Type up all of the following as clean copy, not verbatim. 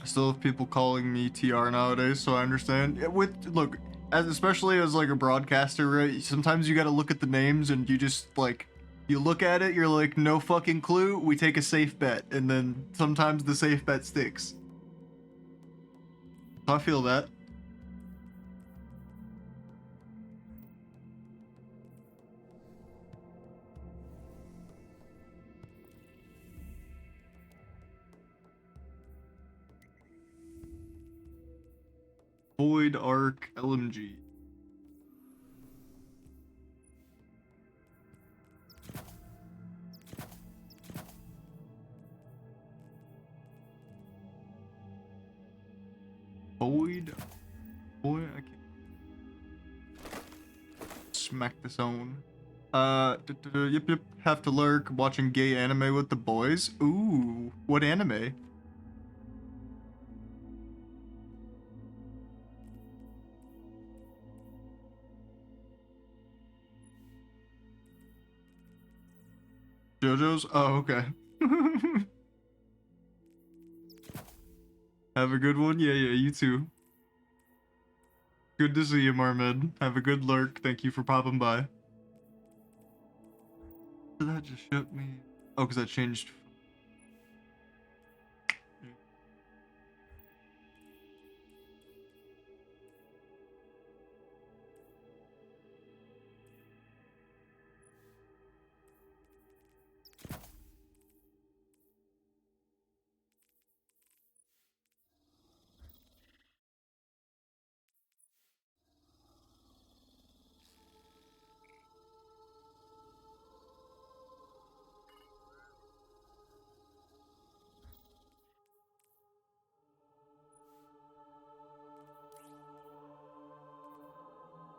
I still have people calling me TR nowadays, so I understand. Look, especially as like a broadcaster, right? Sometimes you got to look at the names and you just like you look at it, you're like, no fucking clue. We take a safe bet, and then sometimes the safe bet sticks. I feel that. Void Arc LMG. Void. Boy, I can't. Smack the zone. Yep. Have to lurk. Watching gay anime with the boys. Ooh, what anime? JoJo's? Oh, okay. Have a good one. Yeah, you too. Good to see you, Marmed. Have a good lurk. Thank you for popping by. Did that just shut me? Oh, because I changed.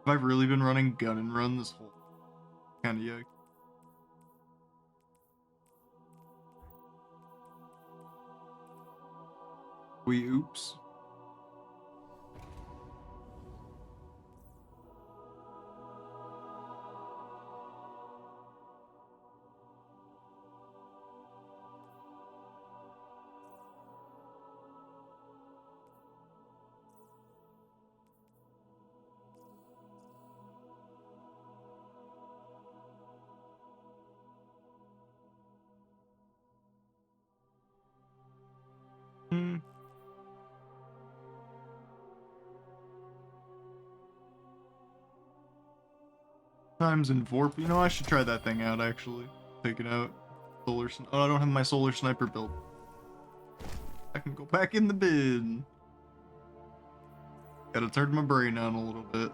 Have I really been running gun and run this whole kind of yuck? We oops. Hmm. Times in Vorp. You know, I should try that thing out actually. Take it out. Oh, I don't have my solar sniper built. I can go back in the bin. Gotta turn my brain on a little bit.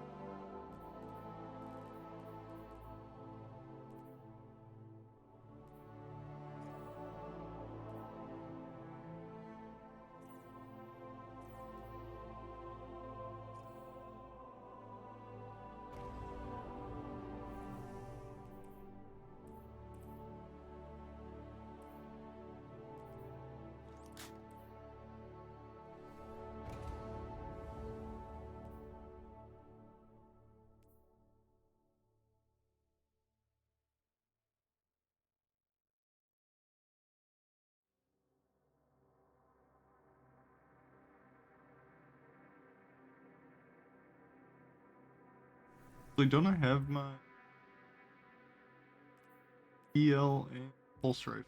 Don't I have my EL and pulse rifle?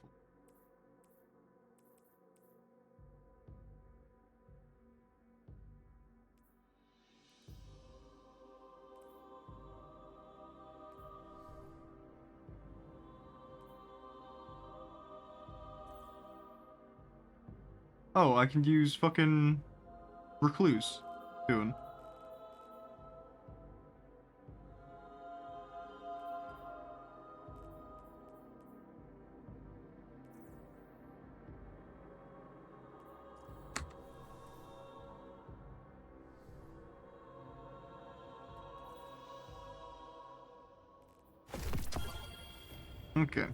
Oh, I can use fucking Recluse. Doing. Okay.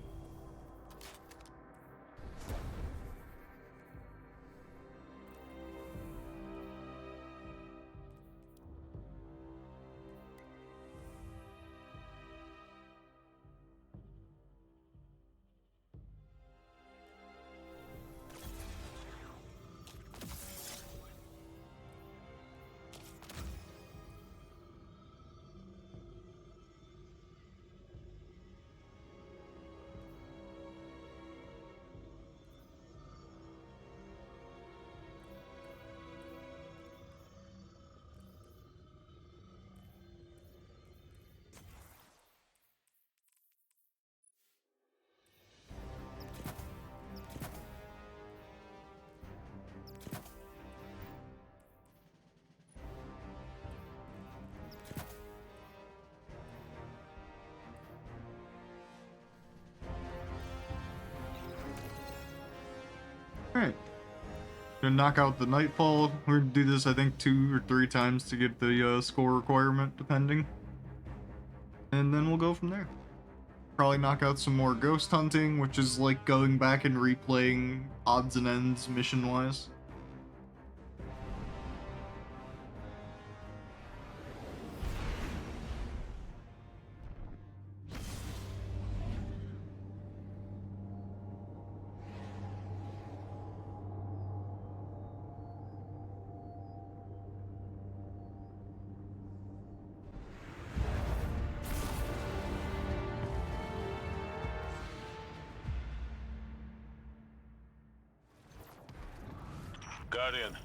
Alright. Gonna knock out the Nightfall. We're gonna do this, I think, 2 or 3 times to get the score requirement, depending. And then we'll go from there. Probably knock out some more ghost hunting, which is like going back and replaying odds and ends mission-wise. Guardian,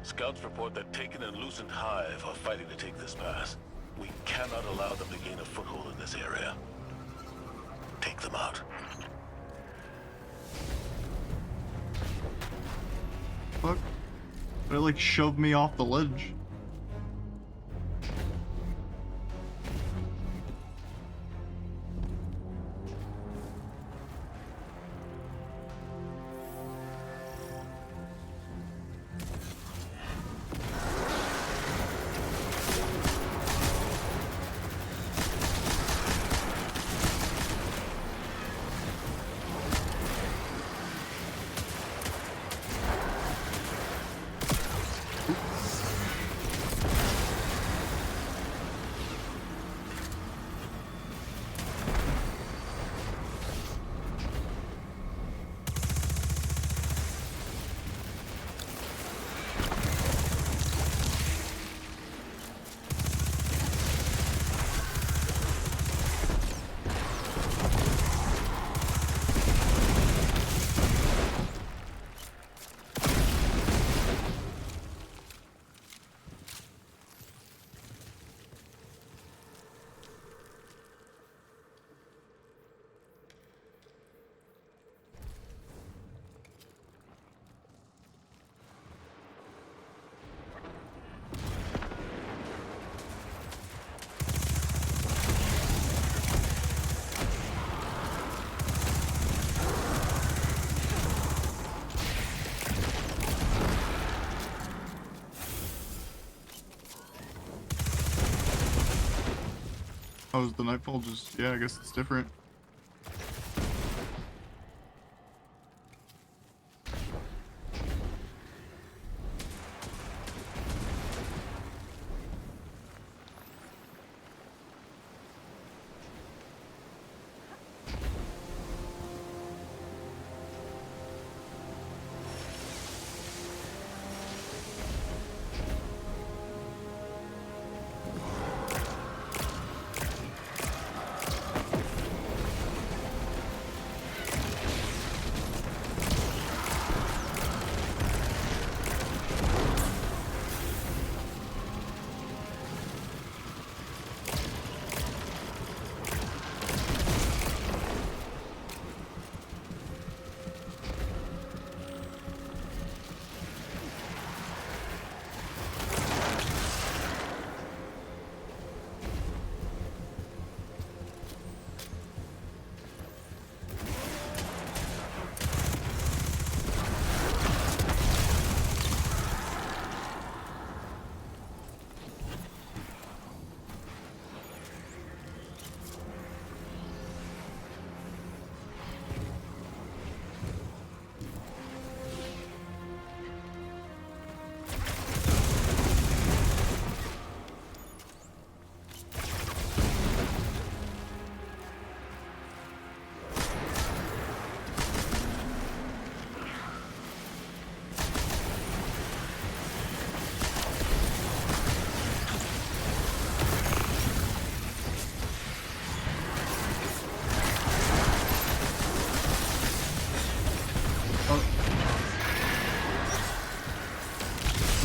scouts report that Taken and Lucent Hive are fighting to take this pass. We cannot allow them to gain a foothold in this area. Take them out. Fuck. They like shoved me off the ledge. Oh, is the Nightfall just... yeah, I guess it's different.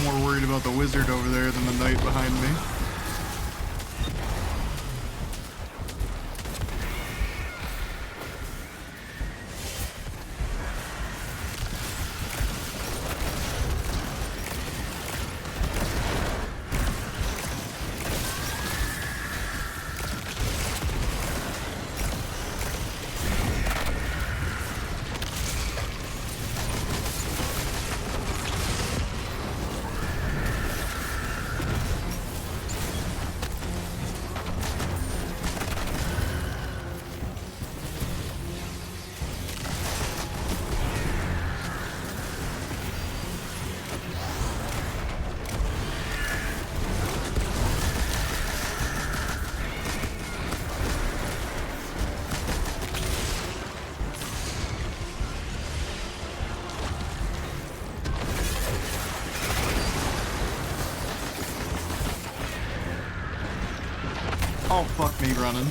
More worried about the wizard over there than the knight behind me. Oh, fuck me running.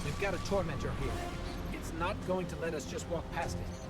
We've got a tormentor here. It's not going to let us just walk past it.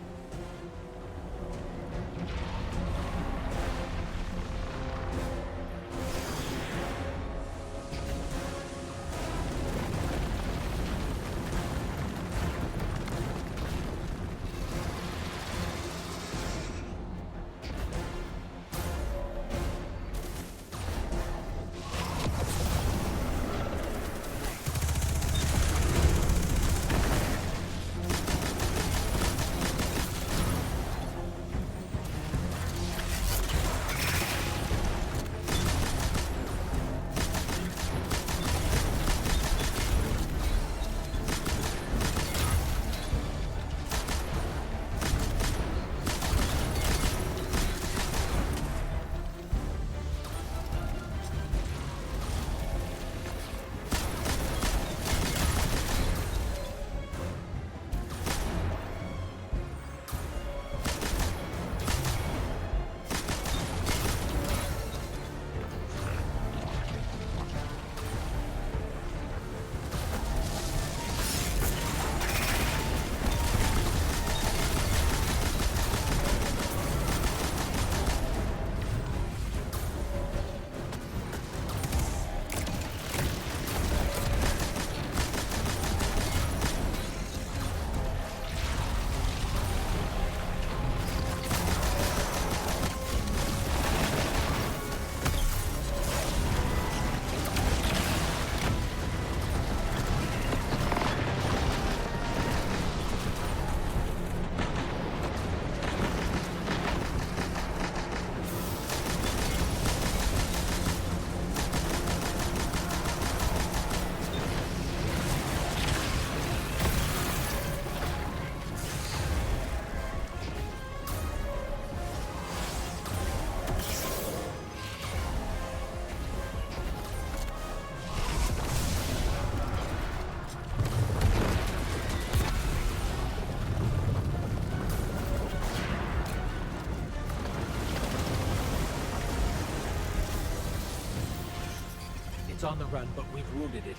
It's on the run, but we've wounded it.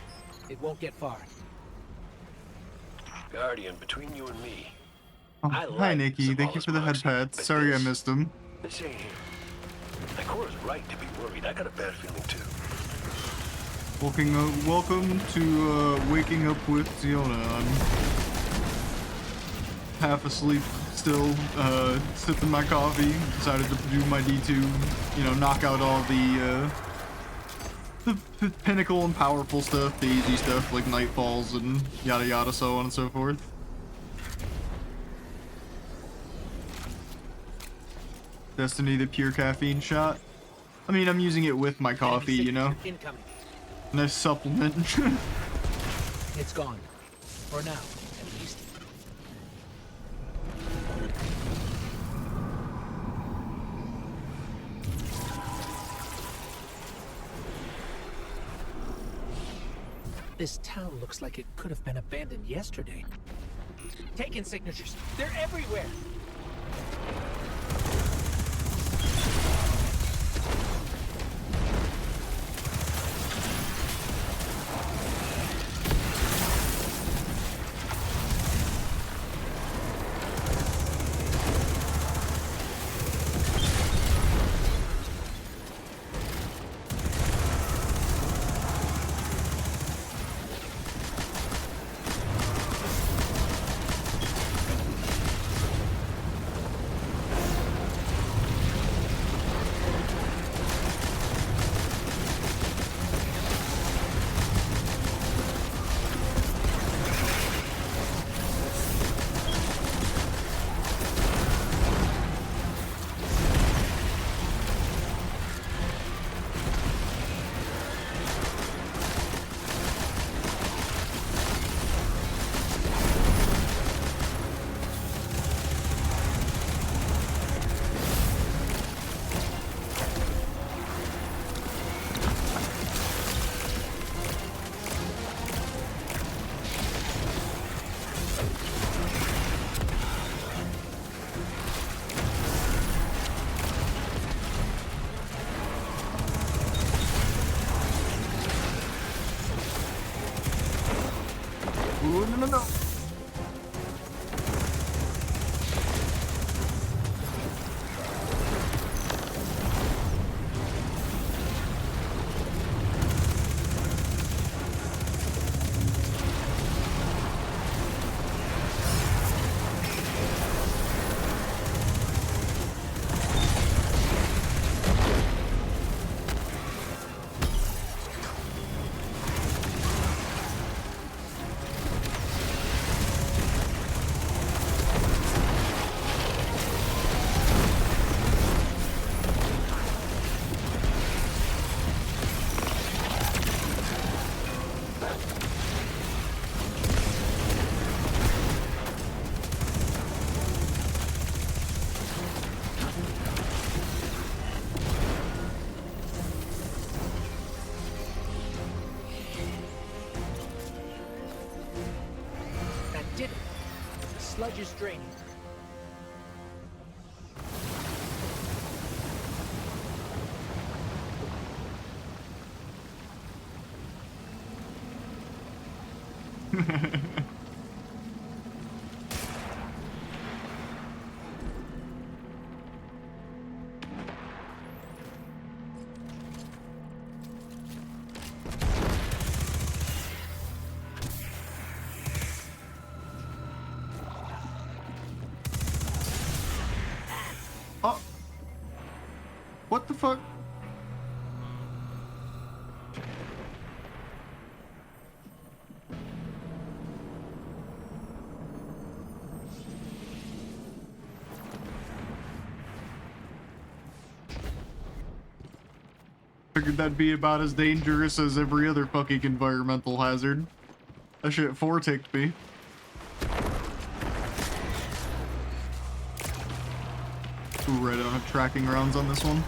It won't get far. Guardian, between you and me, Oh, I hi, like Nikki. Thank you Zavala's for the head moxie, pats. but Sorry I this- missed them. This ain't him. Ikora's right to be worried. I got a bad feeling too. Welcome to waking up with Ziona. I'm half asleep still, sipping my coffee. Decided to do my D2, you know, knock out all the pinnacle and powerful stuff, the easy stuff like Nightfalls and yada yada, so on and so forth. Destiny, the pure caffeine shot. I mean, I'm using it with my coffee, you know? Incoming. Nice supplement. It's gone. For now, at least. This town looks like it could have been abandoned yesterday. Taken signatures. They're everywhere. no. That did it. The sludge is draining. Oh. What the fuck? Figured that'd be about as dangerous as every other fucking environmental hazard. That shit four-ticked me. Ooh, right, I don't have tracking rounds on this one.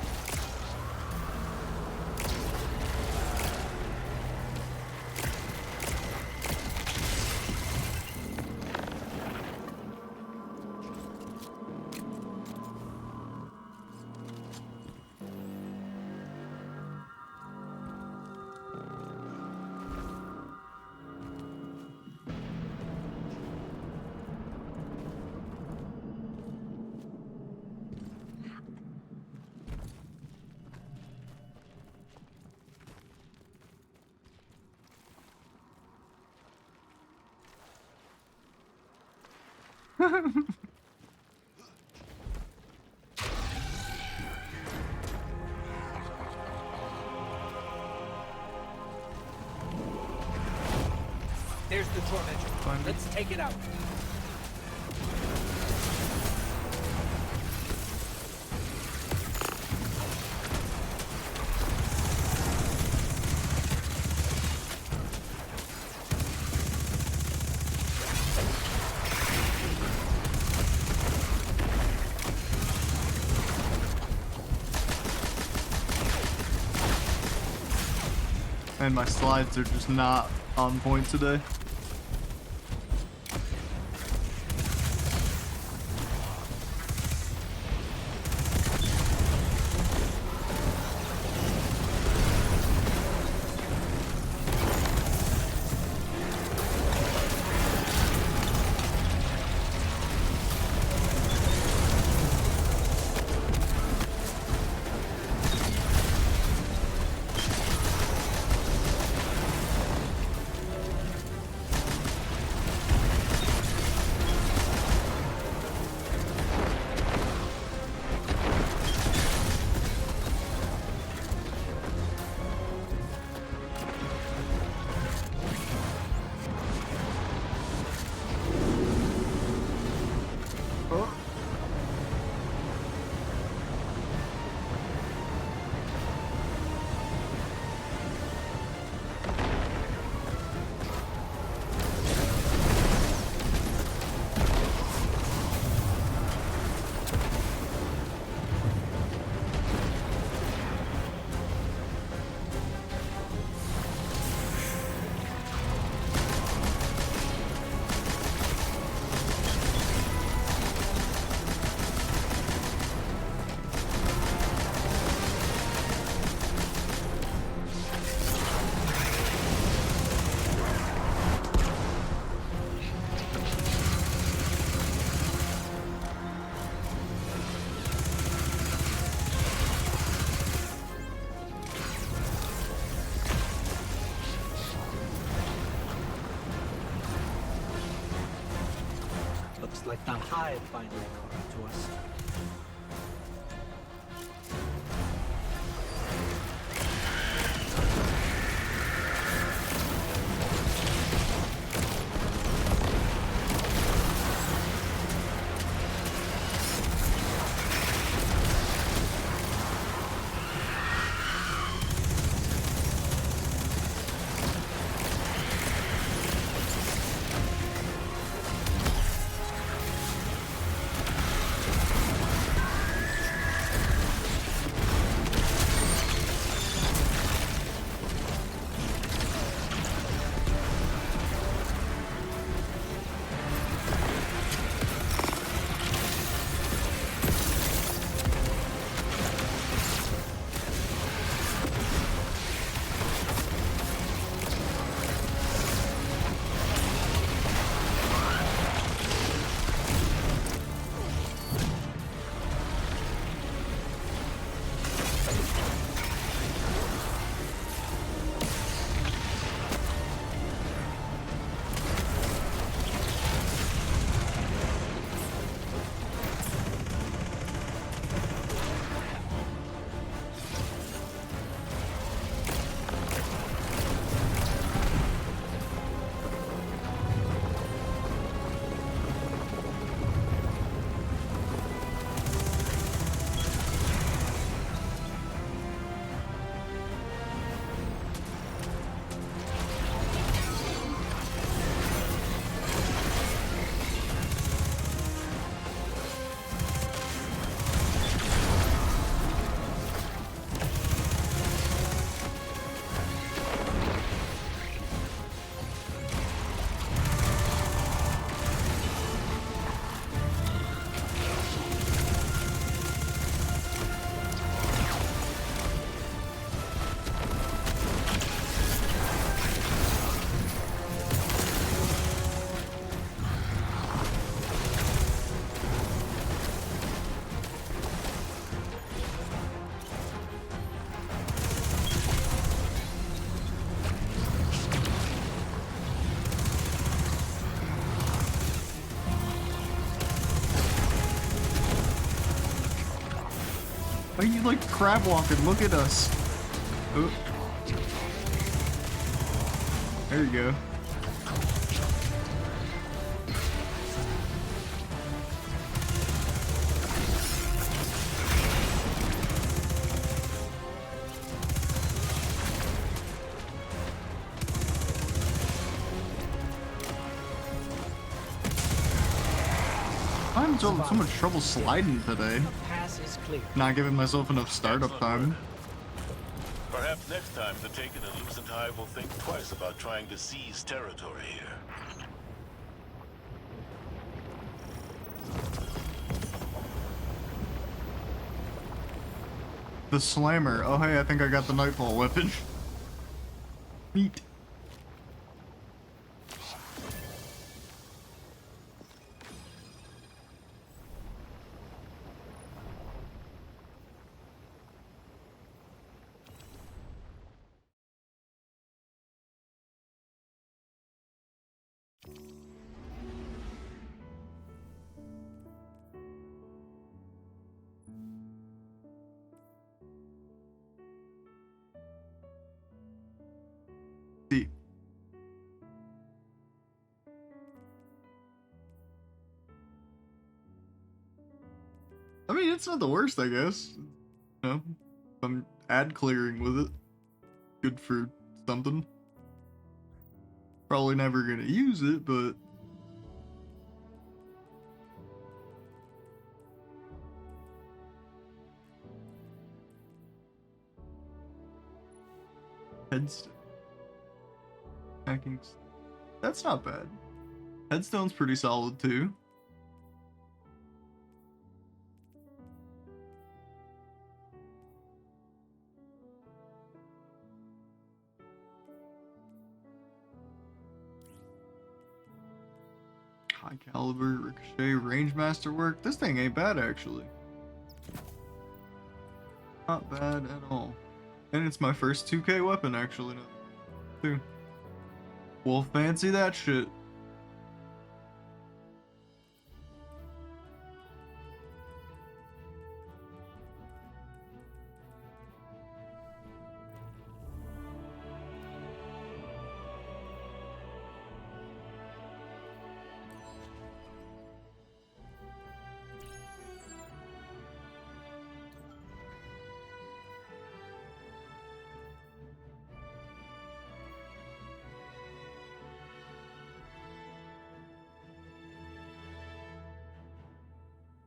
There's the tormentor. Let's take it out. And my slides are just not on point today. like the Hive finally caught up to us. Why are you like crab walking? Look at us. Oh. There you go. I'm having so much trouble sliding today. The pass is clear. Not giving myself enough startup time. Perhaps next time the Taken and Lucent Hive will think twice about trying to seize territory here. The Slammer. Oh hey, I think I got the Nightfall weapon. Neat. See. I mean, it's not the worst, I guess. You know, I'm ad clearing with it. Good for something. Probably never gonna use it, but headstone. Hacking. That's not bad. Headstone's pretty solid too. High caliber, ricochet, range masterwork. This thing ain't bad actually. Not bad at all. And it's my first 2K weapon actually. Too. Well, fancy that shit.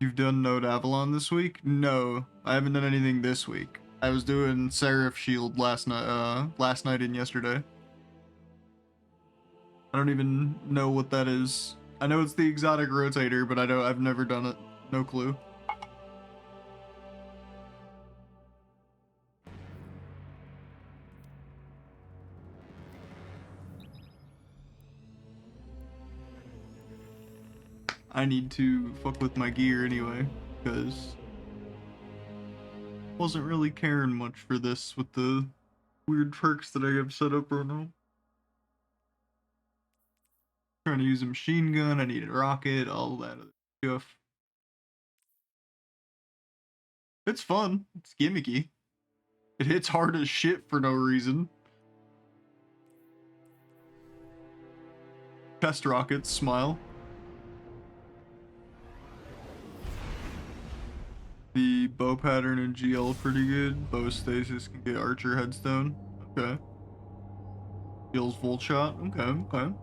You've done Node Avalon this week? No, I haven't done anything this week. I was doing Seraph Shield last night and yesterday. I don't even know what that is. I know it's the exotic rotator, but I've never done it. No clue. I need to fuck with my gear anyway, because wasn't really caring much for this with the weird perks that I have set up right now. Trying to use a machine gun, I need a rocket, all that other stuff. It's fun, it's gimmicky. It hits hard as shit for no reason. Test rockets, smile. The bow pattern in GL pretty good. Bow stasis can get archer headstone. Okay. Heals volt shot. Okay.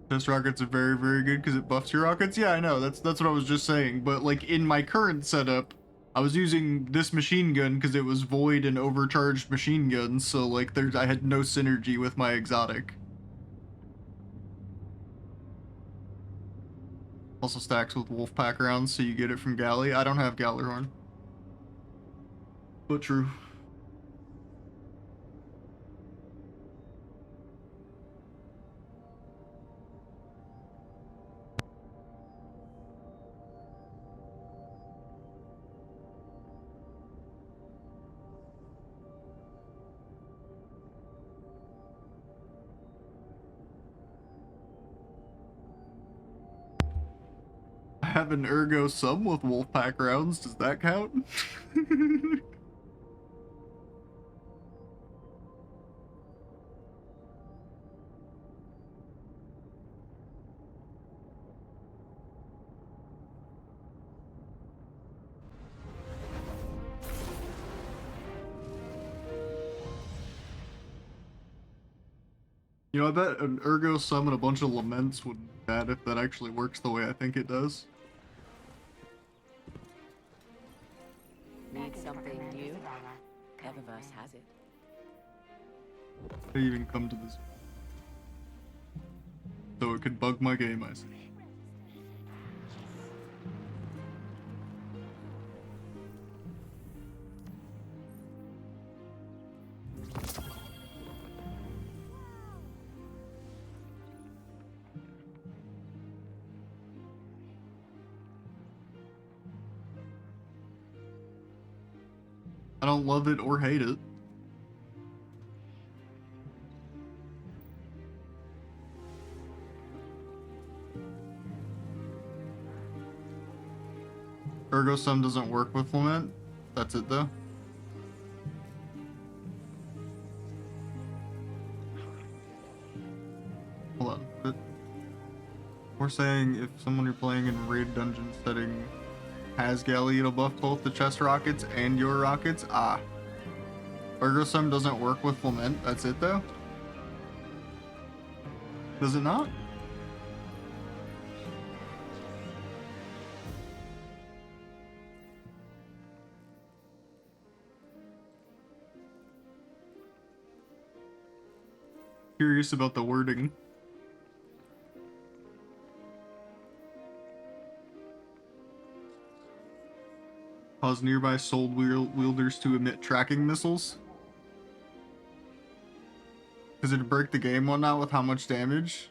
Test rockets are very, very good because it buffs your rockets. Yeah, I know. That's what I was just saying. But like in my current setup, I was using this machine gun because it was void and overcharged machine guns. So like I had no synergy with my exotic. Also stacks with Wolfpack rounds, so you get it from Galley. I don't have Gallerhorn. But true. I have an Ergo sum with Wolfpack rounds. Does that count? You know, I bet an Ergo sum and a bunch of laments wouldn't be bad if that actually works the way I think it does. Need something new? Eververse has it. I even come to this. So it could bug my game, I see. I don't love it or hate it. Ergo sum doesn't work with Lament. That's it though. Hold on. But we're saying if someone you're playing in raid dungeon setting has Galley, it'll buff both the chest rockets and your rockets. Ah. Ergo sum doesn't work with Lament. That's it though. Does it not? Curious about the wording. Cause nearby soul wielders to emit tracking missiles. Does it break the game one now with how much damage?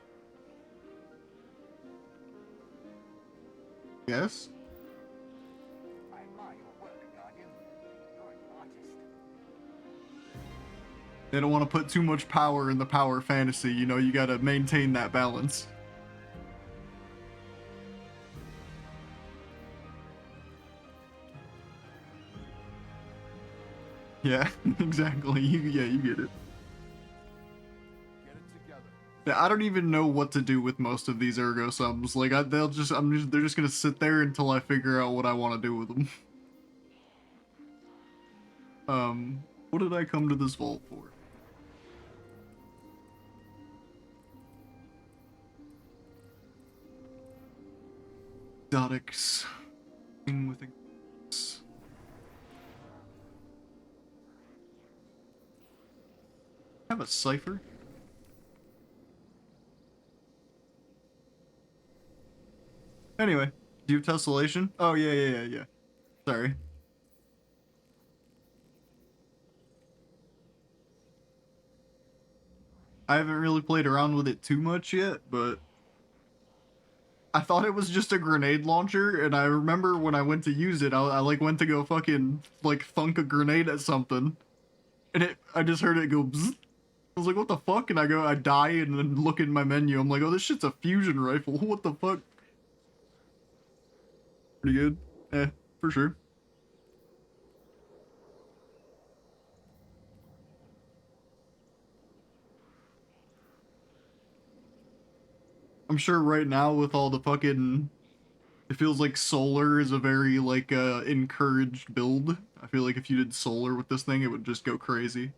Yes. They don't want to put too much power in the power fantasy, you know, you gotta maintain that balance. Yeah, exactly. Yeah, you get it. Yeah, I don't even know what to do with most of these ergo subs. Like, they're just gonna sit there until I figure out what I want to do with them. What did I come to this vault for? Exotics. Thing with exotics. Have a cipher? Anyway, do you have tessellation? Oh, yeah. Sorry. I haven't really played around with it too much yet, but I thought it was just a grenade launcher, and I remember when I went to use it, I like went to go fucking like thunk a grenade at something, and I just heard it go bzz. I was like, what the fuck? And I die, and then look in my menu. I'm like, oh, this shit's a fusion rifle. What the fuck? Pretty good. For sure. I'm sure right now with all the fucking... It feels like solar is a very, like, encouraged build. I feel like if you did solar with this thing, it would just go crazy.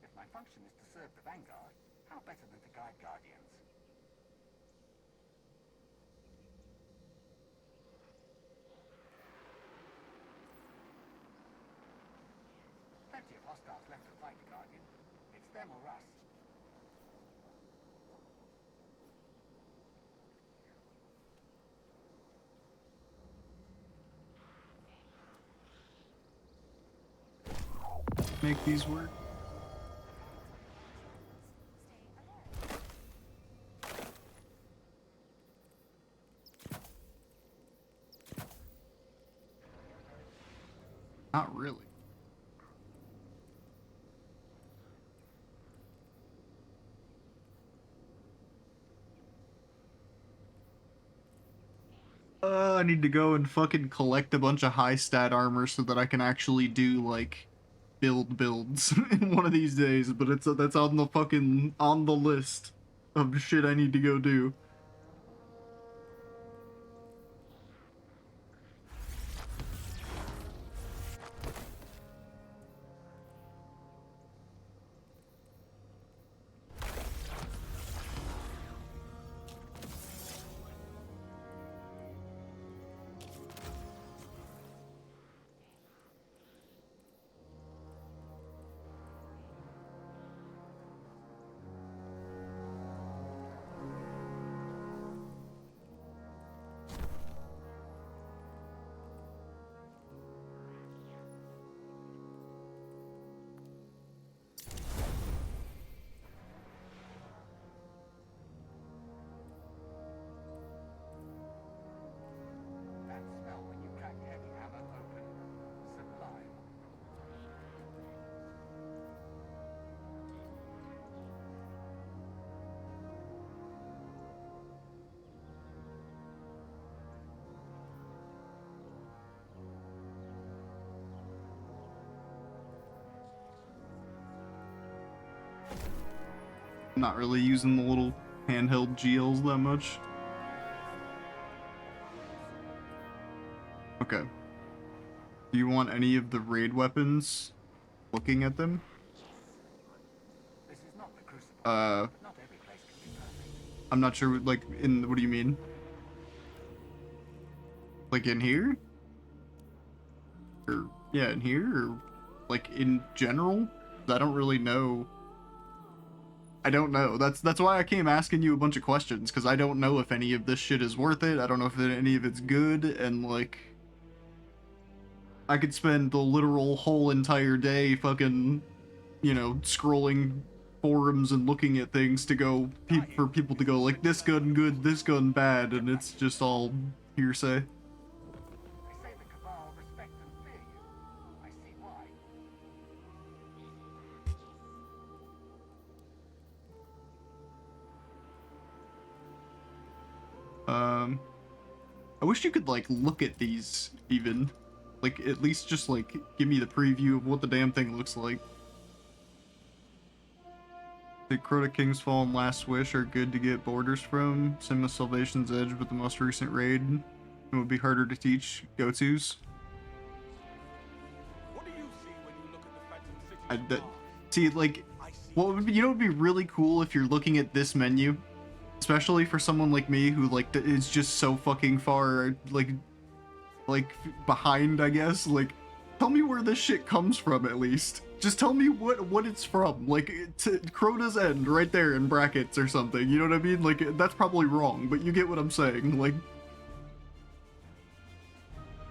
If my function is to serve the Vanguard, how better than to guide Guardians? Plenty of hostiles left to fight the Guardian. It's them or us. Make these work. Not really. I need to go and fucking collect a bunch of high stat armor so that I can actually do, like, builds in one of these days, but that's on the list of shit I need to go do. That smell when you crack heavy hammer open. Sublime. I'm not really using the little handheld GLs that much. Okay. Do you want any of the raid weapons? Looking at them? This is not the Crucible. Uh, Not every place can be perfect. I'm not sure, like, what do you mean? Like in here? Or, yeah, in here? Or, like, in general? I don't really know. I don't know. That's why I came asking you a bunch of questions, because I don't know if any of this shit is worth it. I don't know if any of it's good, and, like... I could spend the literal whole entire day fucking, you know, scrolling forums and looking at things to go, for people to go, like, this gun good, this gun bad, and it's just all hearsay. They say the Cabal respect and fear you. I see why. I wish you could, like, look at these, even. Like, at least just, like, give me the preview of what the damn thing looks like. The Crota King's Fall and Last Wish are good to get borders from. Same as Salvation's Edge, but the most recent raid it would be harder to teach go-tos. What do you see when you look at the Phantom City? See, like, what would be, would be really cool if you're looking at this menu, especially for someone like me who like is just so fucking far like behind, I guess. Like, tell me where this shit comes from at least. Just tell me what it's from. Like, to Crota's End right there in brackets or something. You know what I mean? Like, that's probably wrong, but you get what I'm saying. Like,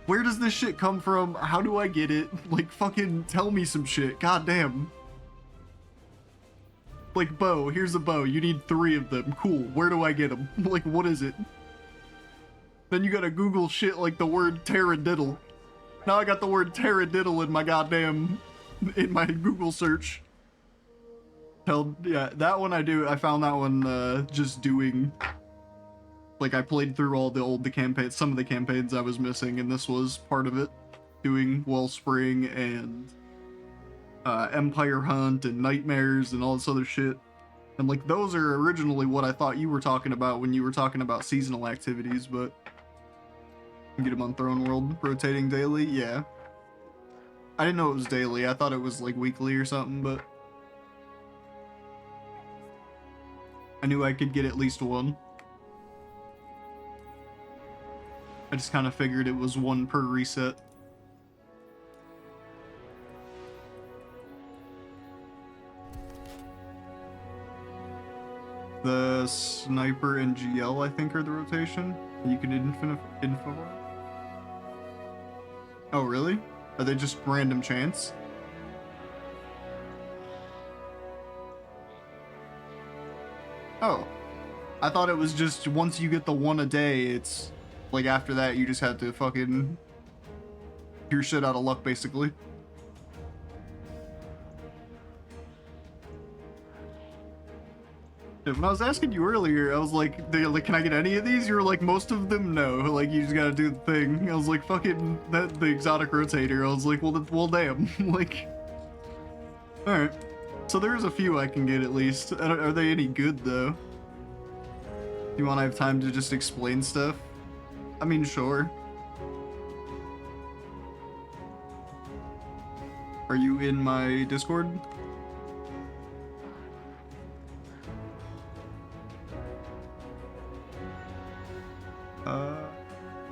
where does this shit come from? How do I get it? Like, fucking tell me some shit. God damn. Like, bow, here's a bow. You need 3 of them. Cool. Where do I get them? Like, what is it? Then you gotta Google shit like the word taradiddle. Now I got the word taradiddle in my goddamn... in my Google search. Yeah, that one I found that one just doing... Like, I played through all the campaigns, some of the campaigns I was missing, and this was part of it. Doing Wellspring and... Empire Hunt and Nightmares and all this other shit. And like those are originally what I thought you were talking about when you were talking about seasonal activities, but get them on Throne World rotating daily, yeah. I didn't know it was daily, I thought it was like weekly or something, but I knew I could get at least one. I just kind of figured it was 1 per reset. The Sniper and GL, I think, are the rotation. You can info. Oh, really? Are they just random chance? Oh. I thought it was just once you get the 1 a day, it's like after that you just have to fucking your shit out of luck, basically. When I was asking you earlier, I was like, can I get any of these? You were like, most of them, no. Like, you just gotta do the thing. I was like, fucking, the exotic rotator. I was like, well damn. Like, alright. So there's a few I can get at least. Are they any good, though? Do you want to have time to just explain stuff? I mean, sure. Are you in my Discord?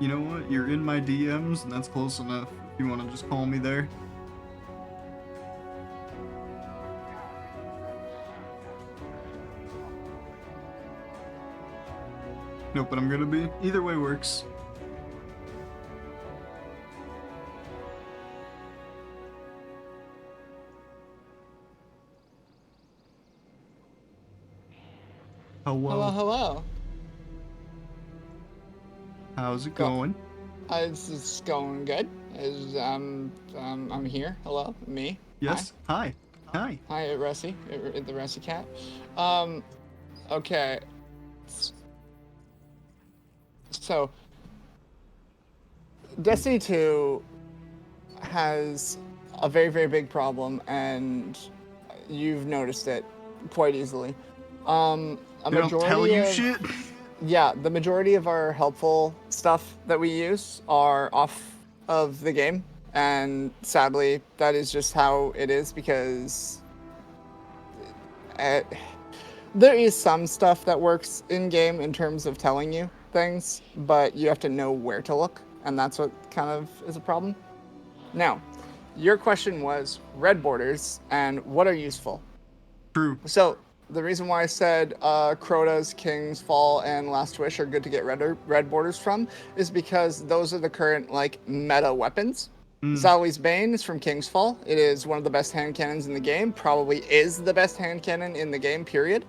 You know what? You're in my DMs, and that's close enough. If you want to just call me there. Nope, but I'm gonna be. Either way works. Hello, hello. How's it going? It's going good. I'm here. Hello, me. Yes. Hi. Hi, Rusty. The Rusty Cat. Okay. So, Destiny 2 has a very, very big problem, and you've noticed it quite easily. They don't tell you shit? Yeah, the majority of our helpful stuff that we use are off of the game, and sadly, that is just how it is, because there is some stuff that works in-game in terms of telling you things, but you have to know where to look, and that's what kind of is a problem. Now, your question was red borders and what are useful. True. So, the reason why I said Crota's, King's Fall, and Last Wish are good to get red borders from is because those are the current, like, meta weapons. Zali's Bane is from King's Fall. It is one of the best hand cannons in the game. Probably is the best hand cannon in the game, period.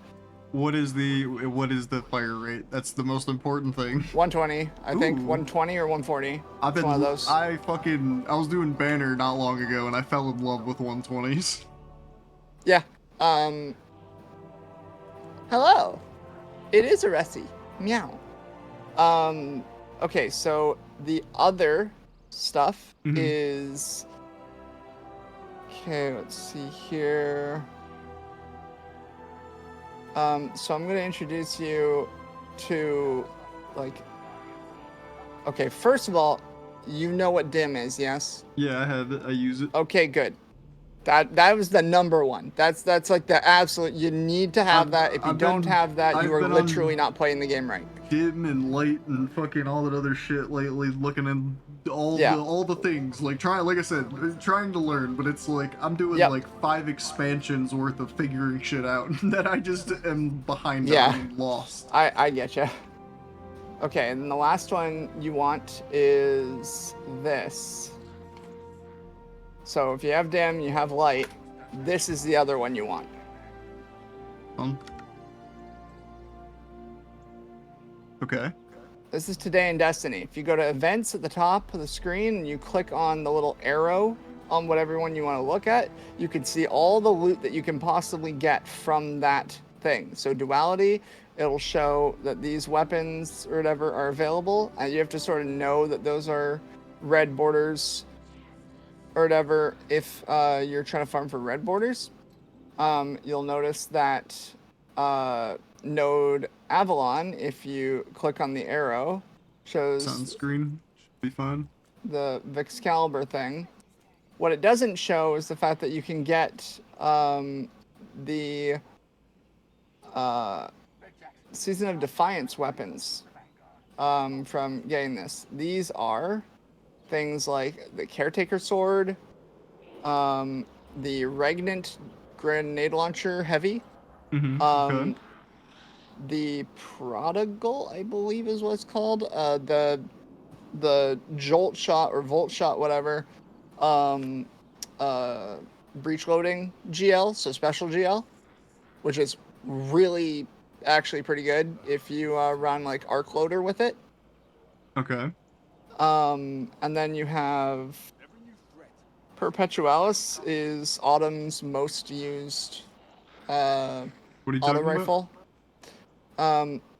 What is the fire rate? That's the most important thing. 120. I think Ooh. 120 or 140. I've been one of those. I was doing Banner not long ago and I fell in love with 120s. Yeah. Hello. It is a Ressi. Meow. Okay, so the other stuff is... Okay, let's see here. So I'm gonna introduce you to, like. Okay, first of all, you know what dim is, yes? Yeah, I have it. I use it. Okay, good. That was the number one. That's like the absolute. You need to have that. If you don't have that, you are literally not playing the game right. Dim and light and fucking all that other shit lately, looking in all the things. Like like I said, trying to learn, but it's like I'm doing like 5 expansions worth of figuring shit out that I just am behind on and lost. I get you. Okay, and then the last one you want is this. So if you have dim, you have light. This is the other one you want. Okay. This is Today in Destiny. If you go to events at the top of the screen and you click on the little arrow on whatever one you want to look at, you can see all the loot that you can possibly get from that thing. So duality, it'll show that these weapons or whatever are available, and you have to sort of know that those are red borders or whatever. If you're trying to farm for red borders, you'll notice that Node Avalon, if you click on the arrow, shows sunscreen. Should be fine. The Vixcalibur thing. What it doesn't show is the fact that you can get the Season of Defiance weapons from getting this. These are things like the Caretaker Sword, the Regnant Grenade Launcher Heavy, Okay. the Prodigal, I believe is what it's called, the Jolt Shot or Volt Shot, whatever, breach loading GL, so special GL, which is really actually pretty good if you run like arc loader with it. Okay. And then you have Perpetualis is Autumn's most used What are you auto talking rifle.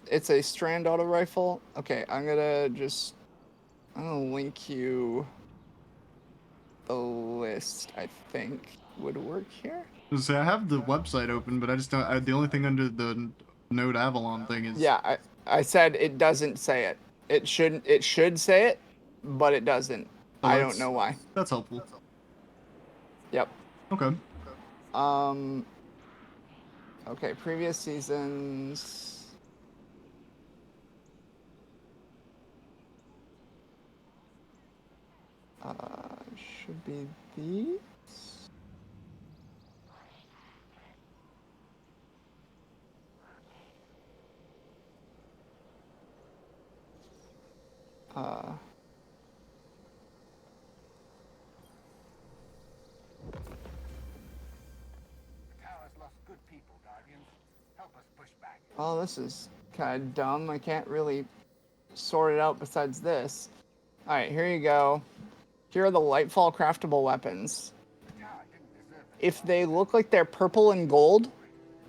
It's a strand auto rifle. Okay, I'm gonna link you the list. I think would work here. So I have the website open, but I just don't. The only thing under the Node Avalon thing is. Yeah, I said it doesn't say it. It should say it, but it doesn't. Oh, I don't know why. That's helpful. Yep. Okay. Okay, previous seasons. Should be these. Oh, this is kind of dumb. I can't really sort it out besides this. Alright, here you go. Here are the Lightfall craftable weapons. If they look like they're purple and gold,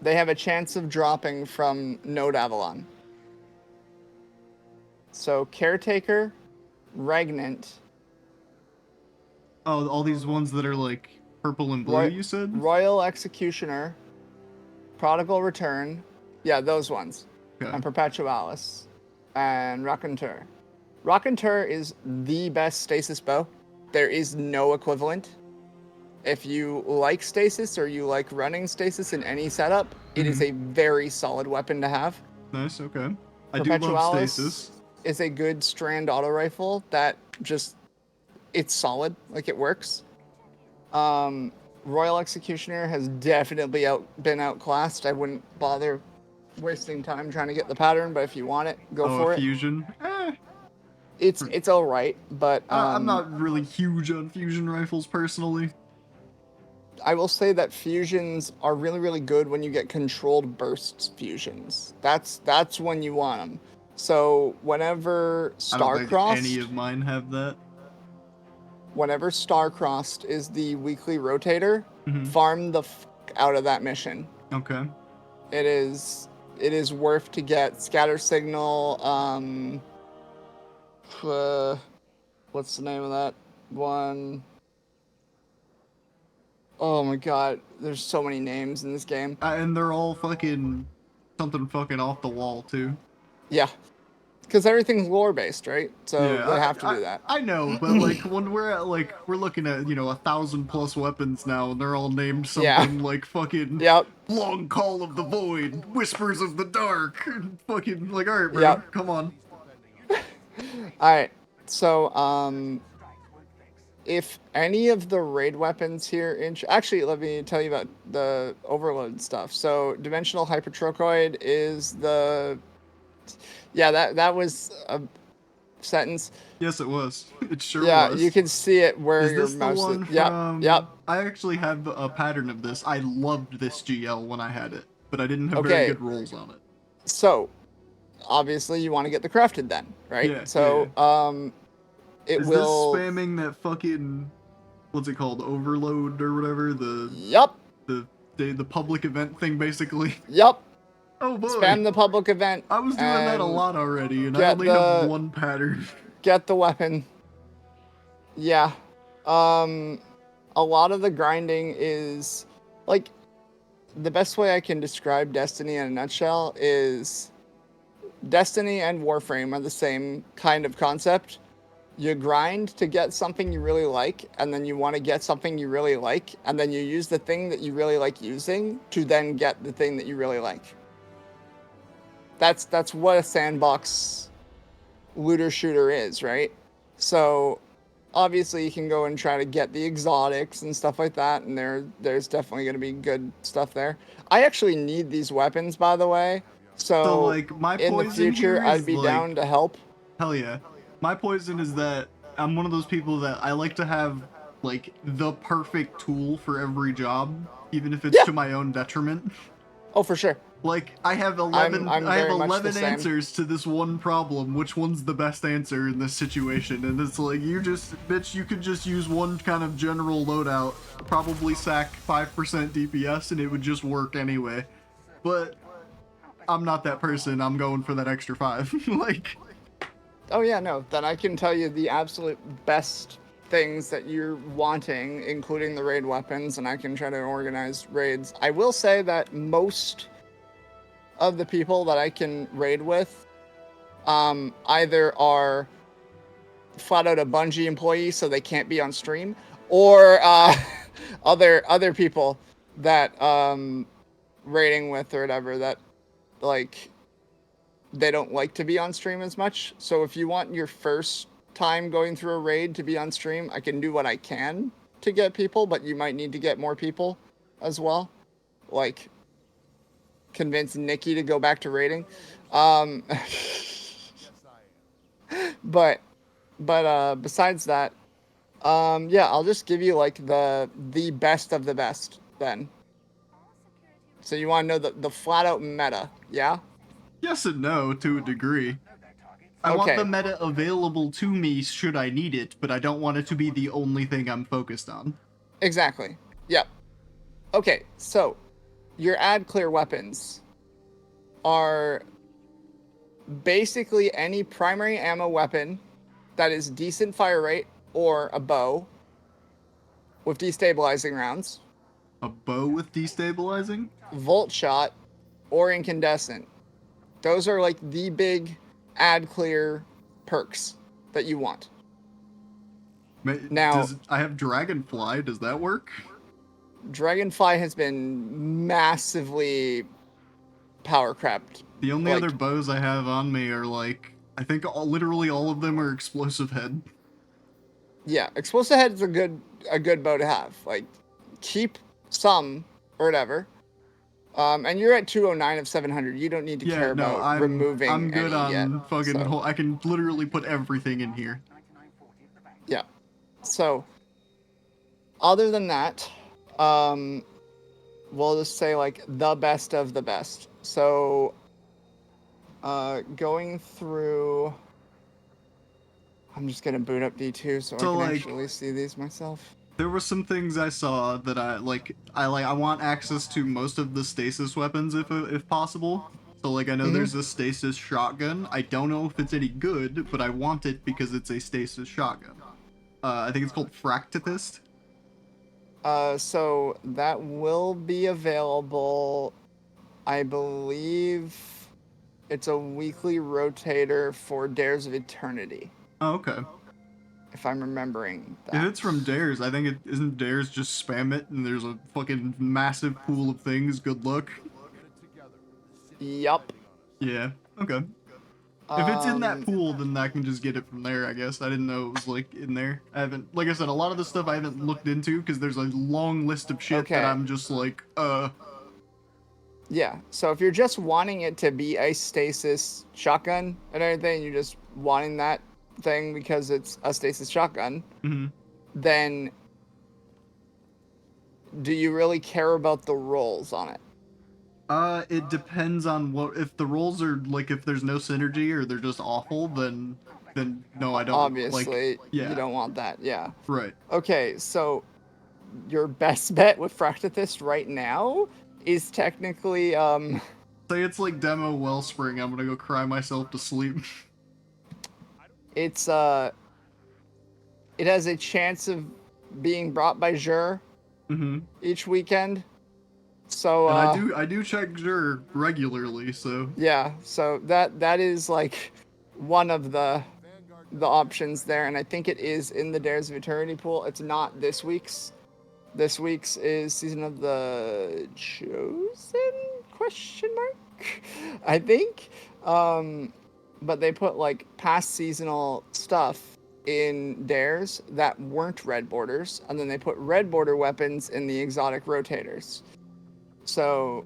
they have a chance of dropping from Node Avalon. So, Caretaker, Regnant. Oh, all these ones that are like purple and blue, you said? Royal Executioner, Prodigal Return. Yeah, those ones. Okay. And Perpetualis. And Raconteur. Raconteur is the best stasis bow. There is no equivalent. If you like stasis or you like running stasis in any setup, it is a very solid weapon to have. Nice, okay. I do love stasis. Is a good strand auto rifle that just, it's solid, like it works. Royal Executioner has definitely been outclassed. I wouldn't bother wasting time trying to get the pattern, but if you want it, go for it. Fusion? It's all right, but I'm not really huge on fusion rifles personally. I will say that fusions are really, really good when you get controlled bursts fusions. That's when you want them. So whenever Starcrossed, I don't think any of mine have that. Whenever Starcrossed is the weekly rotator, farm the out of that mission. Okay. It is worth to get scatter signal. What's the name of that one? Oh my god, there's so many names in this game. And they're all fucking something fucking off the wall too. Yeah. Because everything's lore based, right? So Yeah, they have to do that. I know, but like when we're at like we're looking at 1,000+ weapons now, and they're all named something like fucking Yep. Long Call of the Void, Whispers of the Dark, and fucking like all right, bro, Yep. come on. Alright. So, if any of the raid weapons here actually, let me tell you about the overload stuff. So, Dimensional Hypertrochoid is the... Yeah, that was a sentence. Yes, it was. It sure Yeah, was. you can see it where Is your this the mouse one is. Yep, from... yep. I actually have a pattern of this. I loved this GL when I had it, but I didn't have Okay. very good rolls on it. So, obviously you want to get the crafted then, right? Yeah, so, it Is will... this spamming that fucking... What's it called? Overload or whatever? Yep, The public event thing, basically? yep. Oh boy. Spam the public event. I was doing that a and lot already, and I get only have the- one pattern. Get the weapon. Yeah. A lot of the grinding is like the best way I can describe Destiny in a nutshell is Destiny and Warframe are the same kind of concept. You grind to get something you really like, and then you want to get something you really like, and then you use the thing that you really like using to then get the thing that you really like. That's what a sandbox looter shooter is, right? So obviously you can go and try to get the exotics and stuff like that, and there's definitely going to be good stuff there. I actually need these weapons, by the way, so like my in the poison future here is, I'd be like- down to help. Hell yeah. My poison is that I'm one of those people that I like to have like the perfect tool for every job, even if it's Yeah. to my own detriment. Oh, for sure. Like I have 11 I'm I have very much the 11 same. answers to this one problem. Which one's the best answer in this situation? And it's like you could just use one kind of general loadout, probably sack 5% DPS and it would just work anyway. But I'm not that person. I'm going for that extra 5. Like Oh yeah, no, then I can tell you the absolute best things that you're wanting, including the raid weapons, and I can try to organize raids. I will say that most of the people that I can raid with either are flat out a Bungie employee, so they can't be on stream, or other people that raiding with or whatever that like they don't like to be on stream as much. So if you want your first time going through a raid to be on stream, I can do what I can to get people, but you might need to get more people as well. Like convince Nikki to go back to raiding. But besides that, yeah, I'll just give you like the best of the best then. So you want to know the flat out meta, yeah? yes and no to a degree. I want Okay. the meta available to me should I need it, but I don't want it to be the only thing I'm focused on. Exactly. Yep. Okay, so your ad clear weapons are basically any primary ammo weapon that is decent fire rate or a bow with destabilizing rounds, A bow with destabilizing? volt shot, or incandescent. Those are like the big ad clear perks that you want. Now- I have Dragonfly, does that work? Dragonfly has been massively power crept. The only Like- other bows I have on me are like, I think literally all of them are explosive head. Yeah, explosive head is a good bow to have. Like, keep some or whatever. And you're at 209 of 700. You don't need to care about removing I'm good any on yet, fucking. so. I can literally put everything in here. Yeah. So, other than that, we'll just say like the best of the best. So, going through, I'm just gonna boot up D2 so I So, can like- actually see these myself. There were some things I saw that I want access to most of the stasis weapons if possible. So like I know there's a stasis shotgun. I don't know if it's any good, but I want it because it's a stasis shotgun. I think it's called Fractithist. So that will be available I believe it's a weekly rotator for Dares of Eternity, Oh, okay. if I'm remembering that. If it's from Dares, I think it isn't Dares just spam it and there's a fucking massive pool of things. Good luck. Yup. Yeah. Okay. If it's in that pool, then I can just get it from there, I guess. I didn't know it was, like, in there. I haven't, like I said, a lot of the stuff I haven't looked into because there's a long list of shit Okay. that I'm just like, Yeah, so if you're just wanting it to be a stasis shotgun and everything, you're just wanting that thing because it's a stasis shotgun, then do you really care about the rolls on it? It depends on what, if the rolls are, like, if there's no synergy or they're just awful, then no, I don't. Obviously, like, yeah. you don't want that, yeah. Right. Okay, so your best bet with Fractithist right now is technically, Say it's like demo Wellspring, I'm gonna go cry myself to sleep. it's, it has a chance of being brought by Jur each weekend. So, And I do check Jur regularly, so. yeah, so that is like one of the options there, and I think it is in the Dares of Eternity pool. It's not this week's. This week's is Season of the Chosen ? I think. But they put like past seasonal stuff in Dares that weren't red borders, and then they put red border weapons in the exotic rotators. So,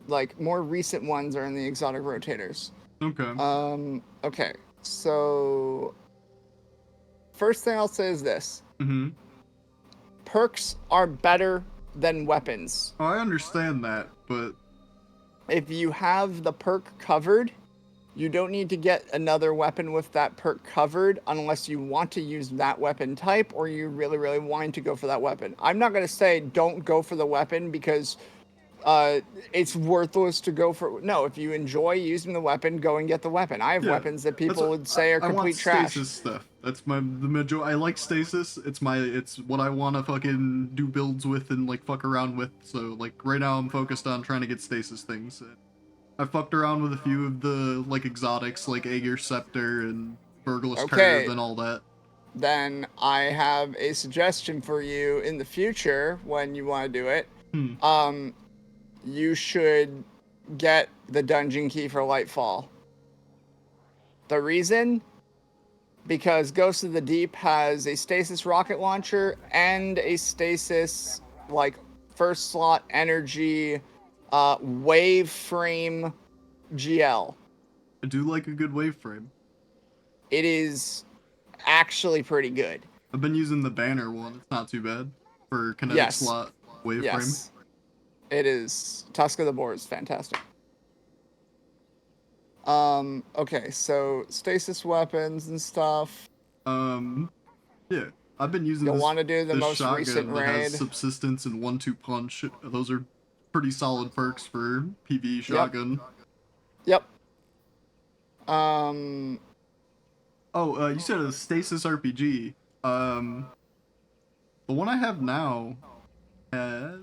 like, more recent ones are in the exotic rotators. Okay. Okay. So, first thing I'll say is this. Perks are better than weapons. Oh, I understand that, but If you have the perk covered, you don't need to get another weapon with that perk covered unless you want to use that weapon type or you really, really want to go for that weapon. I'm not going to say don't go for the weapon because it's worthless to go for... No, if you enjoy using the weapon, go and get the weapon. I have yeah, weapons that people what- would say are I complete want trash. stasis stuff. That's the major. I like stasis. It's what I want to fucking do builds with and like fuck around with. So like right now I'm focused on trying to get stasis things. I fucked around with a few of the like exotics like Aegir Scepter and Burglus Okay. Curve and all that. Then I have a suggestion for you in the future when you want to do it. You should get the dungeon key for Lightfall. The reason? Because Ghost of the Deep has a stasis rocket launcher and a stasis, like, first slot energy wave frame GL. I do like a good wave frame. It is actually pretty good. I've been using the banner one. It's not too bad for kinetic Yes. slot wave Yes. It is. Tusk of the Boar is fantastic. Okay, so stasis weapons and stuff. frame. Yeah. I've been using You'll this, want to do the this most shotgun recent that raid. has subsistence and 1-2 punch. Those are pretty solid perks for PvE shotgun. Yep. Oh, you said a stasis RPG. The one I have now has...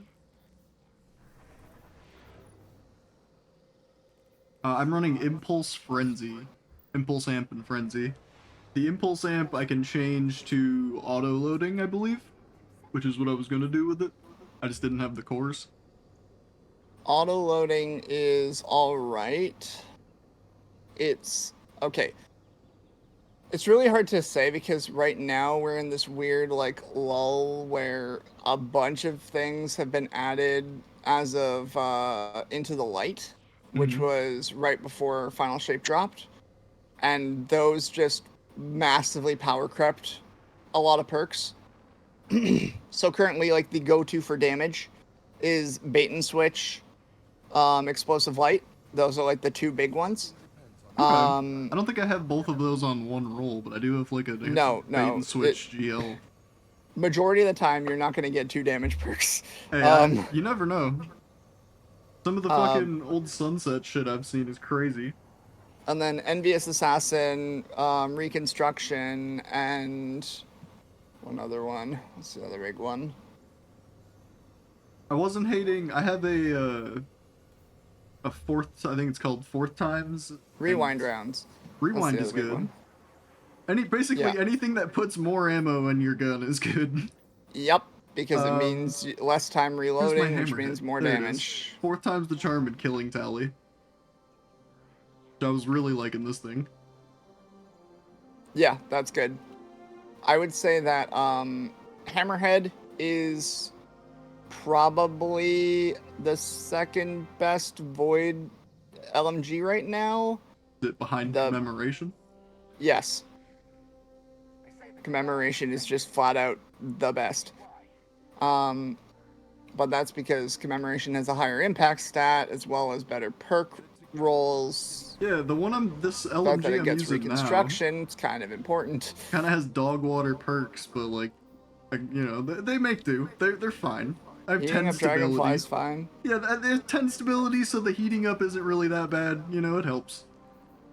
I'm running Impulse Frenzy. Impulse Amp and Frenzy. The Impulse Amp I can change to auto-loading, I believe, which is what I was going to do with it. I just didn't have the cores. Auto loading is alright. It's okay. It's really hard to say because right now we're in this weird like lull where a bunch of things have been added as of Into the Light, which was right before Final Shape dropped, and those just massively power crept a lot of perks. So currently, like, the go-to for damage is Bait and Switch, Explosive Light. Those are like the two big ones. Okay. I don't think I have both of those on one roll, but I do have like a No, bait and switch GL. Majority of the time, you're not going to get two damage perks. Hey, you never know. Some of the fucking old Sunset shit I've seen is crazy. And then Envious Assassin, Reconstruction, and one other one. What's the other big one? I wasn't hating. I have a a fourth. I think it's called fourth times. Rewind and rounds. Rewind That's is the other big good. one. Basically Yeah. anything that puts more ammo in your gun is good. Yep, because it means less time Here's my reloading, which hammerhead. means more There it is. damage. Fourth time's the charm in killing tally. I was really liking this thing. Yeah, that's good. I would say that Hammerhead is probably the second best Void LMG right now. Is it behind The- commemoration? Yes. Commemoration is just flat out the best. But that's because Commemoration has a higher impact stat as well as better perk rolls. Yeah, the one this The fact LMG that it I'm gets using now reconstruction, it's kind of important. kind of has dog water perks, but like you know, they make do. They're fine. I have Heating 10 up stability. Dragonfly's fine. Yeah, there's 10 stability, so the heating up isn't really that bad. You know, it helps.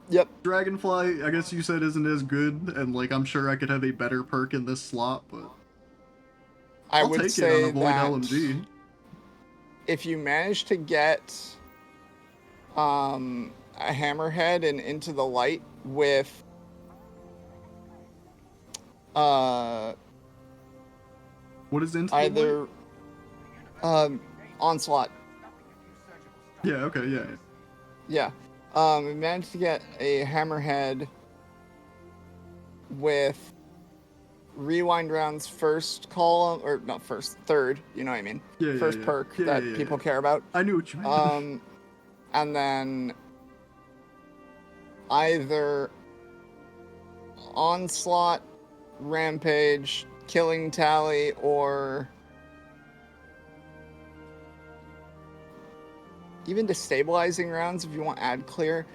Yep. Dragonfly, I guess you said isn't as good, and like I'm sure I could have a better perk in this slot, but I I'll would take say it on a Void that LMG. if you manage to get a Hammerhead and Into the Light with What is into the light? either Onslaught. Yeah, okay, yeah. Yeah. We managed to get a Hammerhead with Rewind Round's first column, or not first, third, you know what I mean? Yeah, First yeah. perk Yeah, that yeah, people yeah. care about. I knew what you meant. And then either Onslaught, Rampage, Killing Tally, or even destabilizing rounds if you want ad clear.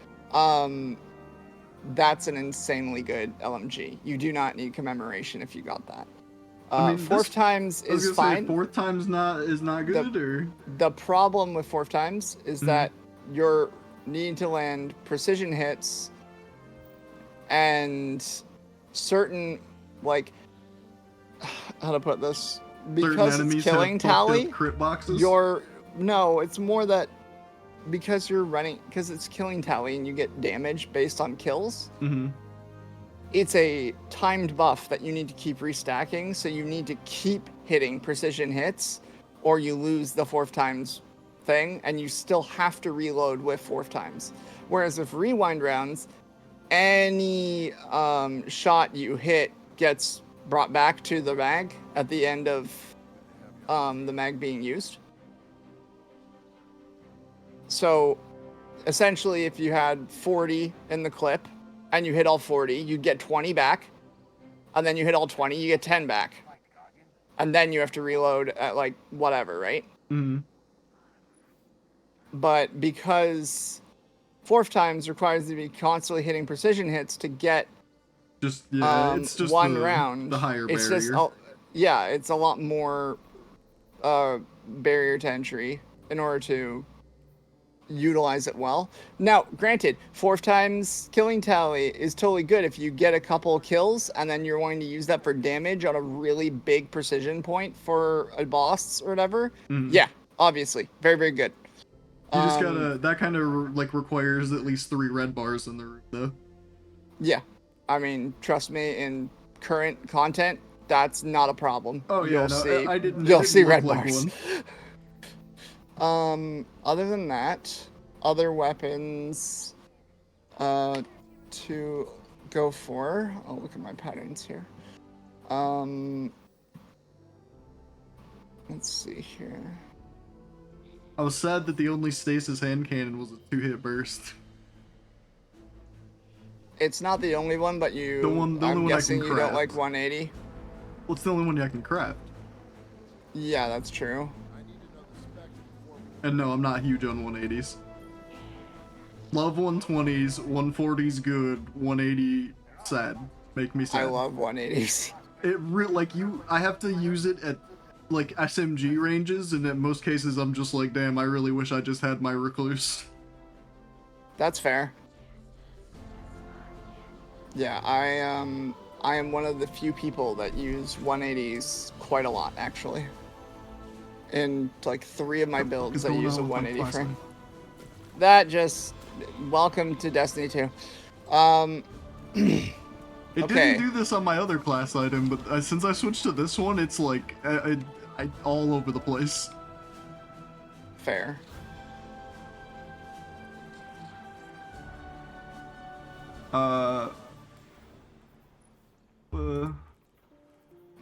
That's an insanely good LMG. You do not need commemoration if you got that. I mean, fourth this- times I was is gonna say, fine. fourth time's not good, or The problem with fourth times is Mm-hmm. that you're needing to land precision hits and certain, like, how to put this, certain because enemies it's killing have fucked up tally, crit boxes. it's more that because it's killing tally and you get damage based on kills, Mm-hmm. it's a timed buff that you need to keep restacking, so you need to keep hitting precision hits or you lose the fourth times thing, and you still have to reload with fourth times. Whereas with rewind rounds, any shot you hit gets brought back to the mag at the end of the mag being used. So essentially, if you had 40 in the clip and you hit all 40, you'd get 20 back. And then you hit all 20, you get 10 back. And then you have to reload at like whatever, right? Mm-hmm. But because fourth times requires you to be constantly hitting precision hits to get It's just one the, round, the higher it's barrier. it's a lot more barrier to entry in order to utilize it well. Now, granted, fourth times killing tally is totally good if you get a couple kills and then you're wanting to use that for damage on a really big precision point for a boss or whatever. Mhm. Yeah, obviously, very, very good. You just gotta, that kind of like requires at least 3 red bars in the room, though. Yeah, I mean, trust me, in current content, that's not a problem. Oh yeah, You'll see, I didn't. You'll it didn't see look red like bars. one. Other than that, other weapons to go for. I'll look at my patterns here. Let's see here. I was sad that the only stasis hand cannon was a 2-hit burst. It's not the only one, but The only I'm one I guessing can you don't craft. like 180. Well, it's the only one I can craft. Yeah, that's true. And no, I'm not huge on 180s. Love 120s, 140s good, 180 sad. Make me sad. I love 180s. I have to use it at like SMG ranges, and in most cases I'm just like, damn, I really wish I just had my recluse. That's fair. Yeah, I am one of the few people that use 180s quite a lot, actually. In like 3 of my builds, I use a 180 frame. that just welcome to Destiny 2. It Okay. didn't do this on my other class item, but since I switched to this one, it's like I all over the place. Fair. I'm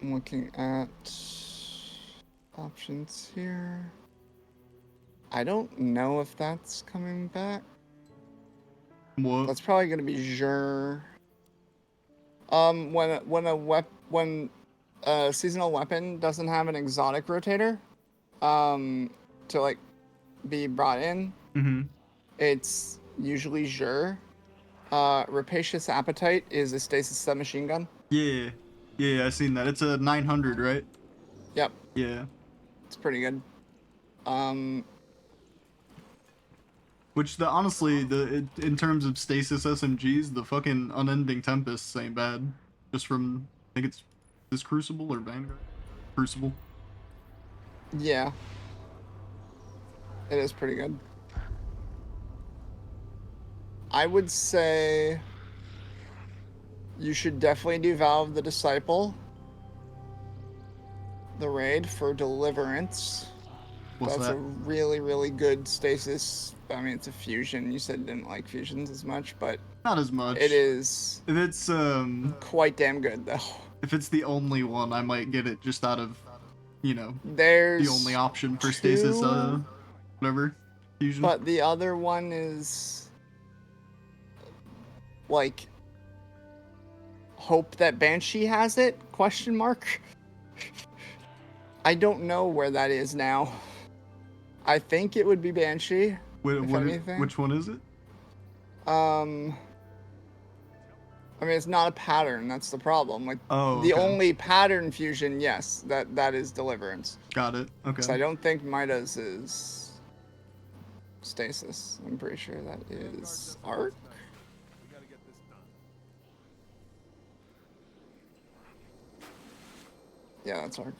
looking at options here. I don't know if that's coming back. What? That's probably gonna be Xur. When a seasonal weapon doesn't have an exotic rotator, to like be brought in, it's usually Xur. Rapacious Appetite is a stasis submachine gun. Yeah, I seen that. It's a 900, right? Yep, Yeah. it's pretty good. Which honestly, in terms of stasis SMGs, the fucking Unending Tempests ain't bad. Just from, I think it's this Crucible or Vanguard? Crucible. Yeah, it is pretty good. I would say you should definitely do Valve the Disciple, the raid for Deliverance. What's That's that? a really, really good stasis. I mean, it's a fusion. You said you didn't like fusions as much, but Not as much. it is If it's quite damn good, though. if it's the only one, I might get it just out of, you know, There's the only option for stasis, two, whatever, fusion. but the other one is like hope that Banshee has it? Question mark. I don't know where that is now. I think it would be Banshee. if anything. Which one is it? I mean, it's not a pattern. That's the problem. Like Oh, the okay. only pattern fusion, yes, that is Deliverance. Got it. Okay. So I don't think Midas is stasis. I'm pretty sure that is Arc. We gotta get this done. Yeah, that's Arc.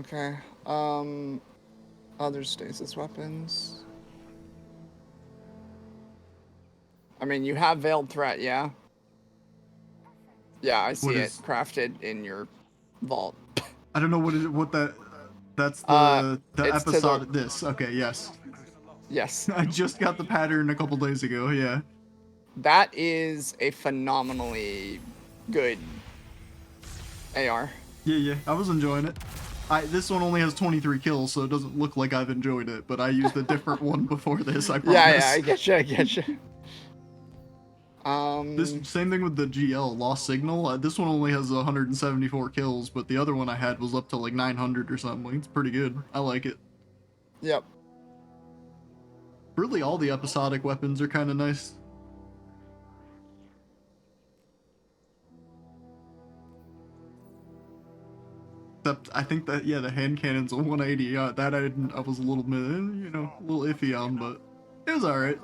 Okay. Other stasis weapons. I mean, you have Veiled Threat, yeah? Yeah, I see What it is- crafted in your vault. I don't know that's the it's to the- episode. This. Okay. Yes. Yes. I just got the pattern a couple days ago. Yeah. That is a phenomenally good AR. Yeah. I was enjoying it. This one only has 23 kills, so it doesn't look like I've enjoyed it. But I used a different one before this. I promise. Yeah, I get you. This same thing with the GL Lost Signal. This one only has 174 kills, but the other one I had was up to like 900 or something. It's pretty good. I like it. Yep. Really, all the episodic weapons are kind of nice. Except, I think that, yeah, the hand cannon's a 180. That I was a little bit, a little iffy on, but it was alright.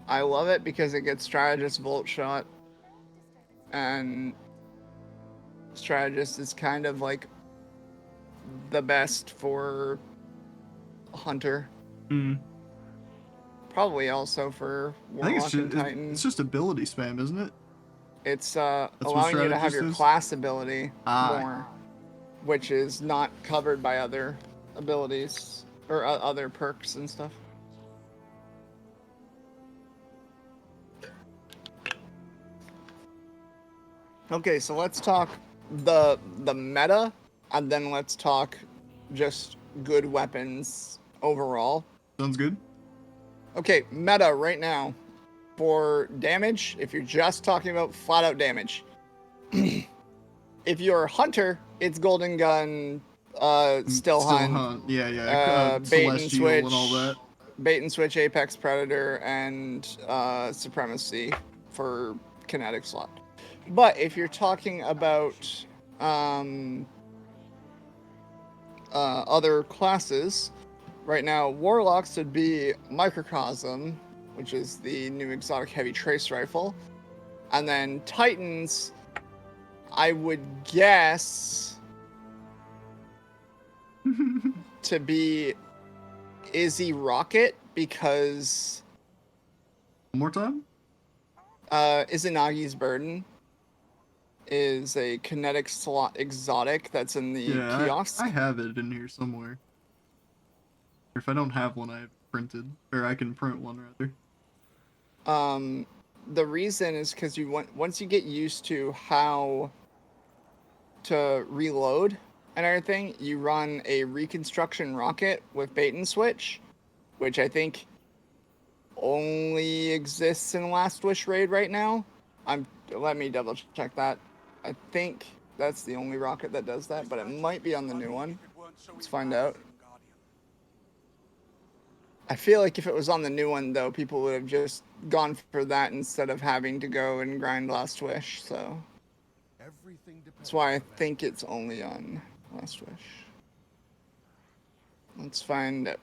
I love it because it gets Strategist Volt Shot. And Strategist is kind of like the best for Hunter. Probably also for I think Warlock and Titan. it's just ability spam, isn't it? It's what allowing you to have Strategist your is? class ability Ah. more, which is not covered by other abilities or other perks and stuff. Okay, so let's talk the meta, and then let's talk just good weapons overall. Sounds good. Okay, meta right now for damage, if you're just talking about flat out damage. If you're Hunter, it's Golden Gun, Still Hunt, bait and Celestial switch, and all that. bait and switch, Apex Predator, and Supremacy for kinetic slot. But if you're talking about other classes, right now Warlocks would be Microcosm, which is the new exotic heavy trace rifle, and then Titans, I would guess to be Izzy Rocket because One more time? Izanagi's Burden is a kinetic slot exotic that's in the Yeah, kiosk. I have it in here somewhere. If I don't have one, I have it printed. Or I can print one, rather. The reason is because once you get used to how to reload and everything, you run a reconstruction rocket with bait and switch, which I think only exists in Last Wish raid right now. Let me double check that. I think that's the only rocket that does that, but it might be on the new one. Let's find out. I feel like if it was on the new one, though, people would have just gone for that instead of having to go and grind Last Wish, so that's why I think it's only on Last Wish. Let's find out.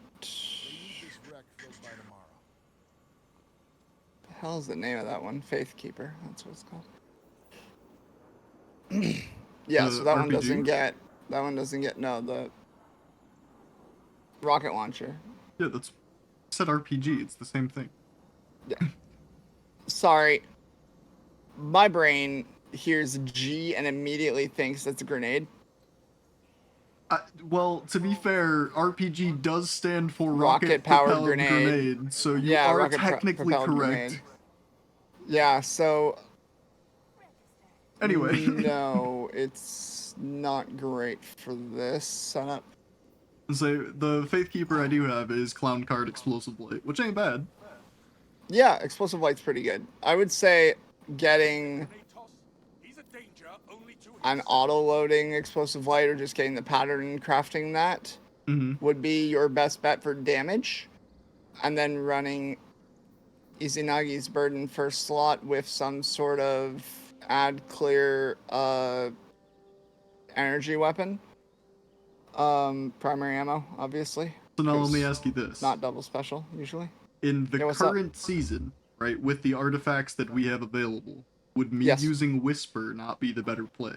The hell is the name of that one? Faith Keeper. That's what it's called. Yeah, so that one doesn't get. That one doesn't get. No, the rocket launcher. Yeah, that's. I said RPG. It's the same thing. Yeah. Sorry. My brain hears G and immediately thinks that's a grenade. Well, to be fair, RPG does stand for Rocket-powered rocket-propelled grenade. so you are technically correct. Grenade. Yeah, so... Anyway. No, it's not great for this setup. So, the Faith Keeper I do have is Clown Card Explosive Light, which ain't bad. Yeah, Explosive Light's pretty good. I would say getting an auto-loading Explosive Light or just getting the pattern and crafting that would be your best bet for damage. And then running Izanagi's Burden first slot with some sort of add clear energy weapon. Primary ammo, obviously. So now let me ask you this. Not double special, usually. In the current season, right, with the artifacts that we have available, would me using Whisper not be the better play?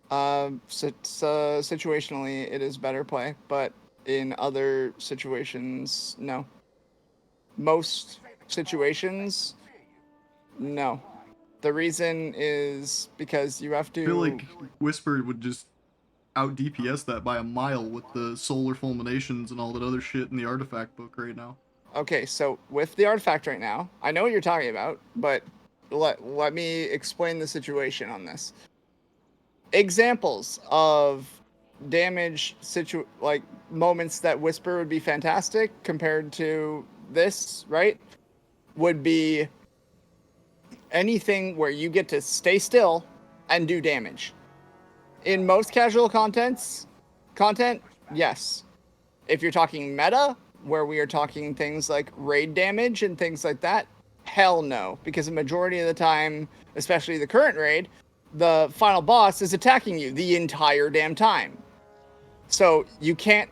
Situationally, it is better play, but in other situations, no. Most situations, no. The reason is because you have to... I feel like Whisper would just out DPS that by a mile with the solar fulminations and all that other shit in the artifact book right now. Okay, so with the artifact right now, I know what you're talking about, but let me explain the situation on this. Examples of damage like moments that Whisper would be fantastic compared to this, right? Would be anything where you get to stay still and do damage. In most casual content, yes. If you're talking meta, where we are talking things like raid damage and things like that, hell no. Because the majority of the time, especially the current raid, the final boss is attacking you the entire damn time. So you can't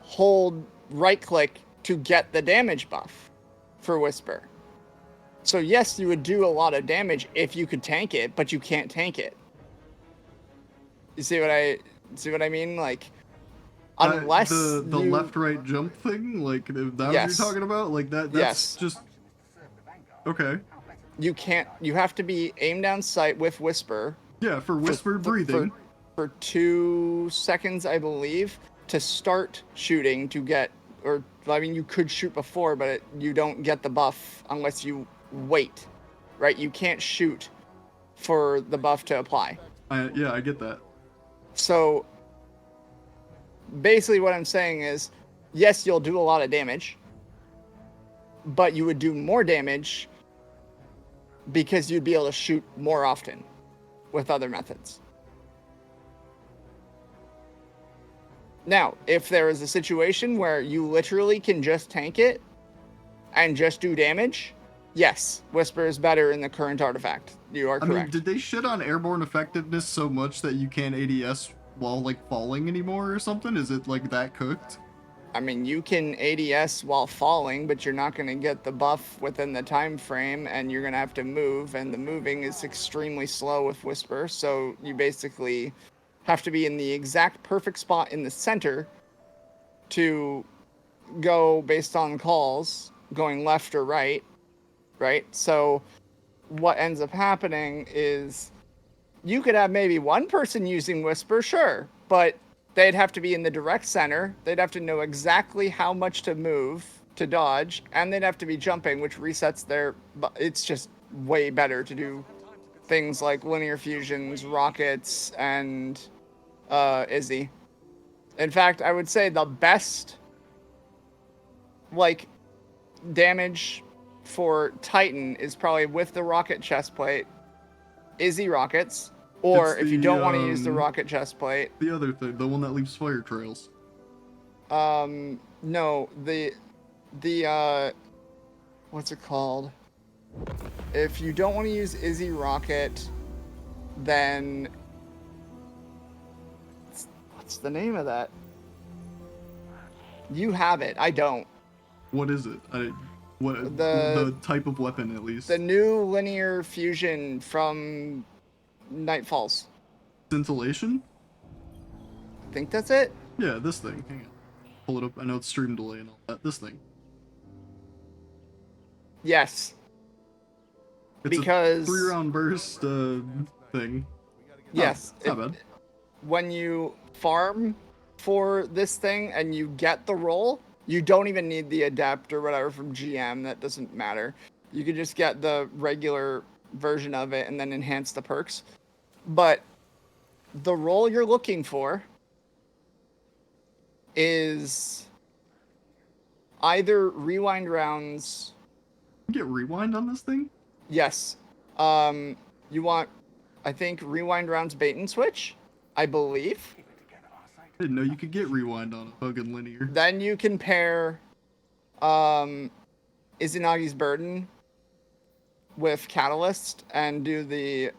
hold right click to get the damage buff for Whisper. So yes, you would do a lot of damage if you could tank it, but you can't tank it. You see what I mean? Like, unless the left right jump thing, like if that's what you're talking about, like that's just okay. You can't. You have to be aim down sight with Whisper. Yeah, for Whisper breathing for 2 seconds, I believe, to start shooting to get. Or I mean, you could shoot before, but you don't get the buff unless you wait. Right? You can't shoot for the buff to apply. Yeah, I get that. So basically what I'm saying is, yes, you'll do a lot of damage, but you would do more damage because you'd be able to shoot more often with other methods. Now, if there is a situation where you literally can just tank it and just do damage, yes, Whisper is better in the current artifact. You are correct. I mean, did they shit on airborne effectiveness so much that you can't ADS while, like, falling anymore or something? Is it, like, that cooked? I mean, you can ADS while falling, but you're not going to get the buff within the time frame, and you're going to have to move, and the moving is extremely slow with Whisper, so you basically have to be in the exact perfect spot in the center to go based on calls, going left or right, right? So what ends up happening is you could have maybe one person using Whisper, sure, but they'd have to be in the direct center. They'd have to know exactly how much to move to dodge, and they'd have to be jumping, which resets their... It's just way better to do things like linear fusions, rockets, and Izzy. In fact, I would say the best like damage for Titan is probably with the rocket chestplate, Izzy rockets, or It's if you the, don't want to use the rocket chestplate, The other thing, the one that leaves fire trails. no, the what's it called? If you don't want to use Izzy rocket, then what's the name of that? You have it. I don't. What is it? The the type of weapon at least? The new linear fusion from Nightfalls. Scintillation? I think that's it. Yeah, this thing. Hang on. Pull it up. I know it's stream delay and all that. This thing. Yes. It's Because a 3-round burst thing. yes, Not bad. when you farm for this thing and you get the roll, you don't even need the adept or whatever from GM. That doesn't matter. You could just get the regular version of it and then enhance the perks. But the roll you're looking for is either rewind rounds. Get rewind on this thing? Yes. You want, I think, rewind rounds bait and switch, I believe. I didn't know you could get rewind on a fucking linear. Then you can pair Izanagi's Burden with Catalyst and do the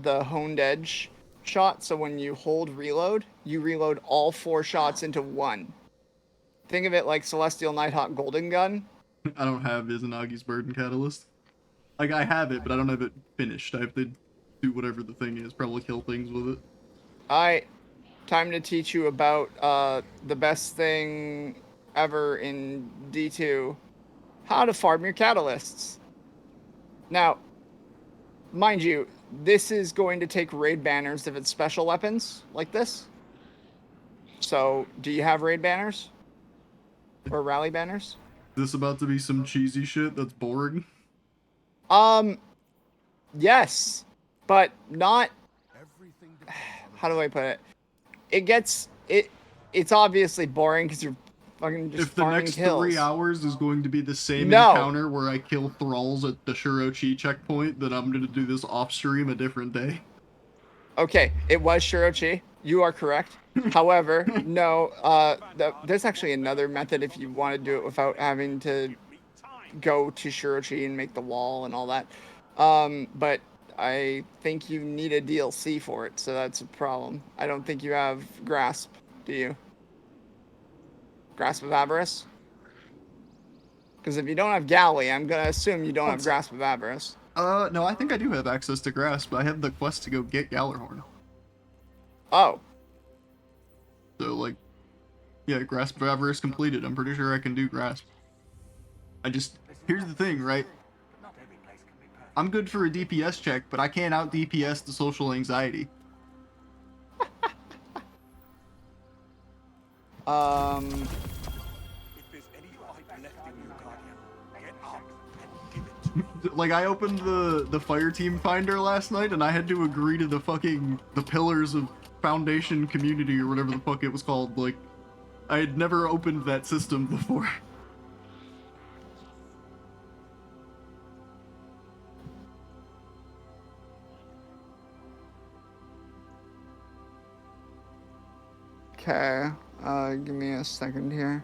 honed edge shot. So when you hold reload, you reload all 4 shots into one. Think of it like Celestial Nighthawk Golden Gun. I don't have Izanagi's Burden Catalyst. Like, I have it, but I don't have it finished. I have to do whatever the thing is, probably kill things with it. Time to teach you about the best thing ever in D2, how to farm your catalysts. Now, mind you, this is going to take raid banners if it's special weapons like this. So, do you have raid banners? Or rally banners? Is this about to be some cheesy shit that's boring? Yes, but not... How do I put it? It's obviously boring because you're fucking just If the farming next kills. 3 hours is going to be the same No. encounter where I kill thralls at the Shirochi checkpoint, then I'm gonna do this off stream a different day. Okay, it was Shirochi. You are correct. However, no, there's actually another method if you want to do it without having to go to Shirochi and make the wall and all that. But I think you need a DLC for it, so that's a problem. I don't think you have Grasp, do you? Grasp of Avarice? Because if you don't have Galley, I'm going to assume you don't have Grasp of Avarice. No, I think I do have access to Grasp. I have the quest to go get Gallarhorn. Oh. So, like, yeah, Grasp of Avarice completed. I'm pretty sure I can do Grasp. Here's the thing, right? I'm good for a DPS check, but I can't out DPS the social anxiety. If there's any light left in you, Guardian, get up and give it to me. Like, I opened the fire team finder last night, and I had to agree to the pillars of Foundation Community or whatever the fuck it was called. Like, I had never opened that system before. Okay, give me a second here.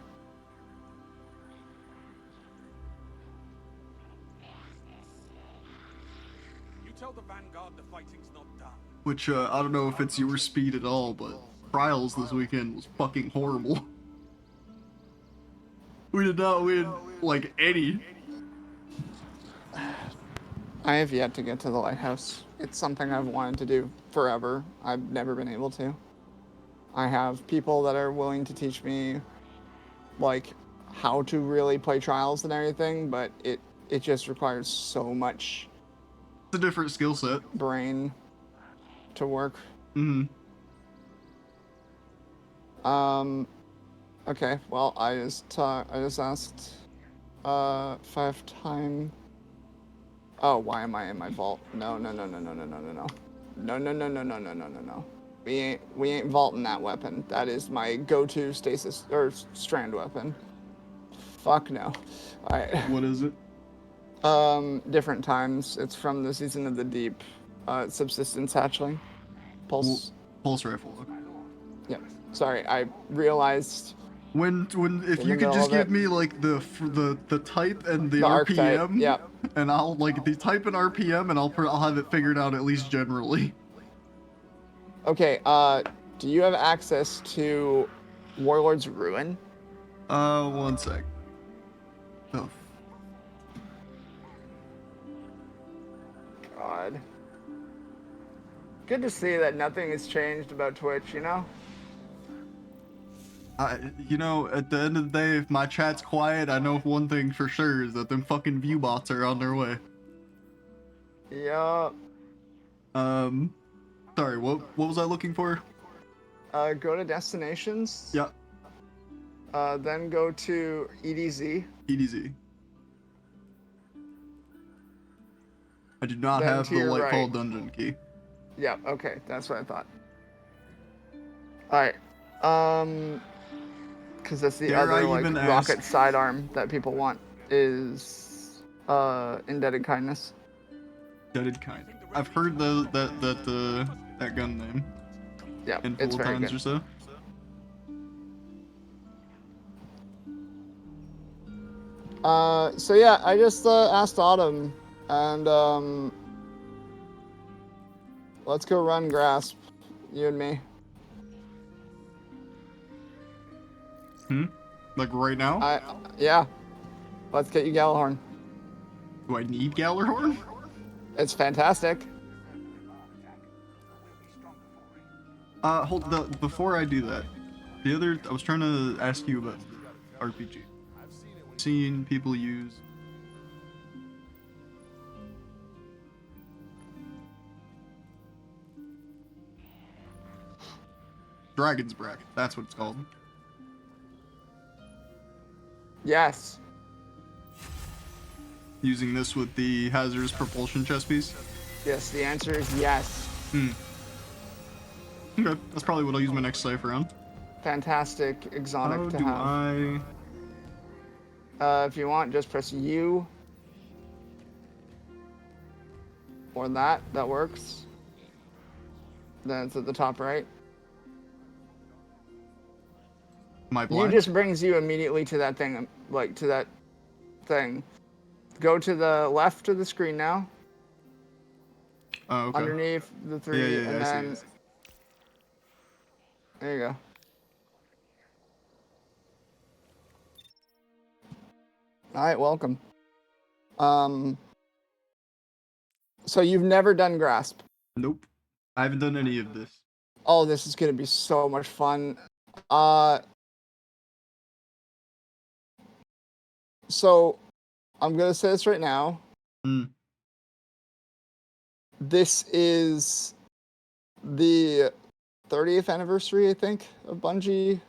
You tell the Vanguard the fighting's not done. Which, I don't know if it's your speed at all, but Trials this weekend was fucking horrible. We did not win, like, any. I have yet to get to the lighthouse. It's something I've wanted to do forever. I've never been able to. I have people that are willing to teach me like how to really play Trials and everything, but it just requires so much It's a different skill set. brain to work. Mm-hmm. Okay, well, I just asked 5-time. Oh, why am I in my vault? No. No. We ain't vaulting that weapon. That is my go-to stasis or strand weapon. Fuck no. All right. What is it? Different times. It's from the Season of the Deep. Subsistence hatchling. Pulse. Pulse rifle. Okay. Yep. Sorry, I realized. When if In you the could middle just of give it. me like the type and the archetype, RPM, yeah. and I'll like the type and RPM, and I'll have it figured out at least generally. Okay, do you have access to Warlord's Ruin? 1 sec. Oh, God. Good to see that nothing has changed about Twitch, you know? you know, at the end of the day, if my chat's quiet, I know one thing for sure is that them fucking view bots are on their way. Yeah. Sorry, what was I looking for? Go to Destinations. Yeah, Then go to EDZ. EDZ. I do not Then have to the your Lightfall right. dungeon key. Yeah, okay, that's what I thought. Alright, because that's the Dare other, I like, even rocket ask- sidearm that people want is, Indebted Kindness. Deaded kind. I've heard that gun name Yeah, in it's full very times good. or so. So yeah, I just asked Autumn, and let's go run Grasp, you and me. Like right now? Yeah, let's get you Galahorn. Do I need Gallarhorn? It's fantastic. Hold the before I do that. I was trying to ask you about RPG. Seen people use Dragon's Bracket. That's what it's called. Yes. Using this with the hazardous propulsion chest piece. Yes, the answer is yes. Okay, that's probably what I'll use my next cipher on. Fantastic How exotic to do have. I? If you want, just press U. Or that works. Then it's at the top right. My You blind? just brings you immediately to that thing, like to that thing. Go to the left of the screen now, Oh, okay. underneath the three, Yeah, and I see, then I see. there you go. All right, welcome. So you've never done Grasp. Nope. I haven't done any of this. Oh, this is gonna be so much fun. So I'm gonna say this right now. This is the 30th anniversary, I think, of Bungie.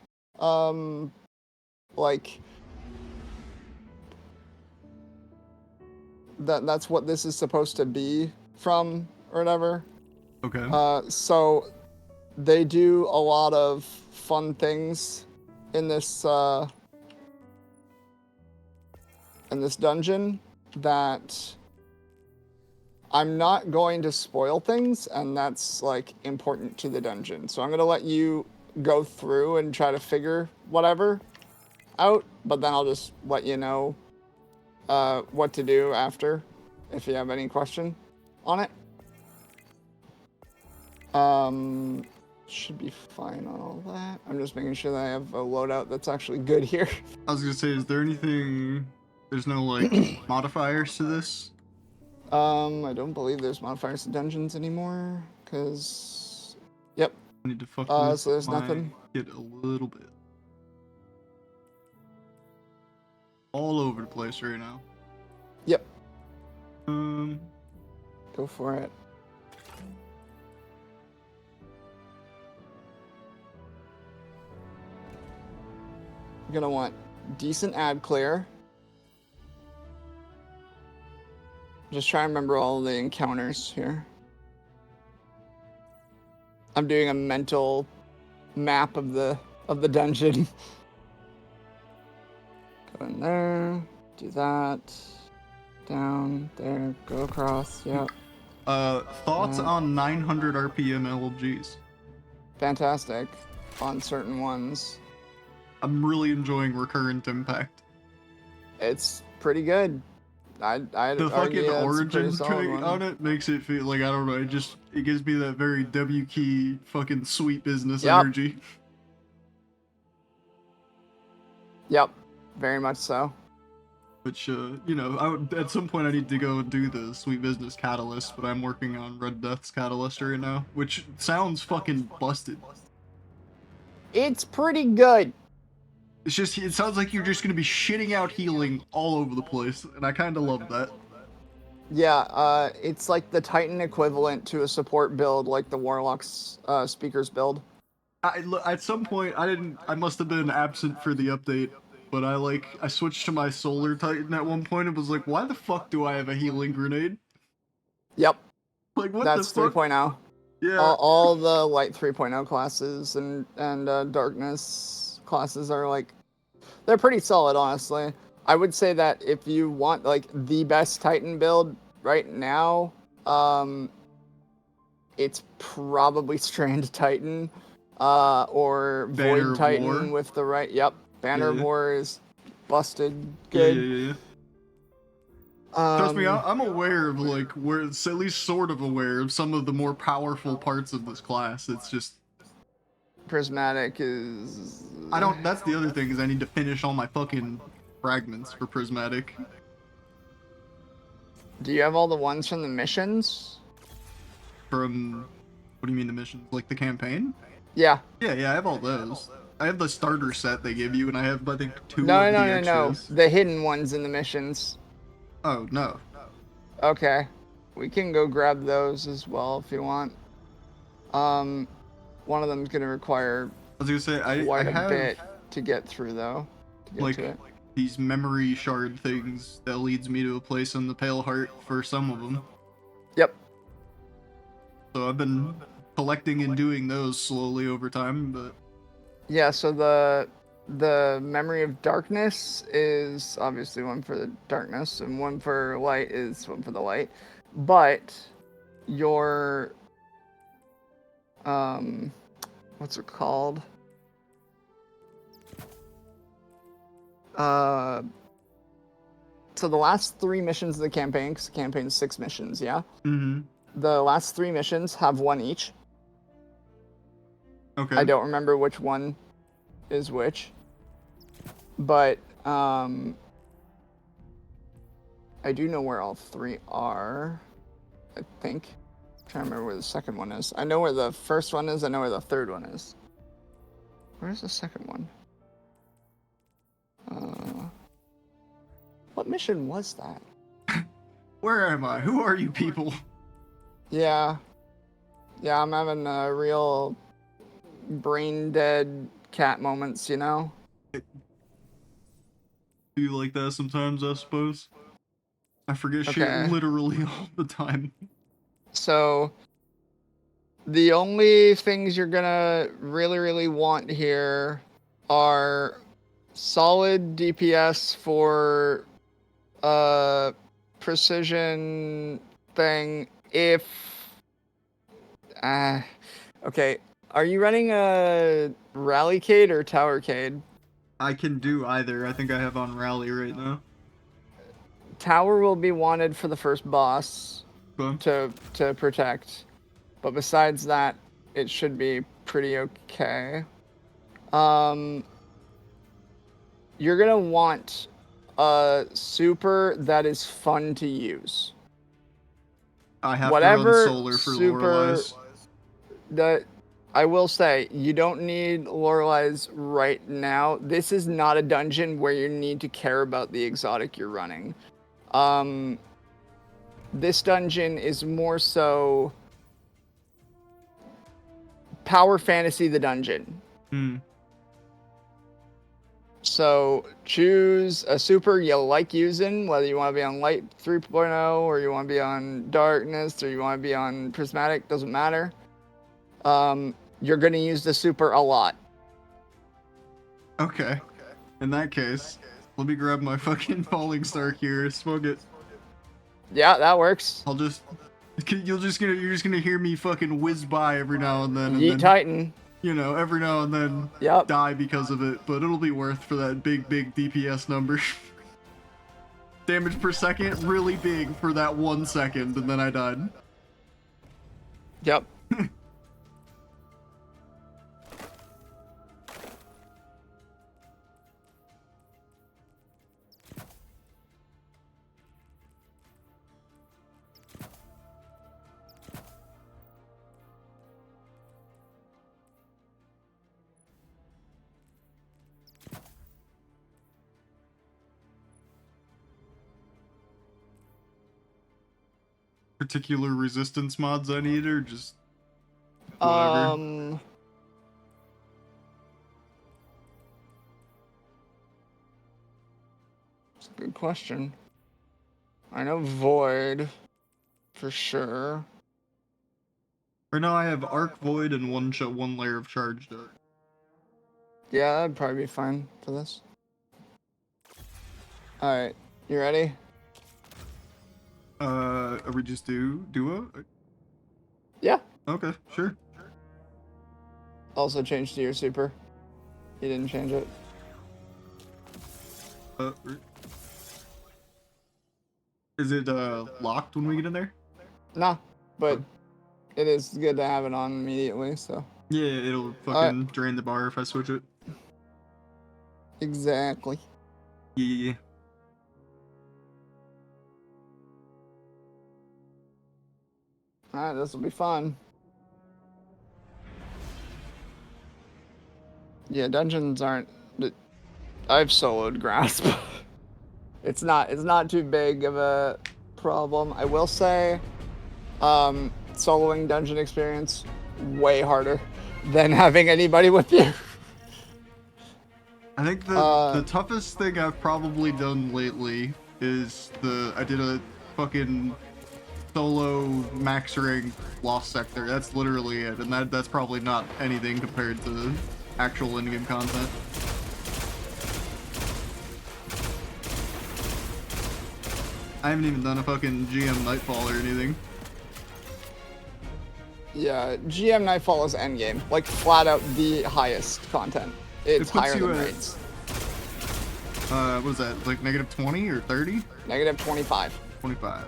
Like that's what this is supposed to be from or whatever. Okay. So they do a lot of fun things in this dungeon that I'm not going to spoil things, and that's like important to the dungeon. So I'm gonna let you go through and try to figure whatever out, but then I'll just let you know what to do after if you have any question on it. Should be fine on all that. I'm just making sure that I have a loadout that's actually good here. I was gonna say, is there anything? There's no like modifiers to this. I don't believe there's modifiers to dungeons anymore, cause, yep. I need to fuck So with there's my nothing. kit a little bit. all over the place right now. Yep. Go for it. You're gonna want decent ad clear. Just try to remember all the encounters here. I'm doing a mental map of the dungeon. Go in there, do that. Down there, go across. Yep. Thoughts on 900 RPM LLGs? Fantastic on certain ones. I'm really enjoying Recurrent Impact. It's pretty good. The fucking origin trait on it makes it feel like, I don't know, it gives me that very W key fucking sweet business energy. Yep, very much so. Which, you know, at some point I need to go do the Sweet Business Catalyst, but I'm working on Red Death's Catalyst right now, which sounds fucking busted. It's pretty good. It's just, it sounds like you're just gonna be shitting out healing all over the place, and I kinda love that. Yeah, it's like the Titan equivalent to a support build, like the Warlock's speakers build. At some point, I must have been absent for the update, but I switched to my Solar Titan at one point and was like, why the fuck do I have a healing grenade? Yep. Like, what That's the fuck? 3.0. Yeah. All the light 3.0 classes and darkness classes are like, they're pretty solid, honestly. I would say that if you want like the best Titan build right now, it's probably Strand Titan, or Banner Void Titan War. with the right. Yep, Banner Yeah. War is busted good. Yeah. Trust me, I'm aware of like where it's at least sort of aware of some of the more powerful parts of this class. It's just Prismatic is. I don't. That's the other thing is I need to finish all my fucking fragments for Prismatic. Do you have all the ones from the missions? From what do you mean the missions? Like the campaign? Yeah. Yeah, I have all those. I have the starter set they give you, and I have I think two No, of no, the no, no. extras. The hidden ones in the missions. Oh no. Okay. We can go grab those as well if you want. One of them's gonna require I was gonna say I quite a have bit to get through though. To get like to it. these memory shard things that leads me to a place in the Pale Heart for some of them. Yep. So I've been collecting and doing those slowly over time, but Yeah, so the Memory of Darkness is obviously one for the darkness, and one for light is one for the light. But your what's it called? So the last 3 missions of the campaign, because the campaign's 6 missions, yeah? mm-hmm. The last 3 missions have 1 each. Okay. I don't remember which one is which. But I do know where all 3 are. I think. I'm trying to remember where the second one is. I know where the first one is, I know where the third one is. Where's the second one? What mission was that? Where am I? Who are you people? Yeah. Yeah, I'm having real brain dead cat moments, you know? Do you like that sometimes, I suppose? I forget Okay. shit literally all the time. So, the only things you're gonna really want here are solid DPS for precision thing if okay, are you running a Rallycade or Towercade? I can do either. I think I have on Rally right now. Tower will be wanted for the first boss to protect, but besides that it should be pretty okay. You're gonna want a super that is fun to use. I have Whatever to run solar for super Lorelai's. that I will say, you don't need Lorelai's right now. This is not a dungeon where you need to care about the exotic you're running. This dungeon is more so power fantasy the dungeon. So choose a super you like using, whether you want to be on light 3.0 or you want to be on darkness or you want to be on prismatic, doesn't matter. You're going to use the super a lot. Okay. In that case, let me grab my fucking falling star here, smoke it. Yeah, that works. I'll just you're just gonna hear me fucking whiz by every now and then. And Yeet then, Titan. you know, every now and then Yep. die because of it, but it'll be worth for that big DPS number. Damage per second, really big for that 1 second, and then I died. Yep. Particular resistance mods I need, or just whatever? It's a good question. I know Void for sure. Right now I have Arc Void and one layer of Charged Dark. Yeah, that'd probably be fine for this. Alright, you ready? Are we just duo? Yeah. Okay, sure. Also change to your super. You didn't change it. Is it locked when we get in there? Nah, but it is good to have it on immediately, so. Yeah, it'll fucking drain the bar if I switch it. Exactly. Yeah. Alright, this will be fun. Yeah, dungeons aren't. I've soloed Grasp. It's not too big of a problem. I will say, soloing dungeon experience way harder than having anybody with you. I think the toughest thing I've probably done lately is I did a fucking solo max rank Lost Sector. That's literally it, and that's probably not anything compared to actual in-game content. I haven't even done a fucking GM Nightfall or anything. Yeah, GM Nightfall is endgame. Like, flat out the highest content. It's higher than raids. What was that, like negative 20 or 30? Negative 25. 25.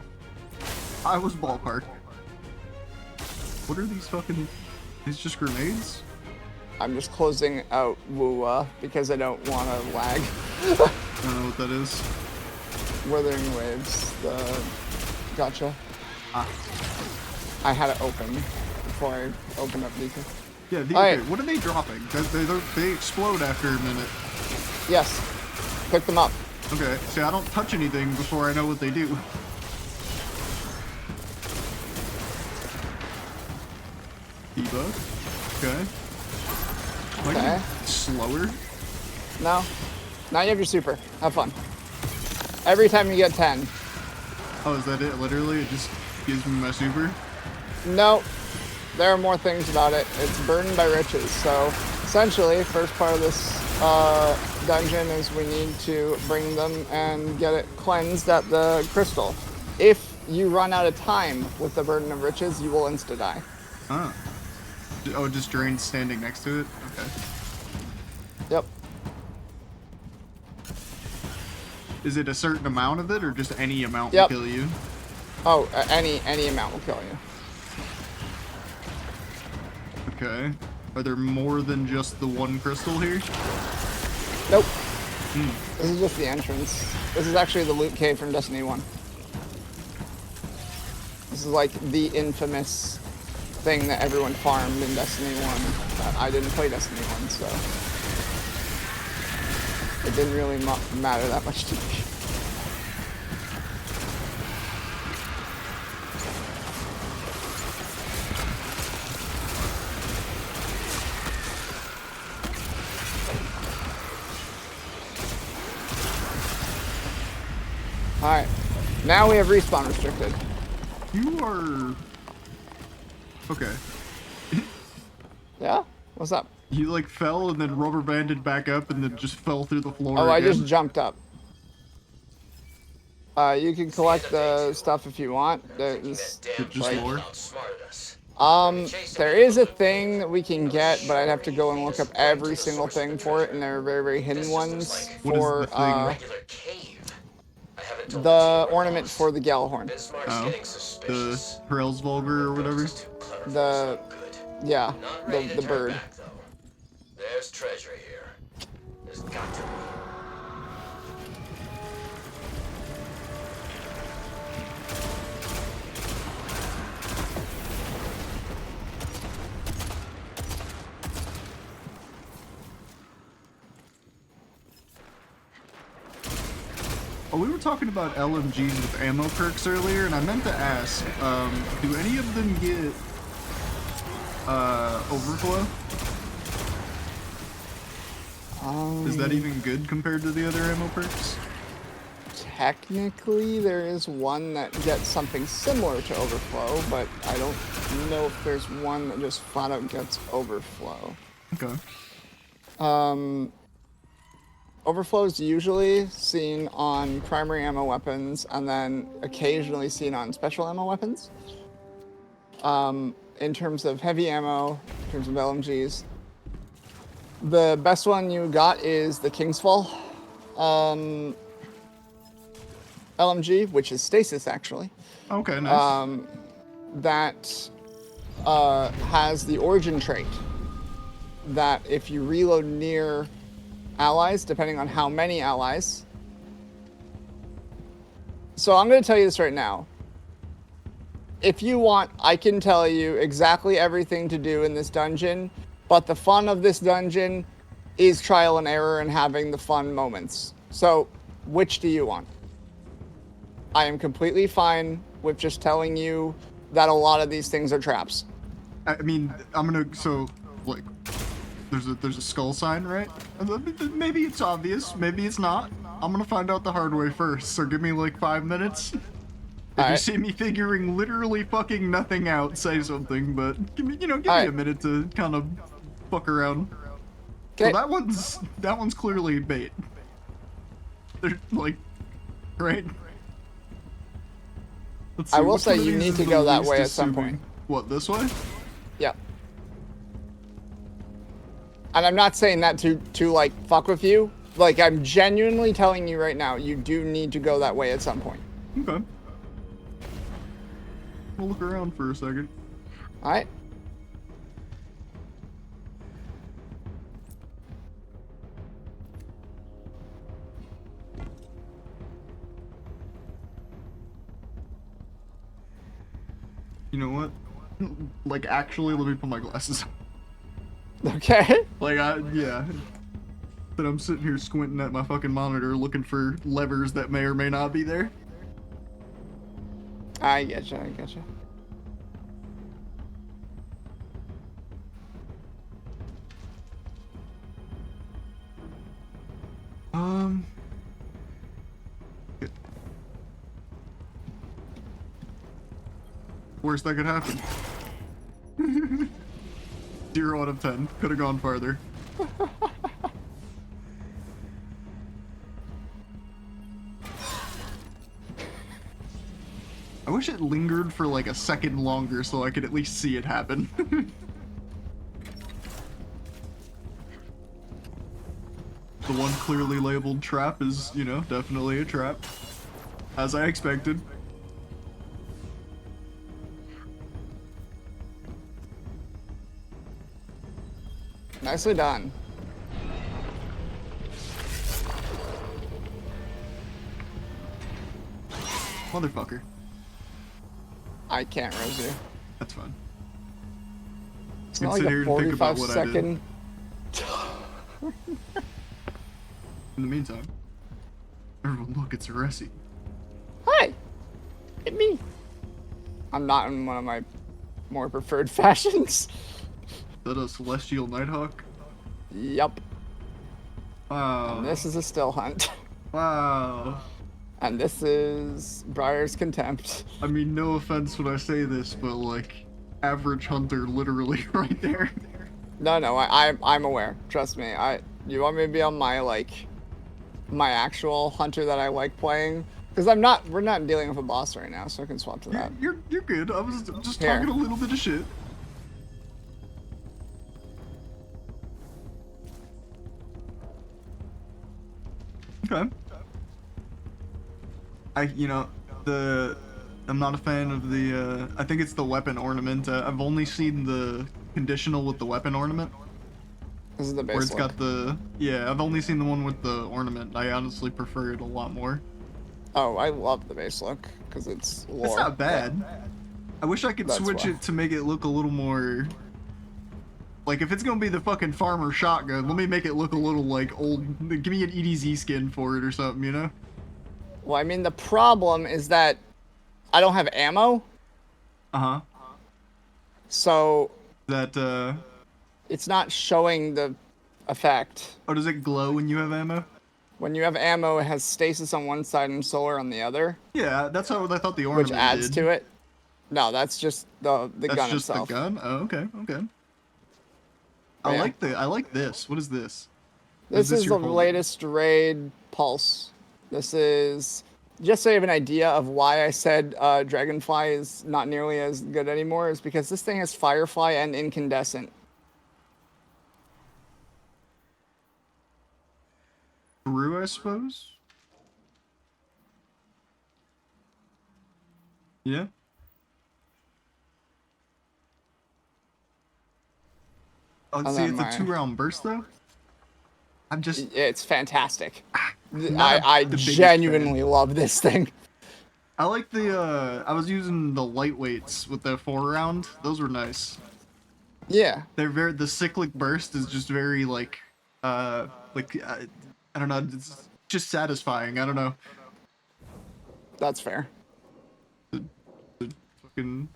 I was ballpark. What are these fucking... These just grenades? I'm just closing out Woowa because I don't want to lag. I don't know what that is. Withering Waves. Gotcha. I had it open before I opened up Beacon. Yeah, Right. What are they dropping? They explode after a minute. Yes. Pick them up. Okay, see, I don't touch anything before I know what they do. Debuff. Okay. Am I getting slower? No. Now you have your super. Have fun. Every time you get 10. Oh, is that it? Literally, it just gives me my super? No. There are more things about it. It's burdened by riches. So, essentially, first part of this dungeon is we need to bring them and get it cleansed at the crystal. If you run out of time with the burden of riches, you will insta-die. Huh. Oh, it just drains standing next to it? Okay. Yep. Is it a certain amount of it, or just any amount Yep. will kill you? Oh, any amount will kill you. Okay. Are there more than just the one crystal here? Nope. This is just the entrance. This is actually the loot cave from Destiny 1. This is like the infamous thing that everyone farmed in Destiny 1. But I didn't play Destiny 1, so it didn't really matter that much to me. Alright, now we have respawn restricted. You are... Okay. Yeah? What's up? He like fell and then rubber banded back up and then just fell through the floor Oh, I again. just jumped up. You can collect the stuff if you want. There's, Just lore? there is a thing that we can get, but I'd have to go and look up every single thing for it, and there are very, very hidden ones What is for, the the ornament for the Gjallarhorn. Oh. The Perel's Vulgar or whatever? The, yeah, the bird. There's treasure here. There's got to be. Oh, we were talking about LMGs with ammo perks earlier, and I meant to ask, do any of them get, overflow? Is that even good compared to the other ammo perks? Technically, there is one that gets something similar to overflow, but I don't know if there's one that just flat out gets overflow. Okay. Overflow is usually seen on primary ammo weapons and then occasionally seen on special ammo weapons. In terms of heavy ammo, in terms of LMGs, the best one you got is the King's Fall LMG, which is Stasis actually. Okay, nice. That has the origin trait that if you reload near allies, depending on how many allies. So I'm going to tell you this right now. If you want, I can tell you exactly everything to do in this dungeon, but the fun of this dungeon is trial and error and having the fun moments. So, which do you want? I am completely fine with just telling you that a lot of these things are traps. I mean, I'm gonna, so, like, there's a skull sign, right? Maybe it's obvious, maybe it's not. I'm gonna find out the hard way first, so give me like 5 minutes. If you see me figuring literally fucking nothing out, say something, but give me a minute to kind of fuck around. So that one's clearly bait. They're like, right? Let's see, I will which say one of you these need is to the go that least way at some assuming? point. What, this way? Yeah. And I'm not saying that to like fuck with you. Like, I'm genuinely telling you right now, you do need to go that way at some point. Okay. We'll look around for a second. Alright. You know what? Like, actually, let me put my glasses on. Okay. Like, yeah. But I'm sitting here squinting at my fucking monitor looking for levers that may or may not be there. I getcha, I getcha. Worst that could happen. 0 out of 10. Could have gone farther. I wish it lingered for like a second longer so I could at least see it happen. The one clearly labeled trap is, you know, definitely a trap. As I expected. Nicely done. Motherfucker. I can't res you. That's fine. can not sit here and think about 45 what I did. second. In the meantime, everyone look, it's Aresi. Hi, it's me. I'm not in one of my more preferred fashions. Is that a Celestial Nighthawk? Yup. Wow. And this is a still hunt. Wow. And this is Briar's Contempt. I mean, no offense when I say this, but like, average hunter literally right there. No, I'm aware. Trust me. You want me to be on my my actual hunter that I like playing? Because we're not dealing with a boss right now, so I can swap to that. You're good. I was just Here. talking a little bit of shit. Okay. I'm not a fan of the, I think it's the weapon ornament. I've only seen the conditional with the weapon ornament. This is the base Where it's look. got the, yeah, I've only seen the one with the ornament. I honestly prefer it a lot more. Oh, I love the base look because it's lore. It's not bad. I wish I could That's switch why. it to make it look a little more... Like, if it's gonna be the fucking farmer shotgun, let me make it look a little, like, old... Give me an EDZ skin for it or something, you know? Well, I mean, the problem is that I don't have ammo, Uh-huh. so That, it's not showing the effect. Oh, does it glow when you have ammo? When you have ammo, it has stasis on one side and solar on the other, Yeah, that's how I thought the ornament which adds did. to it. No, that's just the That's gun just itself. the gun? Oh, okay, okay. Yeah. I like this. What is this? This is your the folder? latest raid pulse. This is just so you have an idea of why I said Dragonfly is not nearly as good anymore. Is because this thing has Firefly and Incandescent. True, I suppose? Yeah? Oh, And see, then it's a my- 2-round burst, though? I'm just... It's fantastic. Not I the biggest genuinely love this thing. I like the, I was using the lightweights with the 4-round. Those were nice. Yeah. They're very... The cyclic burst is just very, like, I don't know, it's just satisfying. I don't know. That's fair. Fucking...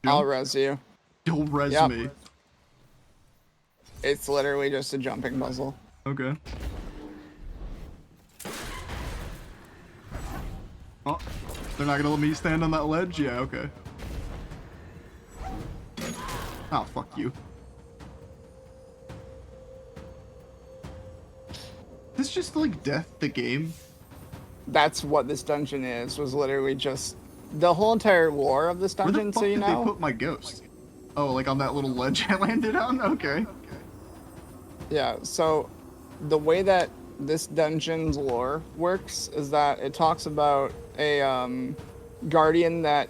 I'll Jump. res you. You'll res Yep. me. It's literally just a jumping puzzle. Okay. Oh, they're not gonna let me stand on that ledge? Yeah, okay. Oh, fuck you. This just like death the game? That's what this dungeon is. Was literally just the whole entire lore of this Where the dungeon. fuck So you did know. they put my ghost? Oh, like on that little ledge I landed on? Okay. Yeah, so the way that this dungeon's lore works is that it talks about a guardian that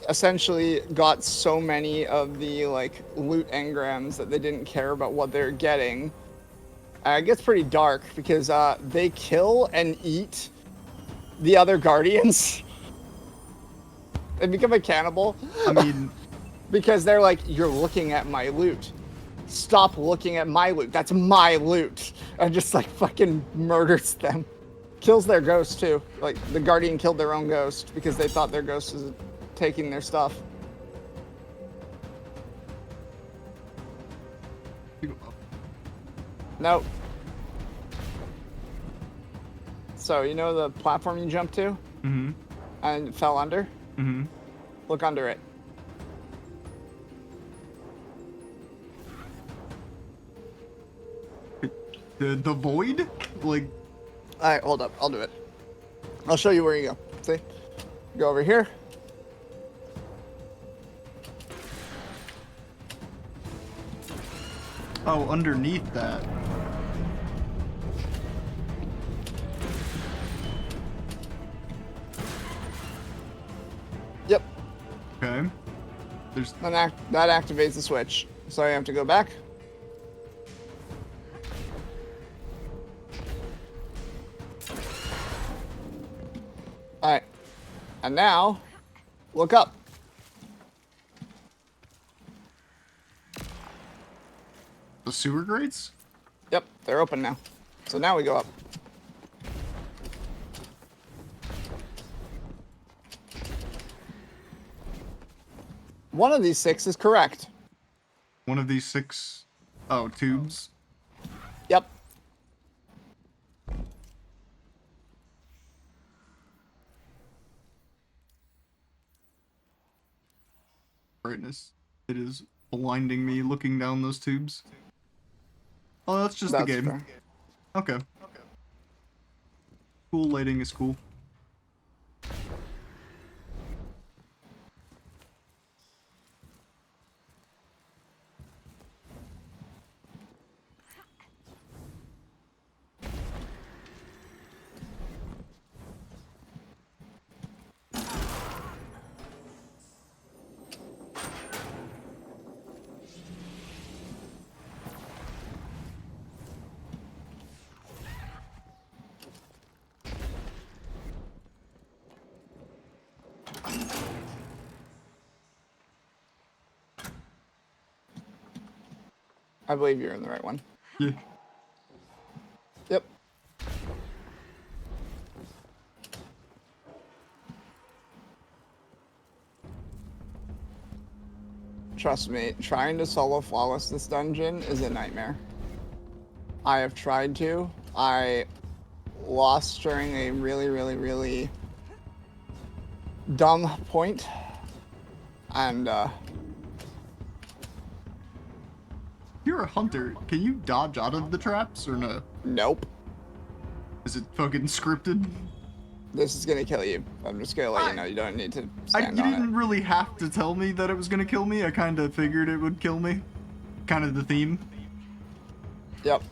essentially got so many of the like loot engrams that they didn't care about what they're getting. It gets pretty dark because they kill and eat the other guardians. They become a cannibal. I mean, Because they're like, you're looking at my loot. Stop looking at my loot. That's my loot. And just like fucking murders them. Kills their ghost too. Like the guardian killed their own ghost because they thought their ghost was taking their stuff. Nope. So you know the platform you jumped to mm-hmm, and fell under? mm-hmm. Look under it. The void? Like, Alright, hold up. I'll do it. I'll show you where you go. See? Go over here. oh, underneath that. Yep. Okay. There's, Then that activates the switch. So you have to go back. Alright. And now, look up. The sewer grates? Yep, they're open now. So now we go up. One of these 6 is correct. One of these 6... Oh, tubes? Yep. Brightness. It is blinding me looking down those tubes. Oh, that's just That's the game. fair. Okay. Cool lighting is cool. I believe you're in the right one. Yeah. Yep. Trust me, trying to solo flawless this dungeon is a nightmare. I have tried to. I lost during a really dumb point. And, You're a hunter. Can you dodge out of the traps or no? nope. Is it fucking scripted? This is gonna kill you. I'm just gonna let you know. You don't need to You stand on didn't it. really have to tell me that it was gonna kill me. I kind of figured it would kill me. Kind of the theme. Yep.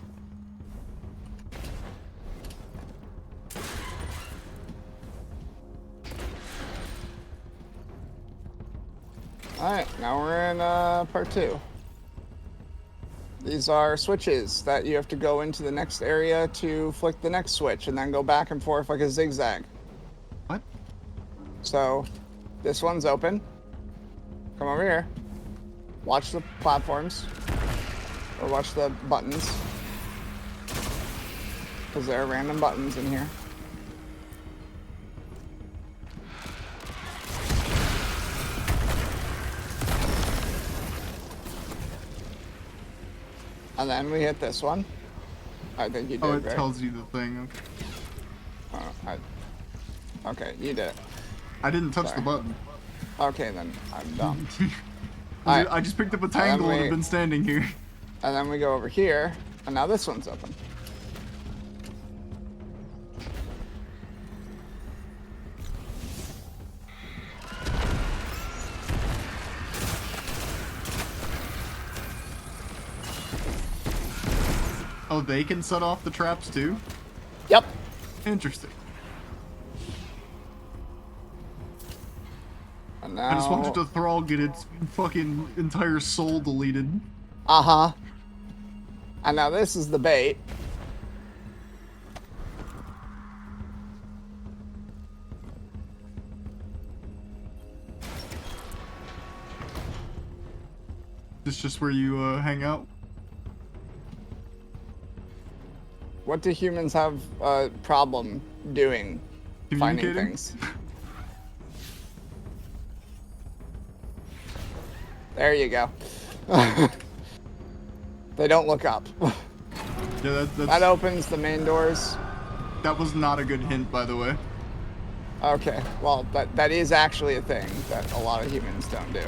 Alright, now we're in part 2. These are switches that you have to go into the next area to flick the next switch and then go back and forth like a zigzag. What? So, this one's open. Come over here. Watch the platforms. Or watch the buttons. Because there are random buttons in here. And then we hit this one. I think you did, Oh, it right? tells you the thing. Okay. Okay, you did it. I didn't touch the Sorry. button. Okay, then I'm dumb. I just picked up a tangle and we- have been standing here. And then we go over here, and now this one's open. Oh, they can set off the traps too? Yep. Interesting. And now... I just wanted to Thrall get its fucking entire soul deleted. Uh-huh. And now this is the bait. This just where you hang out? What do humans have a problem doing? Finding Communicating? things. There you go. They don't look up. Yeah, That opens the main doors. that was not a good hint, by the way. Okay, well, that is actually a thing that a lot of humans don't do.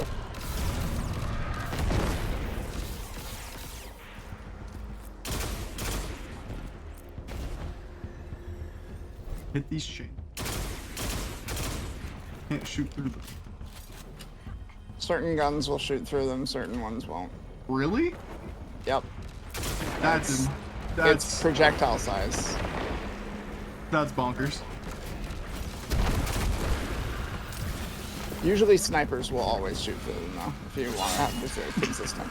Hit these chains. Can't shoot through them. Certain guns will shoot through them, certain ones won't. Really? Yep. That's It's projectile size. that's bonkers. Usually snipers will always shoot through them though, if you want to have this consistent.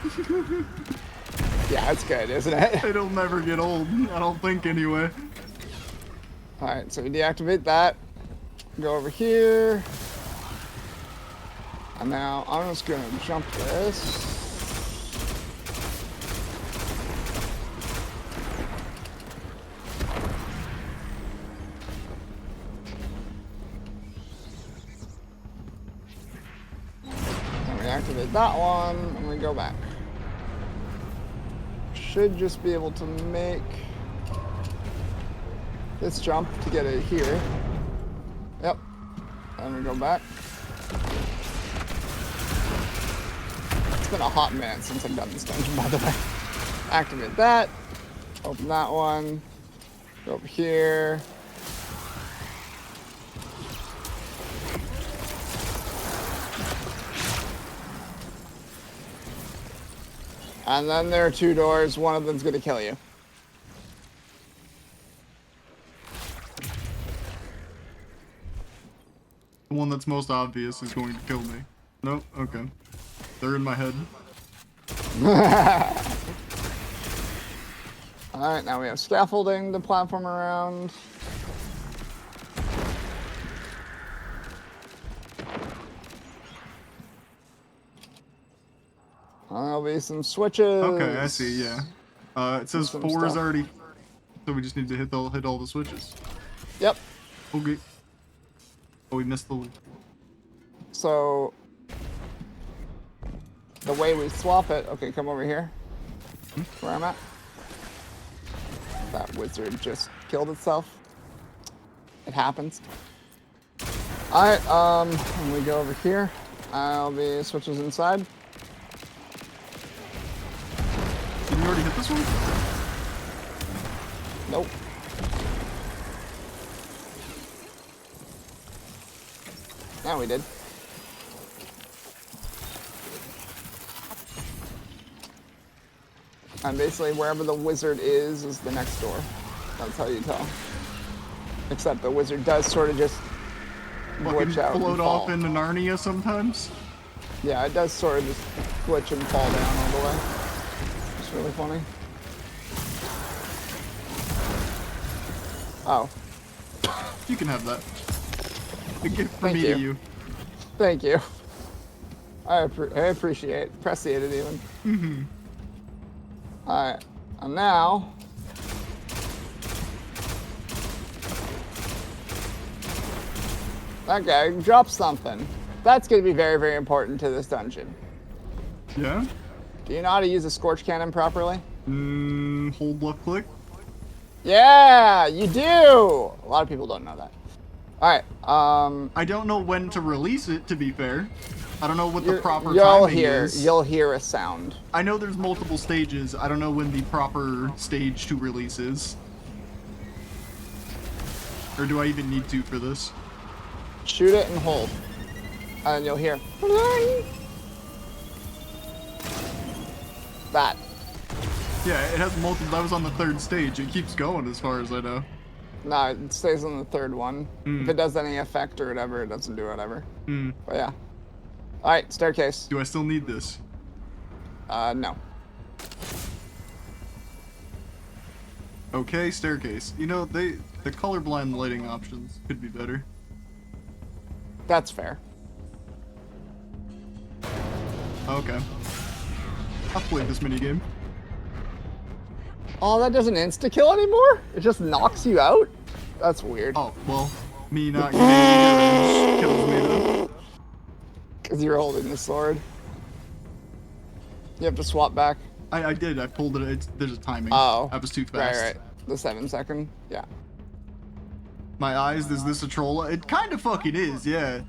Yeah, it's good, isn't it? It'll never get old. I don't think anyway. Alright, so we deactivate that. Go over here. And now I'm just gonna jump this. activate that one, and we go back. Should just be able to make this jump to get it here. Yep. And we go back. It's been a hot minute since I've done this dungeon, by the way. Activate that. Open that one. Go over here. And then there are 2 doors. One of them's going to kill you. The one that's most obvious is going to kill me. Nope, okay. They're in my head. Alright, now we have scaffolding to platform around. There'll be some switches. Okay, I see, yeah. It says Some 4 is stuff. already... So we just need to hit all the switches. Yep. Okay. Oh, we missed the... So the way we swap it, okay, come over here. Where I'm at. That wizard just killed itself. It happens. Alright, when we go over here, I'll be switches inside. Did you already hit this one? Nope. Now we did. And basically wherever the wizard is the next door. That's how you tell. Except the wizard does sort of just Fucking glitch out and float fall. off into Narnia sometimes. Yeah, it does sort of just glitch and fall down all the way. It's really funny. Oh, You can have that. A gift from Thank me to you. you. thank you. I appreciate it even. Mm-hmm. Alright, and now... that guy dropped something. That's going to be very, very important to this dungeon. Yeah? Do you know how to use a Scorch Cannon properly? Hold left click. Yeah, you do! A lot of people don't know that. Alright, I don't know when to release it, to be fair. I don't know what the proper you'll timing hear, is. You'll hear a sound. I know there's multiple stages. I don't know when the proper stage to release is. Or do I even need to for this? Shoot it and hold. And you'll hear... that. Yeah, it has multiple. That was on the 3rd stage. It keeps going as far as I know. No, it stays on the 3rd one. If it does any effect or whatever, it doesn't do whatever. But yeah. Alright, staircase. Do I still need this? No. Okay, staircase. You know, the colorblind lighting options could be better. That's fair. Okay. I've played this minigame. Oh, that doesn't insta-kill anymore? It just knocks you out? That's weird. Oh, well, me not getting any damage kills me then. Because you're holding the sword. You have to swap back. I did. I pulled it. There's a timing. Oh. I was too fast. Right. The 7-second. Yeah. My eyes, is this a troll? It kind of fucking is, yeah.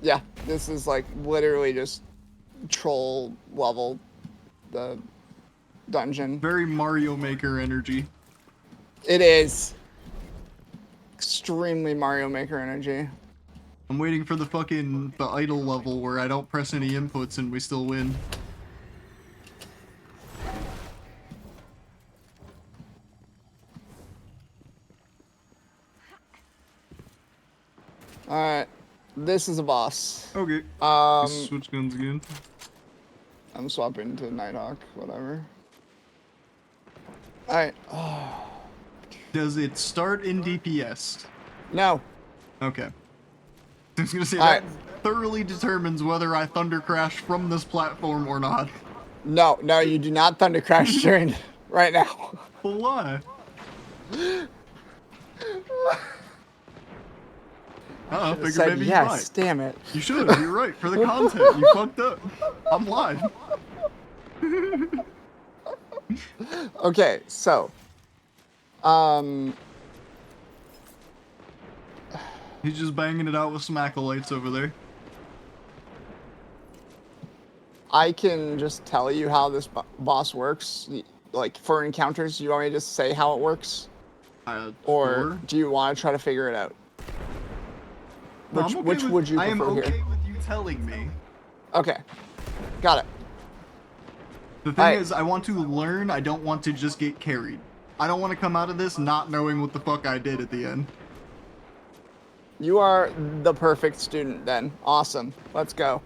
Yeah, this is like literally just troll level the dungeon. Very Mario Maker energy. It is. Extremely Mario Maker energy. I'm waiting for the idle level where I don't press any inputs and we still win. Alright. This is a boss. Okay. Switch guns again. I'm swapping to Nighthawk, whatever. Alright. Does it start in DPS? No. Okay. I was gonna say Alright. that thoroughly determines whether I thunder crash from this platform or not. No, you do not Thunder Crash during right now. But why? I figured Said maybe yes, you might. damn it. You should. You're right. For the content, you fucked up. I'm lying. Okay, so, He's just banging it out with some acolytes over there. I can just tell you how this boss works. Like, for encounters, you want me to just say how it works? Or Sure. do you want to try to figure it out? No, Which, I'm okay which with- would you I am prefer okay here? with you telling me. Okay, got it. The thing Alright. is, I want to learn. I don't want to just get carried. I don't want to come out of this not knowing what the fuck I did at the end. You are the perfect student then. Awesome. Let's go.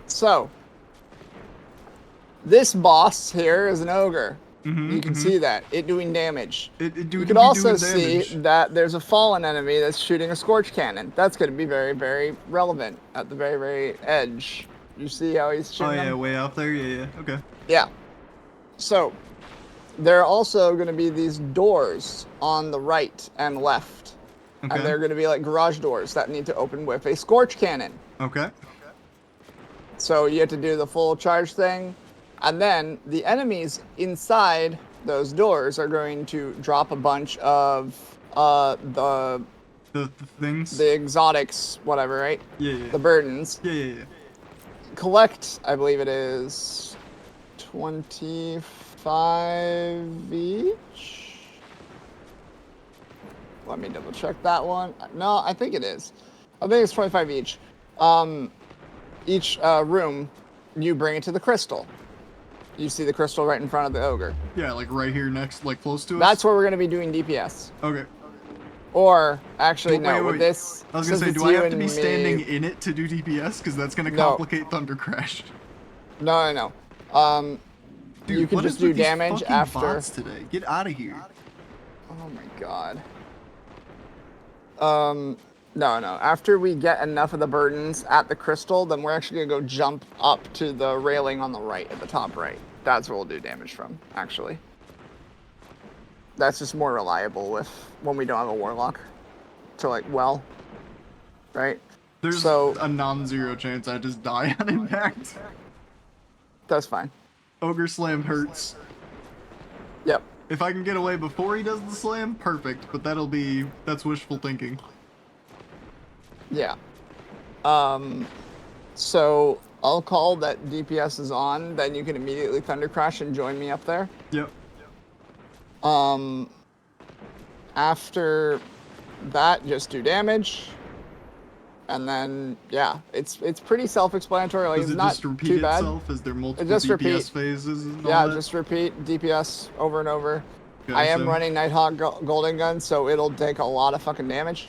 So, this boss here is an ogre. You can see that. It doing damage. You can also see that there's a fallen enemy that's shooting a Scorch Cannon. That's going to be very, very relevant at the very, very edge. You see how he's Oh shooting yeah, them? way out there. Yeah. Okay. Yeah. So, there are also going to be these doors on the right and left. Okay. And they're going to be like garage doors that need to open with a Scorch Cannon. Okay. So you have to do the full charge thing. And then the enemies inside those doors are going to drop a bunch of The things. the exotics, whatever, right? Yeah. The burdens. Yeah. Collect, I believe it is 25 each. Let me double check that one. No, I think it is. I think it's 25 each. Each room, you bring it to the crystal. You see the crystal right in front of the ogre. Yeah, like right here next, like close to us. That's where we're going to be doing DPS. Okay. Or, actually, Wait, no, wait. with this... I was gonna since say, it's do I you have to and be me- standing in it to do DPS? Because that's gonna No. complicate Thunder Crash. No. Dude, You can what just is do with these damage fucking after... bots today. Get out of here. Oh my god. No. After we get enough of the burdens at the crystal, then we're actually gonna go jump up to the railing on the right, at the top right. That's where we'll do damage from, actually. That's just more reliable with when we don't have a warlock. To like, well, right? There's So- a non-zero chance I just die on impact. That's fine. Ogre Slam hurts. Yep. If I can get away before he does the slam, perfect. But that's wishful thinking. Yeah. So I'll call that DPS is on, then you can immediately Thunder Crash and join me up there. Yep. After that, just do damage. And then, yeah, it's pretty self-explanatory. Like, Does it's it not just repeat too bad. itself? Is there multiple just DPS repeat. phases and Yeah, all that? just repeat DPS over and over. Okay, I am so- running Nighthawk Golden Gun, so it'll take a lot of fucking damage.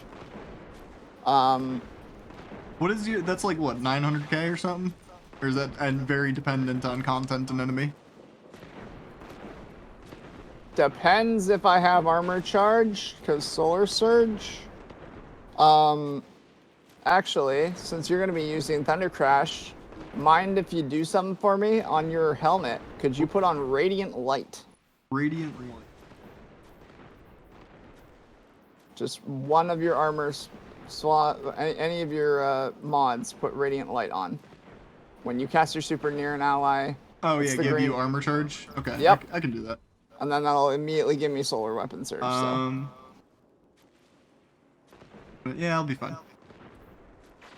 What is your? That's like what, 900k or something? Or is that and very dependent on content and enemy? Depends if I have armor charge, because Solar Surge. Actually, since you're going to be using Thunder Crash, mind if you do something for me on your helmet? Could you put on Radiant Light? Radiant light. Just one of your armors, any of your mods, put Radiant Light on. When you cast your super near an ally, Oh it's yeah, the give green- you armor charge. Okay. Yep. I can do that. and then that'll immediately give me Solar Weapon Surge. But yeah, I'll be fine.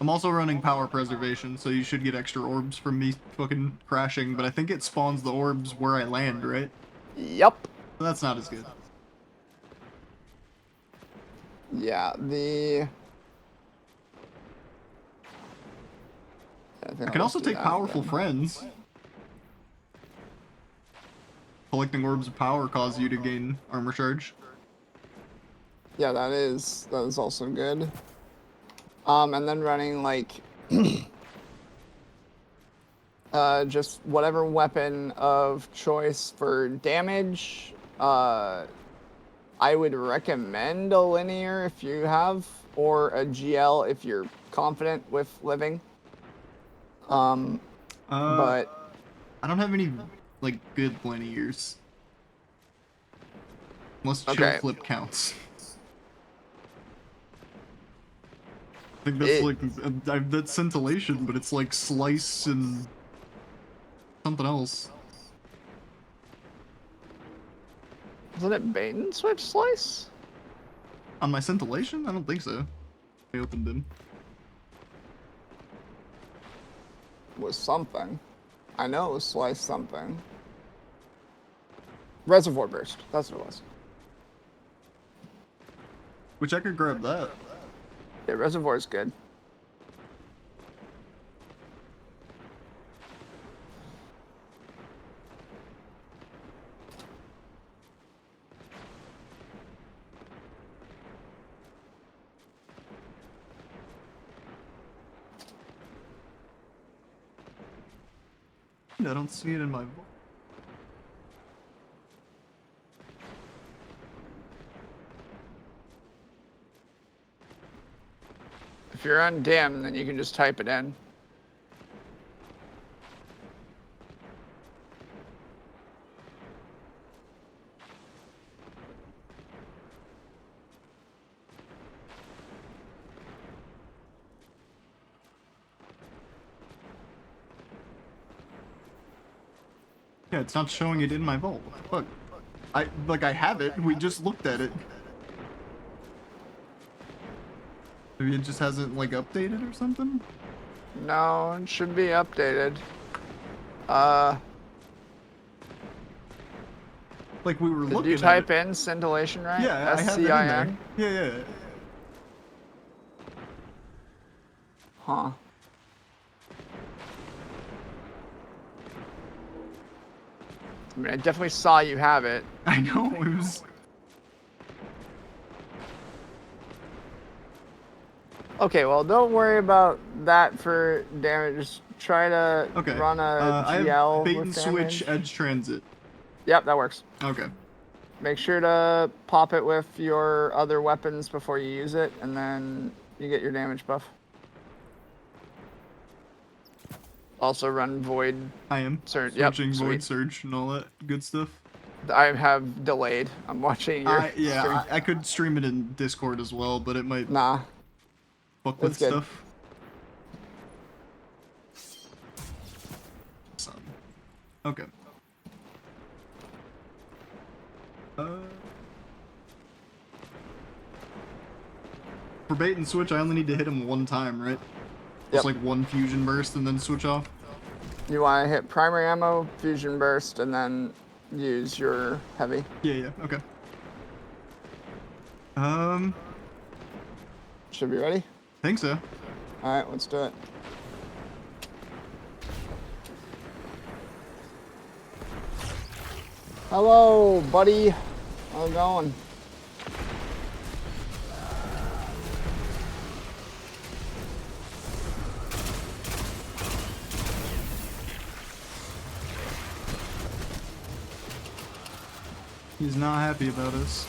I'm also running power preservation, so you should get extra orbs from me fucking crashing, but I think it spawns the orbs where I land, right? Yep. So that's not as good. Yeah, I can also take powerful friends. Collecting orbs of power cause you to gain armor charge. Yeah, that is also good. And then running like just whatever weapon of choice for damage. I would recommend a linear if you have, or a GL if you're confident with living. But I don't have any like good linears. Unless chill Okay. flip counts. think that's like that's scintillation, but it's like slice and something else. Isn't it bait and switch slice? On my scintillation? I don't think so. I opened them. Was something. I know it was slice something. Reservoir burst. That's what it was. Which I could grab that. Yeah, reservoir is good. I don't see it in my vault. If you're on dim, then you can just type it in. Yeah, it's not showing it in my vault. What the fuck? I have it. We just looked at it. Maybe it just hasn't like updated or something? No, it should be updated. Like we were looking Did you at type it. in scintillation right? Yeah, I have it in there. Yeah. Huh. I mean, I definitely saw you have it. I know, it was... Okay, well, don't worry about that for damage. Just try to Okay. run a I GL have bait with and switch damage. edge transit. Yep, that works. Okay. Make sure to pop it with your other weapons before you use it, and then you get your damage buff. Also run Void. I am. Surge. Yep, Switching Void sweet. Surge and all that good stuff. I have delayed. I'm watching your stream. I could stream it in Discord as well, but it might Nah. fuck with That's good. stuff. Son. Okay. For bait and switch, I only need to hit him one time, right? Just Yep. like one fusion burst and then switch off? You want to hit primary ammo, fusion burst, and then use your heavy. Yeah, okay. Should be ready? Think so. Alright, let's do it. Hello, buddy. How's it going? He's not happy about us.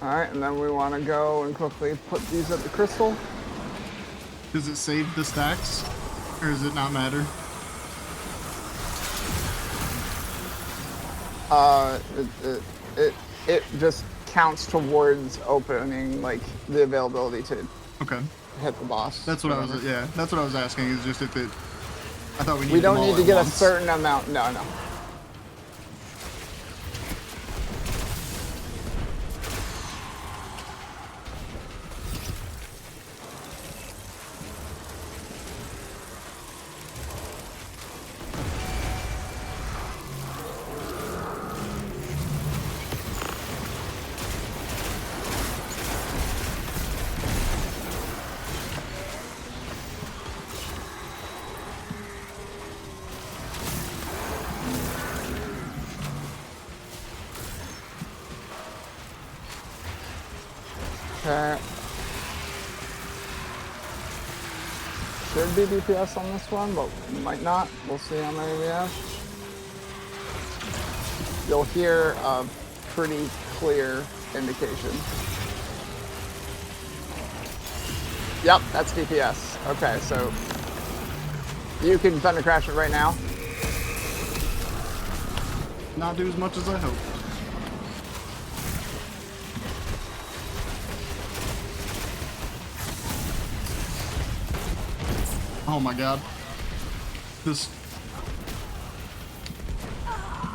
Alright, and then we want to go and quickly put these at the crystal. Does it save the stacks? Or does it not matter? It just counts towards opening, like, the availability to Okay. hit the boss. That's what I was, yeah, that's what I was asking, is just if it... I thought we needed We don't them all need to at get once. a certain amount. No. Okay. should be DPS on this one, but might not. We'll see how many we have. You'll hear a pretty clear indication. Yep, that's DPS. Okay, so you can Thunder Crash it right now. Not do as much as I hoped. Oh my god. This...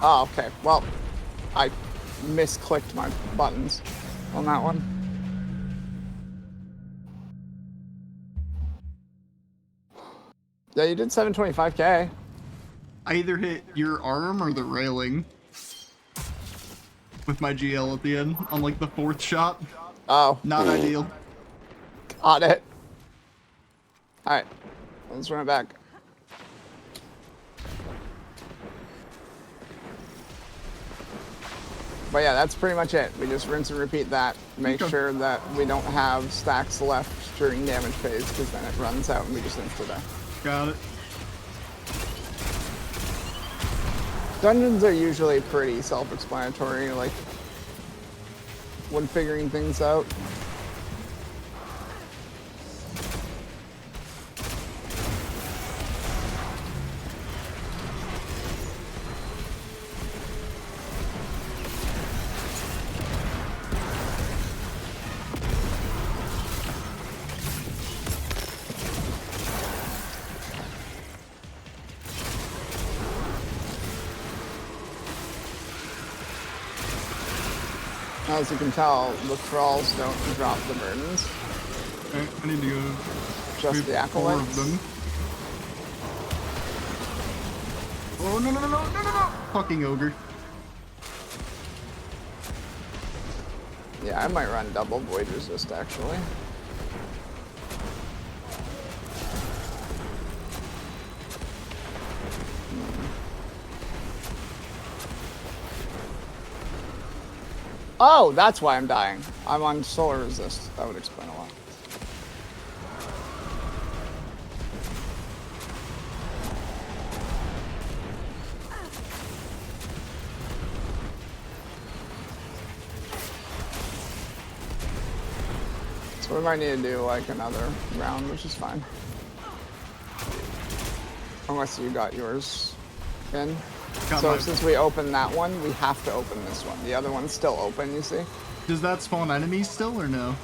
Oh, okay. Well, I misclicked my buttons on that one. Yeah, you did 725k. I either hit your arm or the railing with my GL at the end on like the 4th shot. Oh. Not ideal. Got it. Alright. Let's run it back. But yeah, that's pretty much it. We just rinse and repeat that. Make sure that we don't have stacks left during damage phase, because then it runs out and we just insta-die. Got it. Dungeons are usually pretty self-explanatory, like, when figuring things out. As you can tell, the thralls don't drop the burdens. Okay, I need to go. Just the 4 acolytes. of them. Oh no no no no no no no! Fucking ogre. Yeah, I might run double void resist actually. Oh, that's why I'm dying. I'm on solar resist. That would explain a lot. So we might need to do like another round, which is fine. Unless you got yours in. So since we opened that one, we have to open this one. The other one's still open, you see? Does that spawn enemies still or no?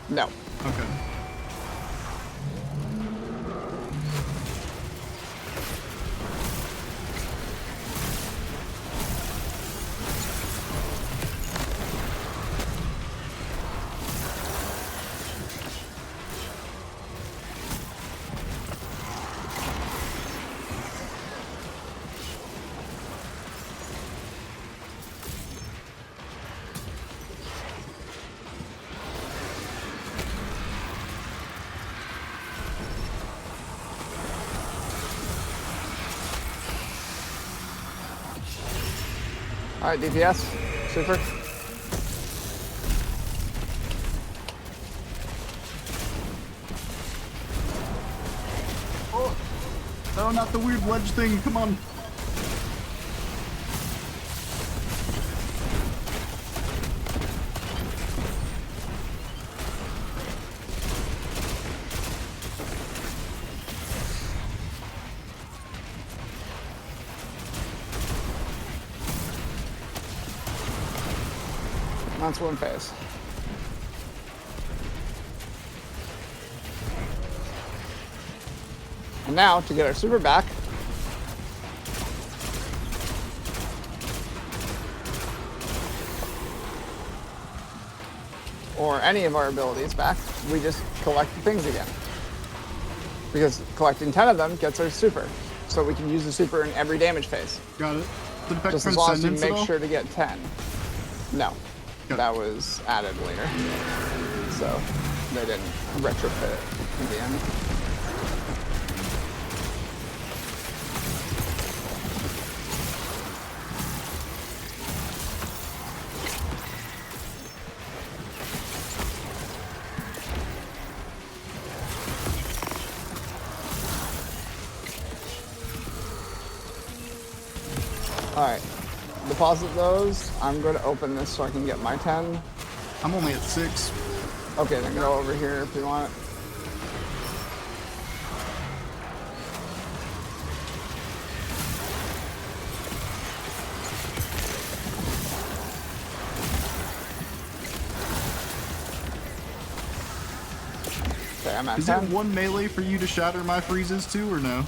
No. Okay. Alright, DPS. Super. Oh! No, not the weird ledge thing, come on! That's one phase. And now, to get our super back, or any of our abilities back, we just collect the things again. Because collecting 10 of them gets our super. So we can use the super in every damage phase. Got it. Did it affect Just as long as you Transcendence at make all? sure to get 10. No. Got it. That was added later. So they didn't retrofit it in the end. Alright. Deposit those. I'm going to open this so I can get my 10. I'm only at 6. Okay, then go over here if you want. Okay, I'm at Is 10. there one melee for you to shatter my freezes too, or no?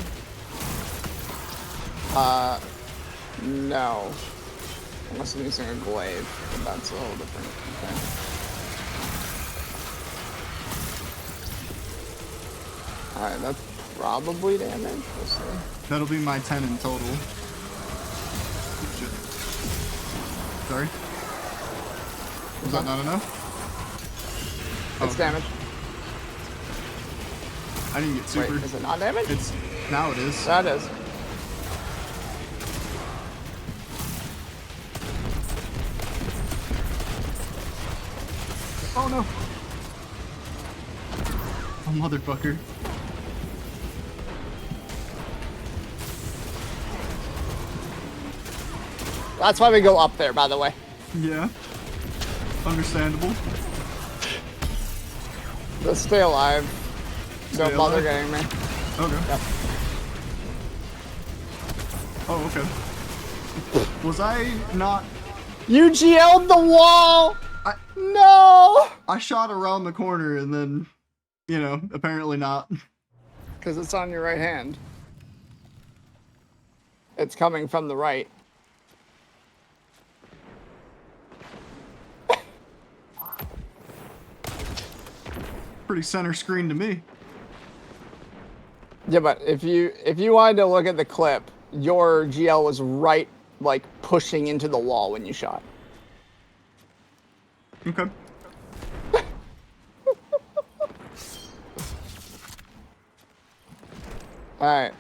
No. Unless I'm using a glaive, but that's a whole different thing. Alright, that's probably damage. We'll see. That'll be my 10 in total. Shit. Sorry. Was that not enough? It's damage. I didn't get super. Wait, is it not damage? It's now it is. That is. Oh no. Oh motherfucker. That's why we go up there, by the way. Yeah. Understandable. Let's stay alive. Don't Stay bother alive? getting me. Okay. Yep. Oh, okay. Was I not? You GL'd the wall! I- No! I shot around the corner and then, you know, apparently not. Because it's on your right hand. It's coming from the right. Pretty center screen to me. Yeah, but if you wanted to look at the clip, your GL was right, like, pushing into the wall when you shot. Okay. Alright.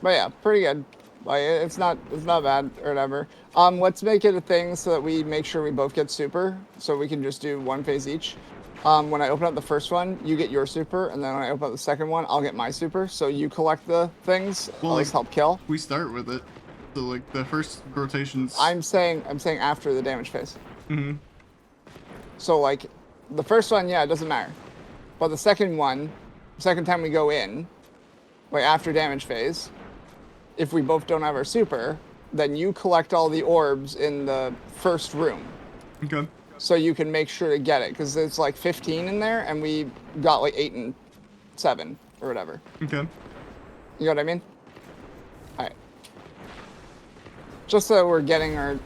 But yeah, pretty good. Like, it's not bad or whatever. Let's make it a thing so that we make sure we both get super, so we can just do one phase each. When I open up the first one, you get your super, and then when I open up the second one, I'll get my super. So you collect the things. Well, I'll just like- help kill. We start with it. So like the first rotations. I'm saying after the damage phase. Mhm. So like, the first one, yeah, it doesn't matter. But the second one, second time we go in, like after damage phase, if we both don't have our super, then you collect all the orbs in the first room. Okay. So you can make sure to get it, because it's like 15 in there, and we got like 8 and 7 or whatever. Okay. You know what I mean? Alright. Just so we're getting our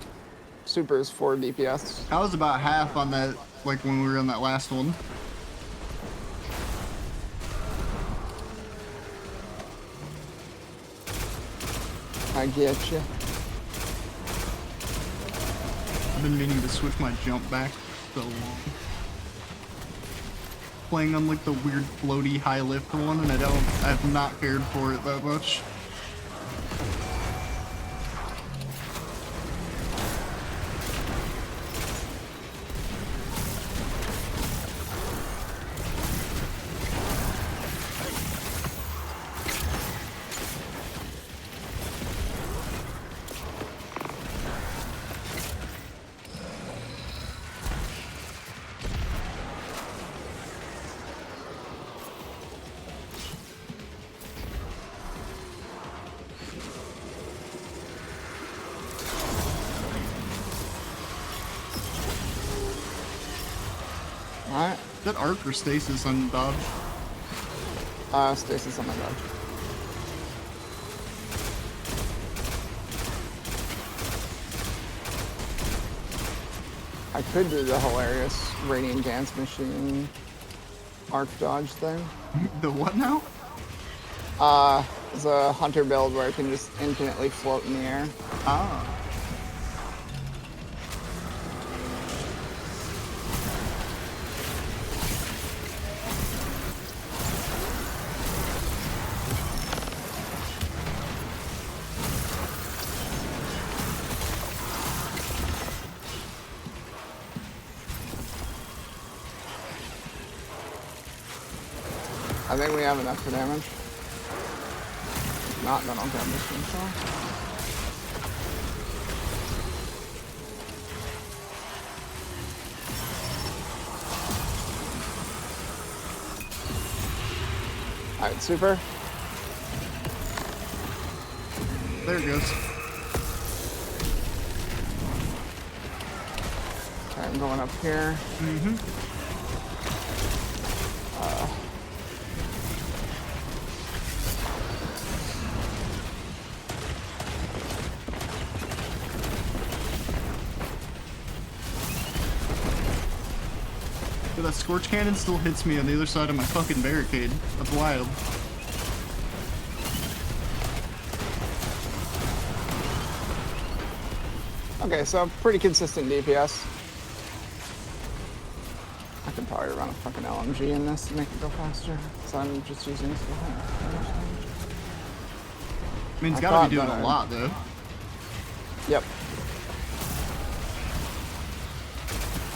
supers for DPS. I was about half on that, like when we were on that last one. I get you. I've been meaning to switch my jump back so long. Playing on like the weird floaty high lift one, and I have not cared for it that much. Alright. Is that arc or stasis on dodge? Stasis on my dodge. I could do the hilarious Radiant Dance Machine arc dodge thing. The what now? It's a hunter build where it can just infinitely float in the air. Ah. I think we have enough for damage. If not, then I'll grab this one. Alright, super. There it goes. Okay, I'm going up here. But that Scorch Cannon still hits me on the other side of my fucking barricade. That's wild. Okay, so pretty consistent DPS. I could probably run a fucking LMG in this to make it go faster. So I'm just using this. I mean, it's I gotta thought be doing that a I- lot, though. Yep.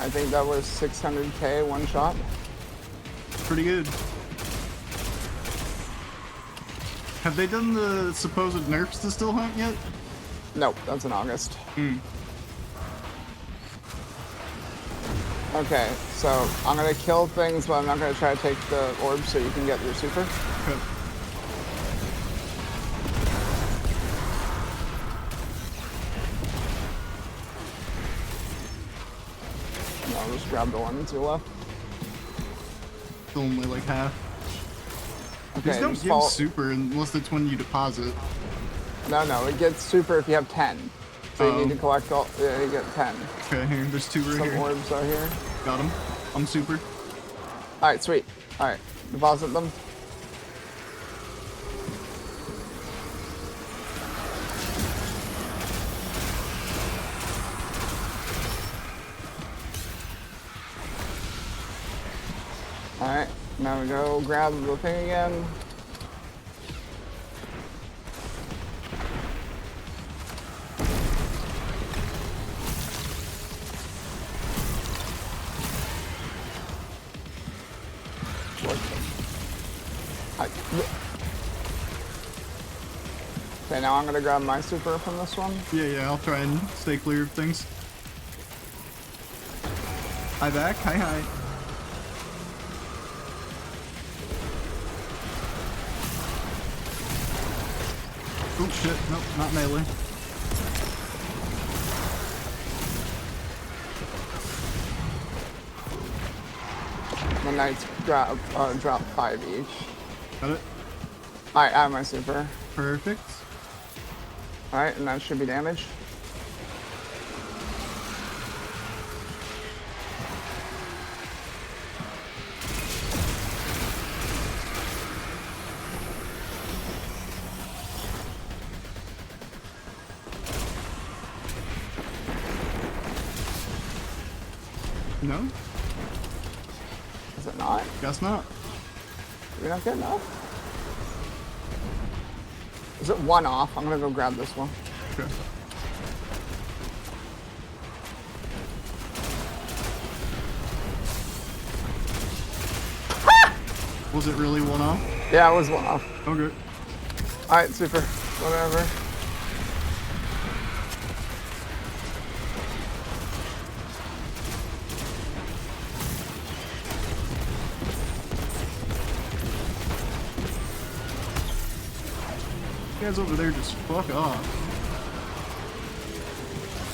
I think that was 600k one shot. Pretty good. Have they done the supposed nerfs to Still Hunt yet? Nope, that's in August. Okay, so I'm gonna kill things, but I'm not gonna try to take the orb so you can get your super. Okay. And I'll just grab the one to your left. Still only like half. Okay, These don't just give follow- super unless it's when you deposit. No, it gets super if you have 10. So you need to collect all, yeah, you get 10. Okay, here, there's two right Some here. orbs are here. Got him. I'm super. Alright, sweet. Alright, deposit them. Alright, now we go grab the thing again. Okay, now I'm gonna grab my super from this one. Yeah, I'll try and stay clear of things. Hi back. Hi. Oh shit, nope, not melee. The knights drop 5 each. Got it. Alright, I have my super. Perfect. Alright, and that should be damage. No? Is it not? Guess not. Did we not get enough? Is it one off? I'm gonna go grab this one. Okay. Was it really one off? Yeah, it was one off. Okay. Alright, super. Whatever. You guys over there just fuck off.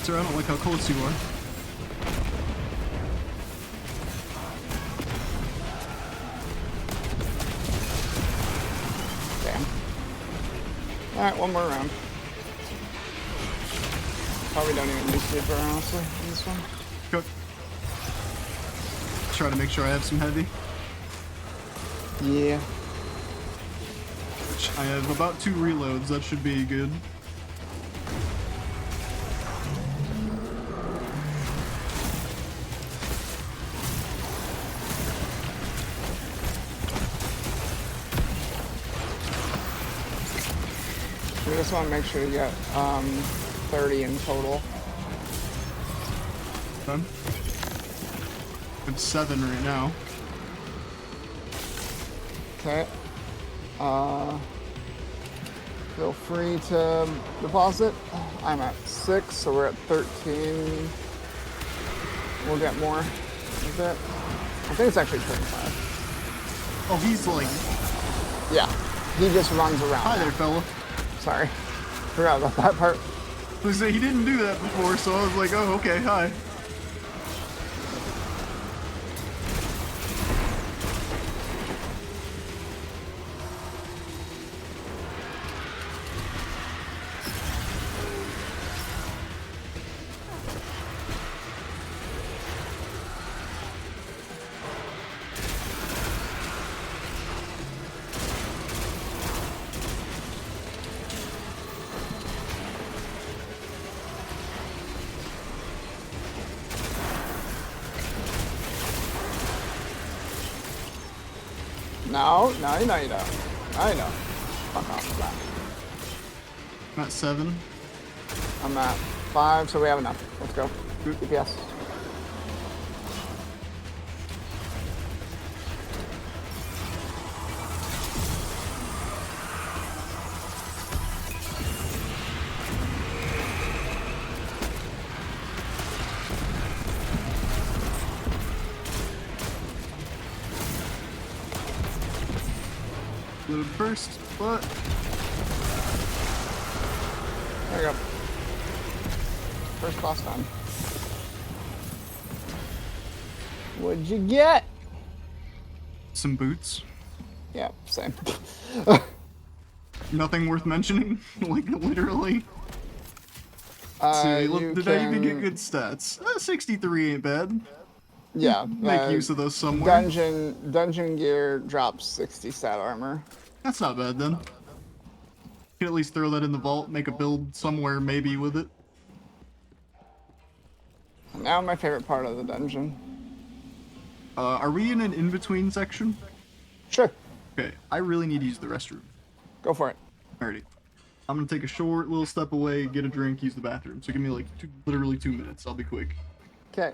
Sir, I don't like how close you are. Damn. Alright, one more round. Probably don't even need super, honestly, in this one. Go. Try to make sure I have some heavy. Yeah. I have about 2 reloads, that should be good. We just want to make sure you get 30 in total. Done. It's 7 right now. Okay. Feel free to deposit. I'm at 6, so we're at 13. We'll get more a bit. I think it's actually 25. Oh, he's like Yeah, he just runs around. Hi now. there, fella. Sorry, forgot about that part. I was gonna say, he didn't do that before, so I was like, oh, okay, hi. No, no, you don't. I know. Fuck off with that. I'm at 7. I'm at 5, so we have enough. Let's go. DPS. Little burst, but There you go. First class done. What'd you get? some boots. Yeah, same. Nothing worth mentioning. Like, literally. See, look, You did I even get can- good stats? 63 ain't bad. Yeah. Make use of those somewhere. Dungeon gear drops 60 stat armor. That's not bad then. Can at least throw that in the vault, make a build somewhere maybe with it. Now my favorite part of the dungeon. Are we in an in-between section? Sure, Okay, I really need to use the restroom. go for it. Alrighty. I'm gonna take a short little step away, get a drink, use the bathroom. So give me like literally 2 minutes. I'll be quick. Okay.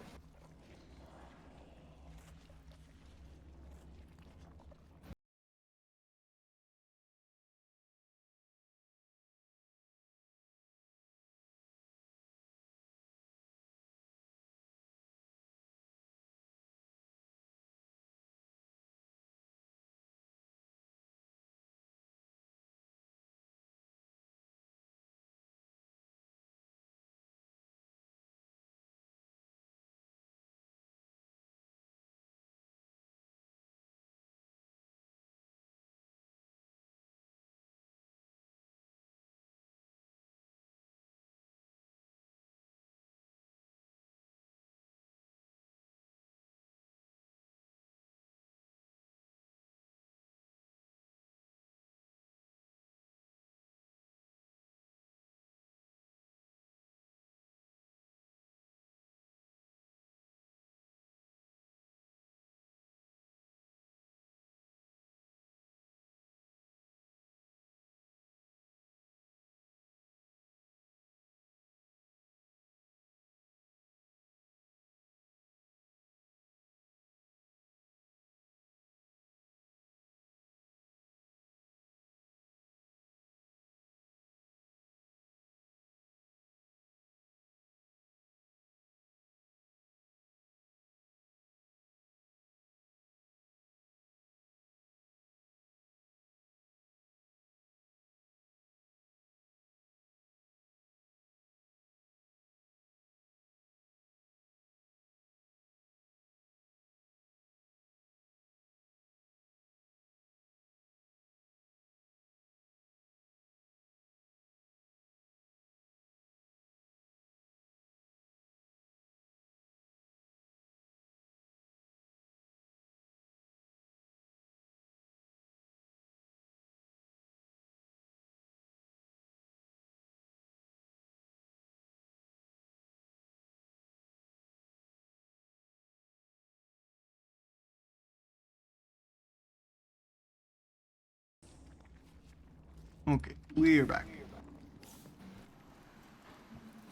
Okay, we're back.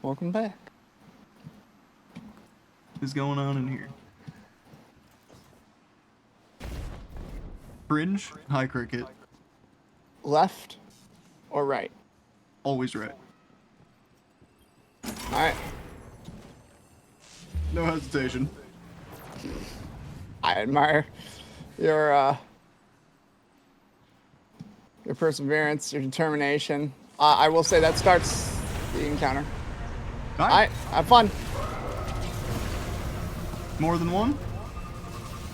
Welcome back. What's going on in here? Fringe, high cricket, Left or right? always right. Alright. No hesitation. I admire your your perseverance, your determination. I will say that starts the encounter. All All right, have fun. More than one?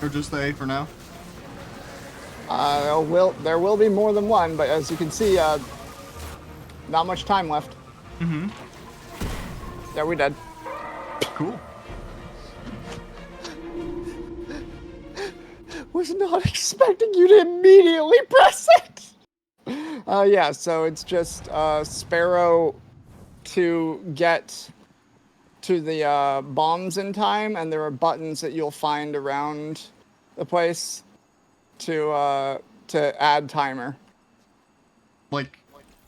Or just the A for now? There will be more than one, but as you can see, not much time left. Mm-hmm. Yeah, we dead. Cool. Was not expecting you to immediately press it. Yeah, so it's just Sparrow to get to the bombs in time, and there are buttons that you'll find around the place to add timer. Like,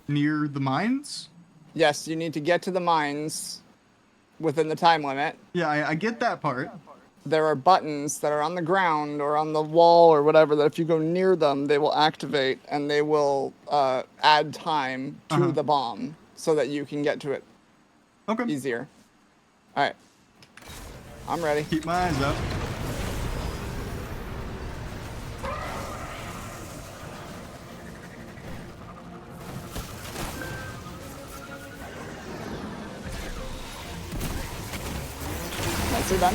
near the mines? Yes, you need to get to the mines within the time limit. Yeah, I get that part. There are buttons that are on the ground or on the wall or whatever that if you go near them, they will activate and they will add time to the bomb so that you can get to it Okay. easier. All right. I'm ready. Keep my eyes up. Nicely done.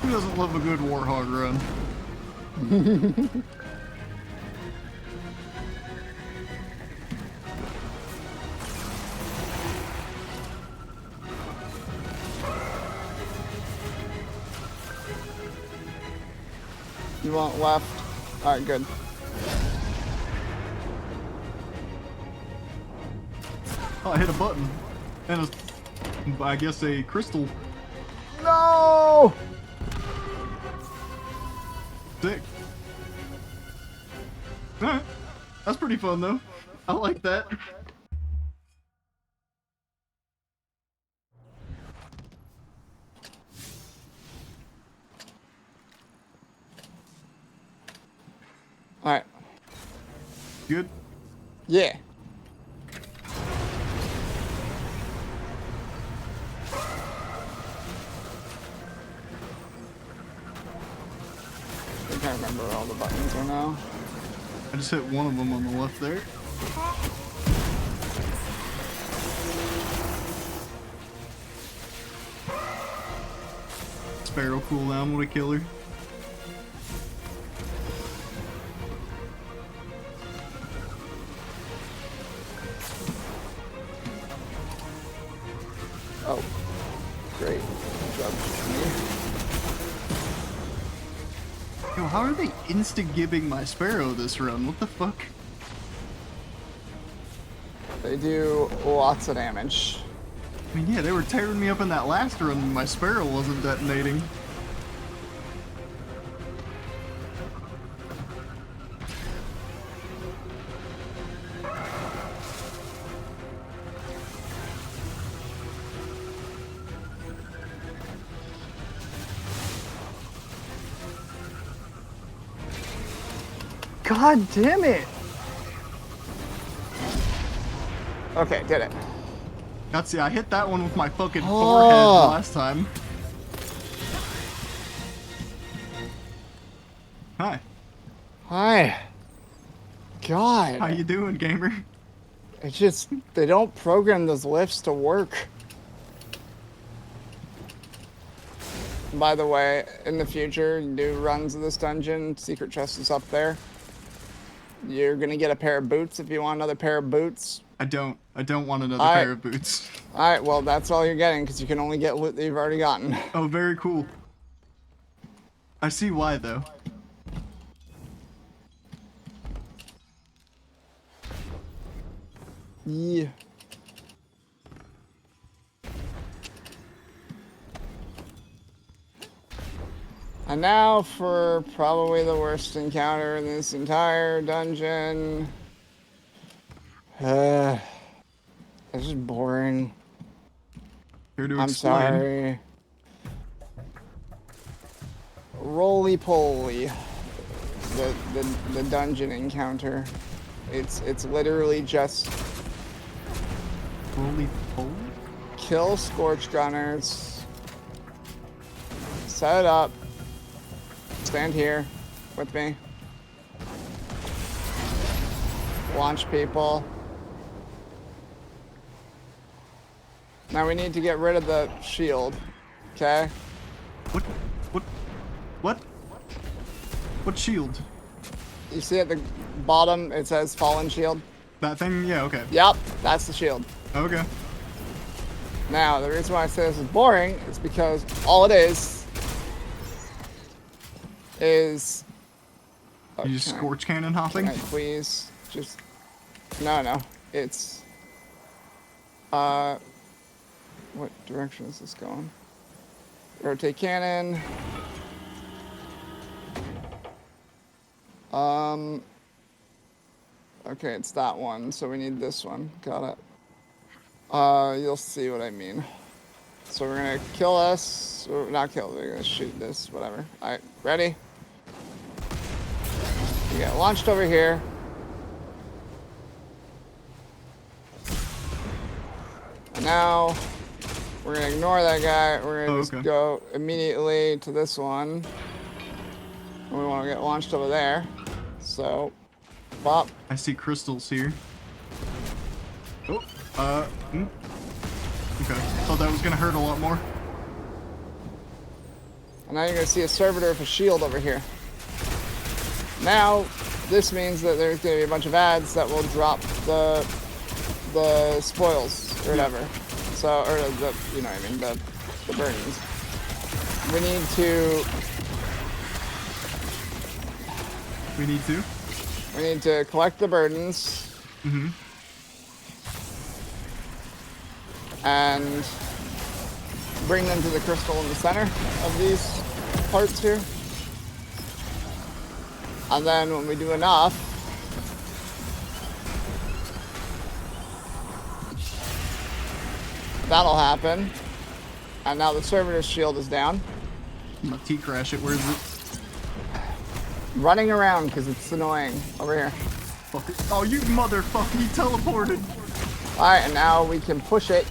Who doesn't love a good Warhog run? You want left? All right, good. Oh, I hit a button. And I guess a crystal. No! Sick. Alright. That's pretty fun though. I like that. All right. Good. Yeah. I can't remember where all the buttons are now. I just hit one of them on the left there. Sparrow cooldown, what a killer. Oh, great. Good job. Yo, how are they insta-gibbing my Sparrow this run? What the fuck? They do lots of damage. I mean, yeah, they were tearing me up in that last run and my Sparrow wasn't detonating. God damn it! Okay, did it. That's I hit that one with my fucking Oh. forehead last time. Hi. Hi. God. How you doing, gamer? It's just, they don't program those lifts to work. By the way, in the future, you do runs of this dungeon, secret chest is up there. You're gonna get a pair of boots if you want another pair of boots. I don't want another I- pair of boots. Alright, well that's all you're getting, because you can only get loot that you've already gotten. Oh, very cool. I see why, though. Yeah. And now for probably the worst encounter in this entire dungeon. It's just boring. Here to I'm explain. sorry. Roly poly. The dungeon encounter. It's literally just Roly poly? kill Scorched Gunners. Set it up. Stand here with me. Launch people. Now we need to get rid of the shield. Okay? What? What? What shield? You see at the bottom it says Fallen Shield? That thing? Yeah, okay. Yep, that's the shield. Okay. Now, the reason why I say this is boring is because all it is... Oh, You just can I- scorch cannon hopping? Can I please just... No. It's... What direction is this going? Rotate cannon. Okay, it's that one, so we need this one. Got it. You'll see what I mean. So we're gonna kill this, or not kill, we're gonna shoot this, whatever. Alright, ready? You get launched over here. And now, we're gonna ignore that guy, we're gonna just go immediately to this one. And we wanna get launched over there. So, bop. I see crystals here. Oh, Okay, thought that was gonna hurt a lot more. And now you're gonna see a servitor with a shield over here. Now, this means that there's gonna be a bunch of ads that will drop the spoils or whatever. So, or the, you know what I mean, the burdens. We need to collect the burdens. Mm-hmm. And bring them to the crystal in the center of these parts here. And then when we do enough, that'll happen. And now the servitor's shield is down. I'm gonna T-crash it. Where is it? Running around because it's annoying. Over here. Fuck it. Oh, you motherfucker! He teleported. Alright, and now we can push it.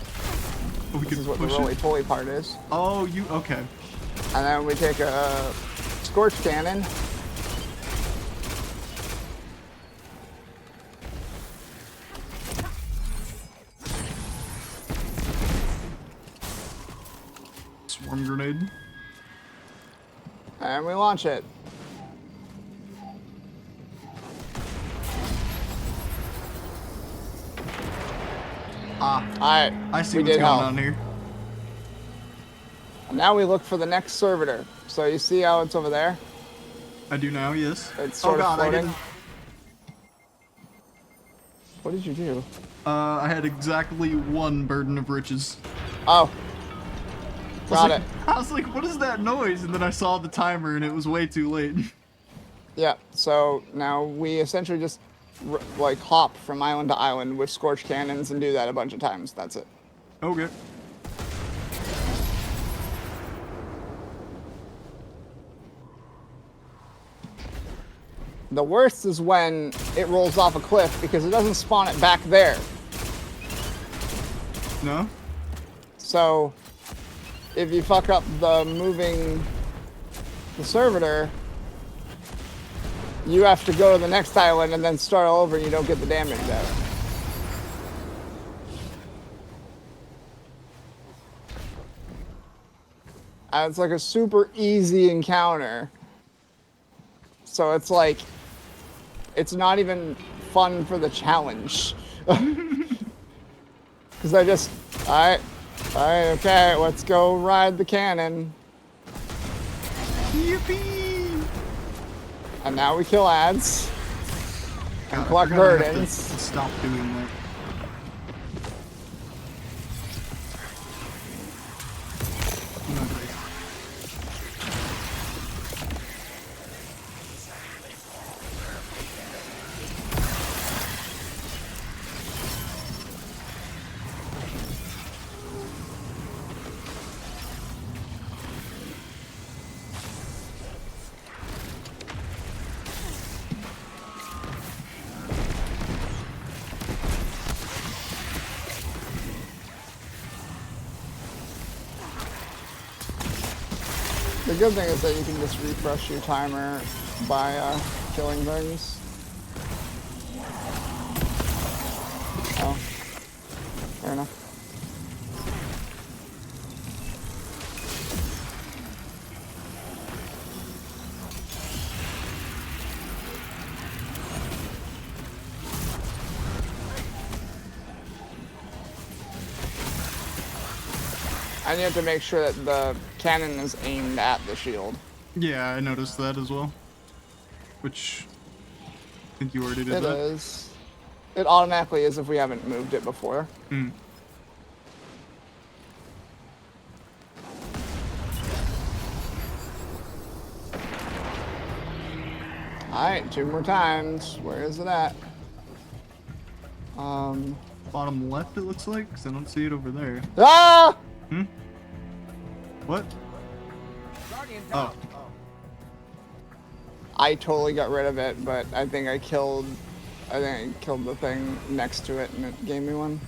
Oh, we This can is what the push roly it. poly part is. Oh, you okay? And then we take a scorch cannon. Swarm grenade. And we launch it. Alright. I see we what's did going help. on here. Now we look for the next servitor. So you see how it's over there? I do now, yes. It's Oh sort of god, I floating. didn't. What did you do? I had exactly one burden of riches. Oh. Got it. I was like, what is that noise? And then I saw the timer and it was way too late. Yeah, so now we essentially just like hop from island to island with scorch cannons and do that a bunch of times. That's it. Okay. The worst is when it rolls off a cliff because it doesn't spawn it back there. No? So if you fuck up the servitor, you have to go to the next island and then start all over and you don't get the damage out. And it's like a super easy encounter. So it's like, it's not even fun for the challenge. Because I just, alright, okay, let's go ride the cannon. Yippee! And now we kill ads. And God, collect I forgot I have to burdens. Stop doing that. good thing is that you can just refresh your timer by killing things. Oh, fair enough. And you have to make sure that the cannon is aimed at the shield. Yeah, I noticed that as well. Which I think you already did It that. is. It automatically is if we haven't moved it before. Hmm. Alright, 2 more times. Where is it at? Bottom left, it looks like, because I don't see it over there. Ah! Hmm? What? Oh. I totally got rid of it, but I think I killed the thing next to it and it gave me one.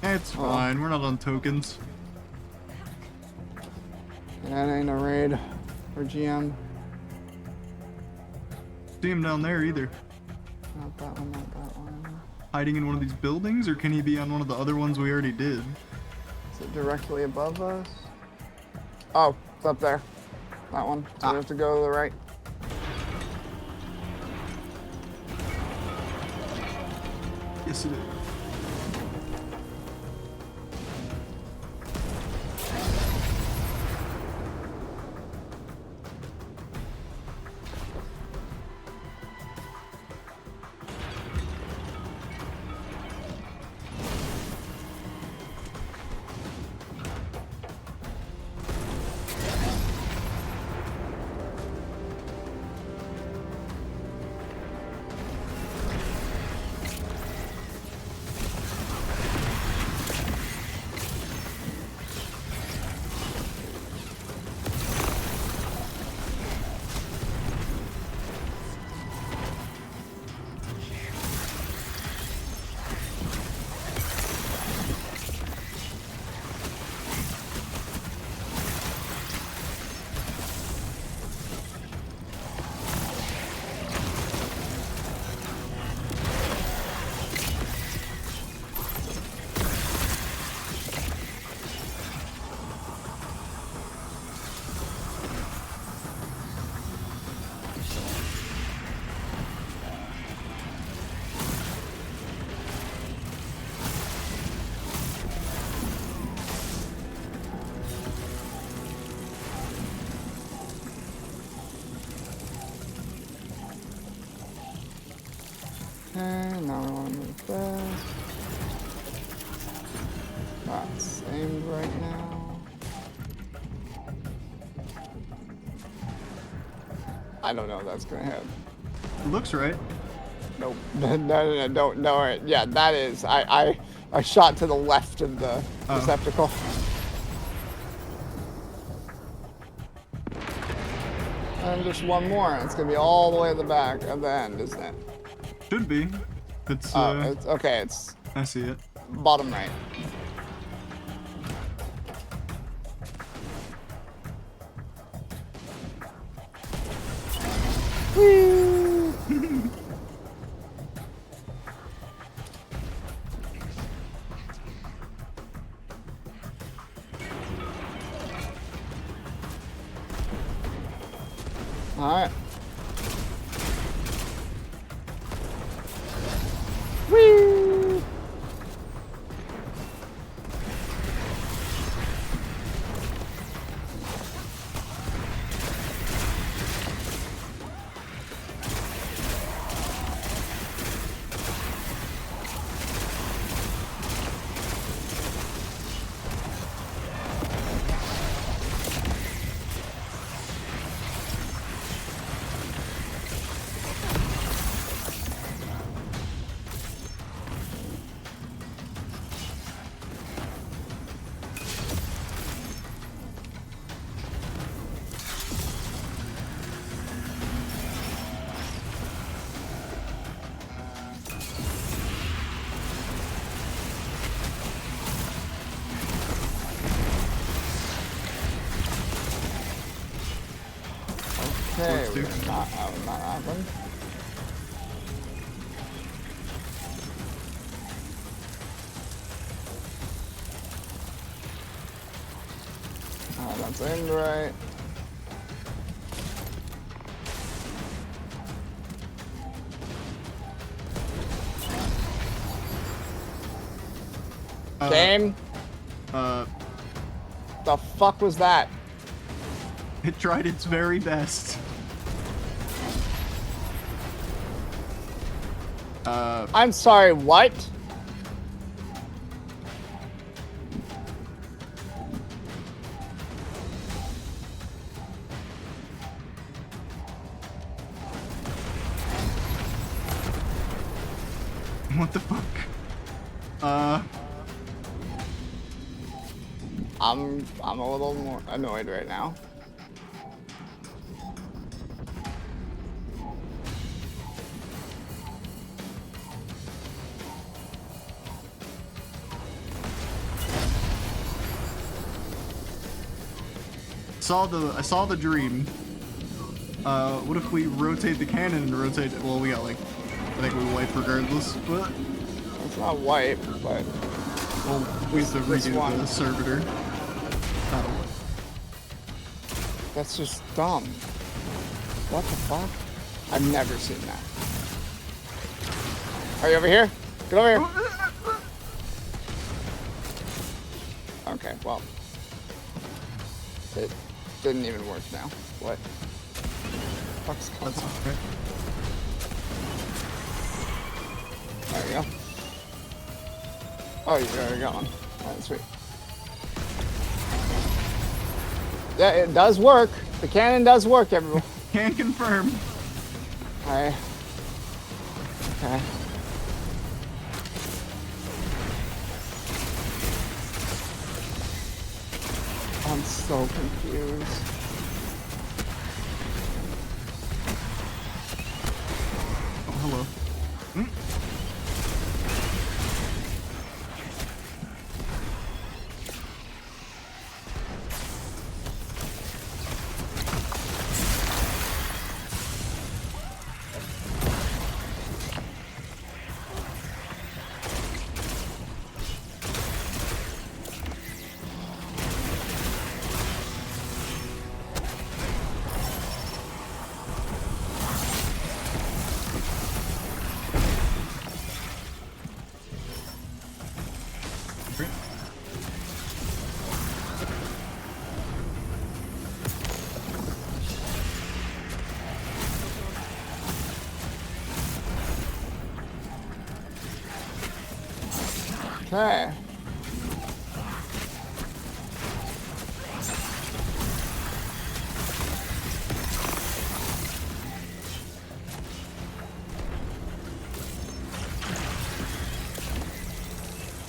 It's fine, we're not on tokens. That ain't a raid for GM. See him down there either. Not that one, not that one. Hiding in one of these buildings, or can he be on one of the other ones we already did? Is it directly above us? Oh, it's up there. That one. So we have to go to the right. Yes, it is. Okay, now we want to move this. That's aimed right now. I don't know if that's gonna hit. It looks right. Nope. No, don't. No, yeah, that is. I shot to the left of the receptacle. And just one more, and it's gonna be all the way at the back of the end, isn't it? Should be. It's, It's okay. It's I see it. bottom right. Woo! All right. Woo! to. Not happen. That's aimed right. Game. The fuck was that? It tried its very best. I'm sorry, what? What the fuck? I'm a little more annoyed right now. I saw the dream. What if we rotate the cannon and rotate? Well, we got like, I think we wipe regardless, but It's not wipe, but well, we used to This redo one. the servitor. Not a wipe. that's just dumb. What the fuck? I've never seen that. Are you over here? Get over here. Okay, well. It didn't even work now. What? Fuck's going That's on? okay. There we go. Oh, you already got one. Oh, sweet. Yeah, it does work. The cannon does work, everyone. Can confirm. Okay. I'm so confused. Oh, hello. Okay.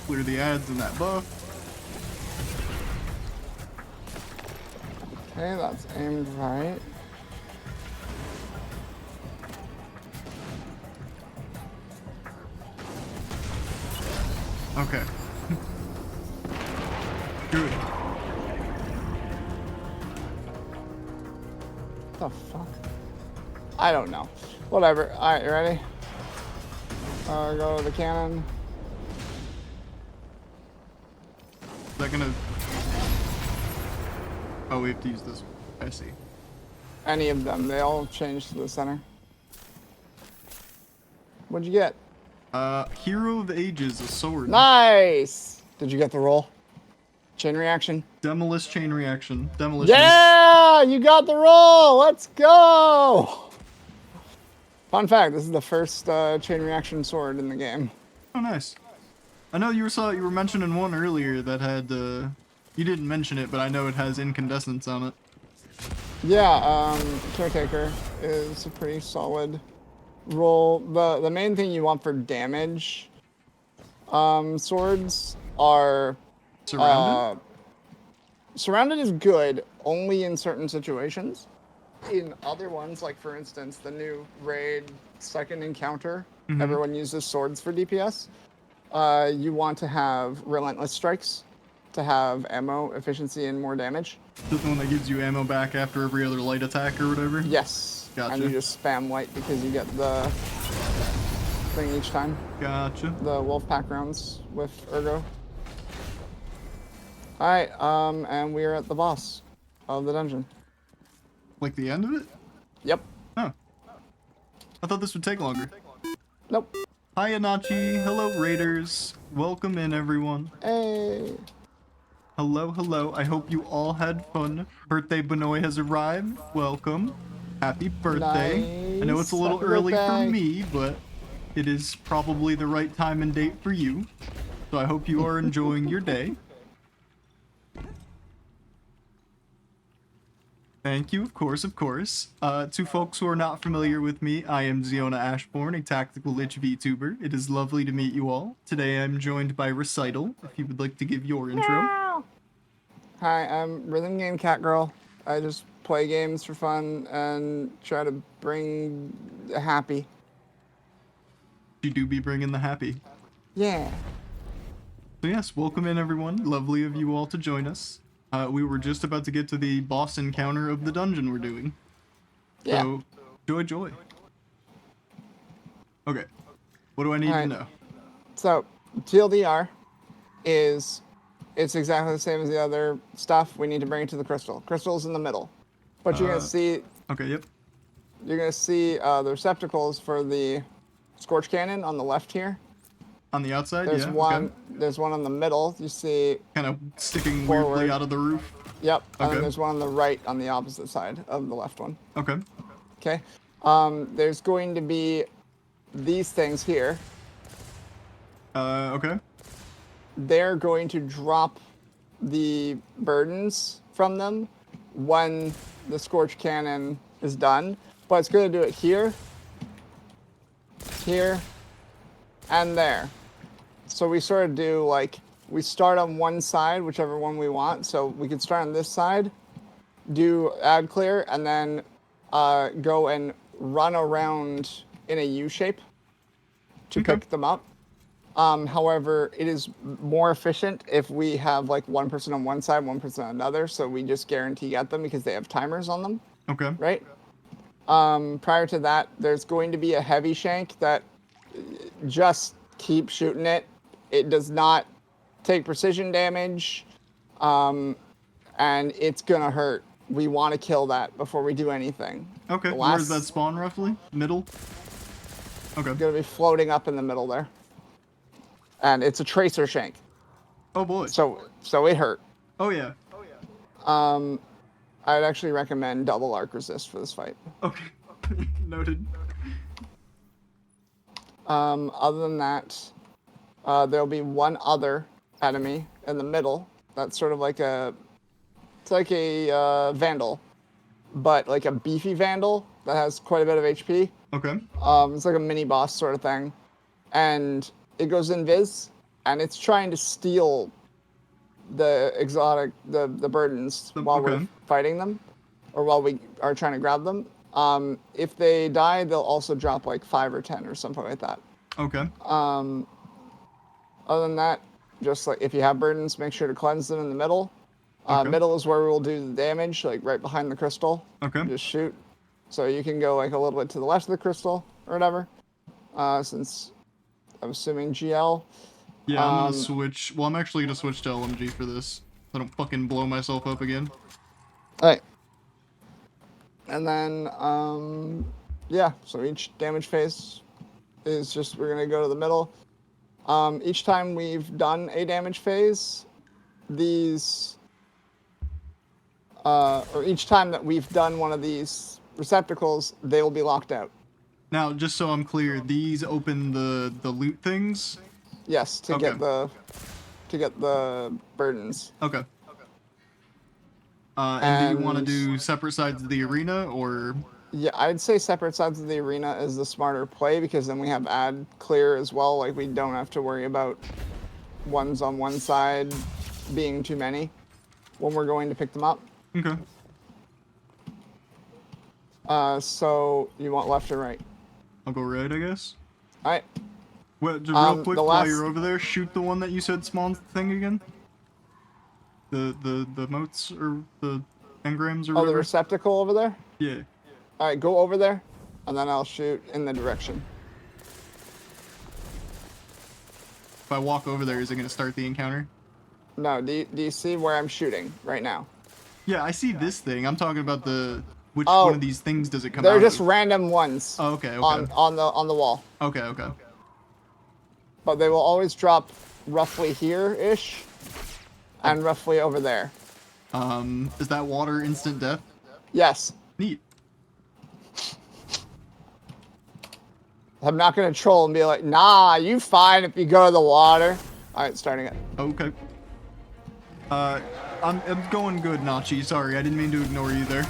Clear the ads in that buff. Okay, that's aimed right. Okay. Good. What the fuck? I don't know. Whatever. Alright, you ready? Go to the cannon. Is that gonna... Oh, we have to use this. I see. Any of them. They all change to the center. What'd you get? Hero of Ages, a sword. Nice! Did you get the roll? Chain reaction? Demolish chain reaction. Demolition. Yeah! You got the roll! Let's go! Fun fact, this is the first chain reaction sword in the game. Oh, nice. I know you were mentioning one earlier that had, you didn't mention it, but I know it has incandescence on it. Yeah, Caretaker is a pretty solid roll. The main thing you want for damage swords are... Surrounded? Surrounded is good only in certain situations. In other ones, like for instance, the new raid second encounter, everyone uses swords for DPS. You want to have relentless strikes to have ammo efficiency and more damage. The one that gives you ammo back after every other light attack or whatever? Yes. Gotcha. And you just spam white because you get the thing each time. Gotcha. The wolf pack rounds with Ergo. Alright, and we are at the boss of the dungeon. Like the end of it? Yep. Huh. I thought this would take longer. Nope. Hi, Anachi. Hello, Raiders. Welcome in, everyone. Hey. Hello, hello. I hope you all had fun. Birthday Benoy has arrived. Welcome. Happy birthday. I know it's a little Happy early birthday. for me, but it is probably the right time and date for you. So I hope you are enjoying your day. Thank you, of course, of course. To folks who are not familiar with me, I am Ziona Ashbourne, a tactical lich VTuber. It is lovely to meet you all. Today I'm joined by Recital, if you would like to give your intro. Hi, I'm Rhythm Game Cat Girl. I just play games for fun and try to bring happy. You do be bringing the happy. Yeah. So yes, welcome in everyone. Lovely of you all to join us. We were just about to get to the boss encounter of the dungeon we're doing. Yeah. So, joy, joy. Okay. What do I need to Alright. know? So, TLDR is, it's exactly the same as the other stuff. We need to bring it to the crystal. Crystal's in the middle. But you're going to see, Okay, yep. you're going to see the receptacles for the Scorch Cannon on the left here. On the outside, There's yeah. one, Okay. there's one on the middle. You see, Kind of sticking Forward. weirdly out of the roof. yep. And Okay. then there's one on the right on the opposite side of the left one. Okay. Okay. There's going to be these things here. Okay. They're going to drop the burdens from them when the Scorch Cannon is done. But it's going to do it here, here, and there. So we sort of do like, we start on one side, whichever one we want. So we could start on this side, do add clear, and then go and run around in a U shape to Okay. pick them up. However, it is more efficient if we have like one person on one side, one person on another, so we just guarantee get them because they have timers on them, Okay. right? Prior to that, there's going to be a heavy shank that just keep shooting it. It does not take precision damage, and it's gonna hurt. We want to kill that before we do anything. Okay. The Where's that last- spawn roughly? Middle? Okay. Gonna be floating up in the middle there. And it's a tracer shank, Oh boy. so it hurt. Oh yeah. I'd actually recommend double arc resist for this fight. Okay. Noted. Other than that, there'll be one other enemy in the middle. That's sort of like it's like a Vandal, but like a beefy Vandal that has quite a bit of HP. Okay. It's like a mini boss sort of thing, and it goes invis, and it's trying to steal the exotic, the burdens while we're Okay. fighting them, or while we are trying to grab them. If they die, they'll also drop like 5 or 10 or something like that. Okay. Other than that, just like if you have burdens, make sure to cleanse them in the middle. Okay. Middle is where we'll do the damage, like right behind the crystal. Okay. Just shoot. So you can go like a little bit to the left of the crystal or whatever. Since I'm assuming GL. Yeah, I'm gonna switch. Well, I'm actually gonna switch to LMG for this. So I don't fucking blow myself up again. Alright. And then, yeah, so each damage phase is just, we're gonna go to the middle. Each time we've done a damage phase, these, or each time that we've done one of these receptacles, they will be locked out. Now, just so I'm clear, these open the loot things. Yes, to Okay. get the burdens. Okay. And do you want to And- do separate sides of the arena, or? Yeah, I'd say separate sides of the arena is the smarter play because then we have add clear as well. Like we don't have to worry about ones on one side being too many when we're going to pick them up. Okay. So you want left or right? I'll go right, I guess. All right. Well, just real quick the while last- you're over there, shoot the one that you said spawned thing again. The motes or the engrams or Oh, the whatever. receptacle over there. Yeah. All right, go over there, and then I'll shoot in the direction. If I walk over there, is it gonna start the encounter? No, do you see where I'm shooting right now? Yeah, I see this thing. I'm talking about which Oh, one of these things does it come They're out just of? random ones Oh, okay, okay. on the wall. Okay, okay. But they will always drop roughly here-ish and roughly over there. Is that water instant death? Yes. Neat. I'm not going to troll and be like, nah, you fine if you go to the water. All right, starting it. Okay. I'm going good, Nachi. Sorry, I didn't mean to ignore you there.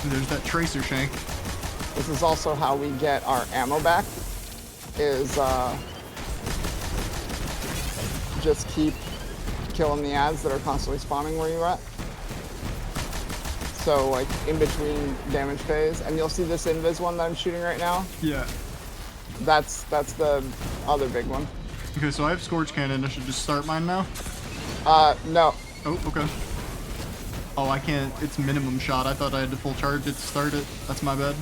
And there's that tracer shank. This is also how we get our ammo back, is just keep killing the ads that are constantly spawning where you're at. So like in between damage phase, and you'll see this invis one that I'm shooting right now. Yeah. That's the other big one. Okay, so I have Scorch Cannon. I should just start mine now? No. Oh, okay. Oh, I can't. It's minimum shot. I thought I had to full charge it to start it. That's my bad.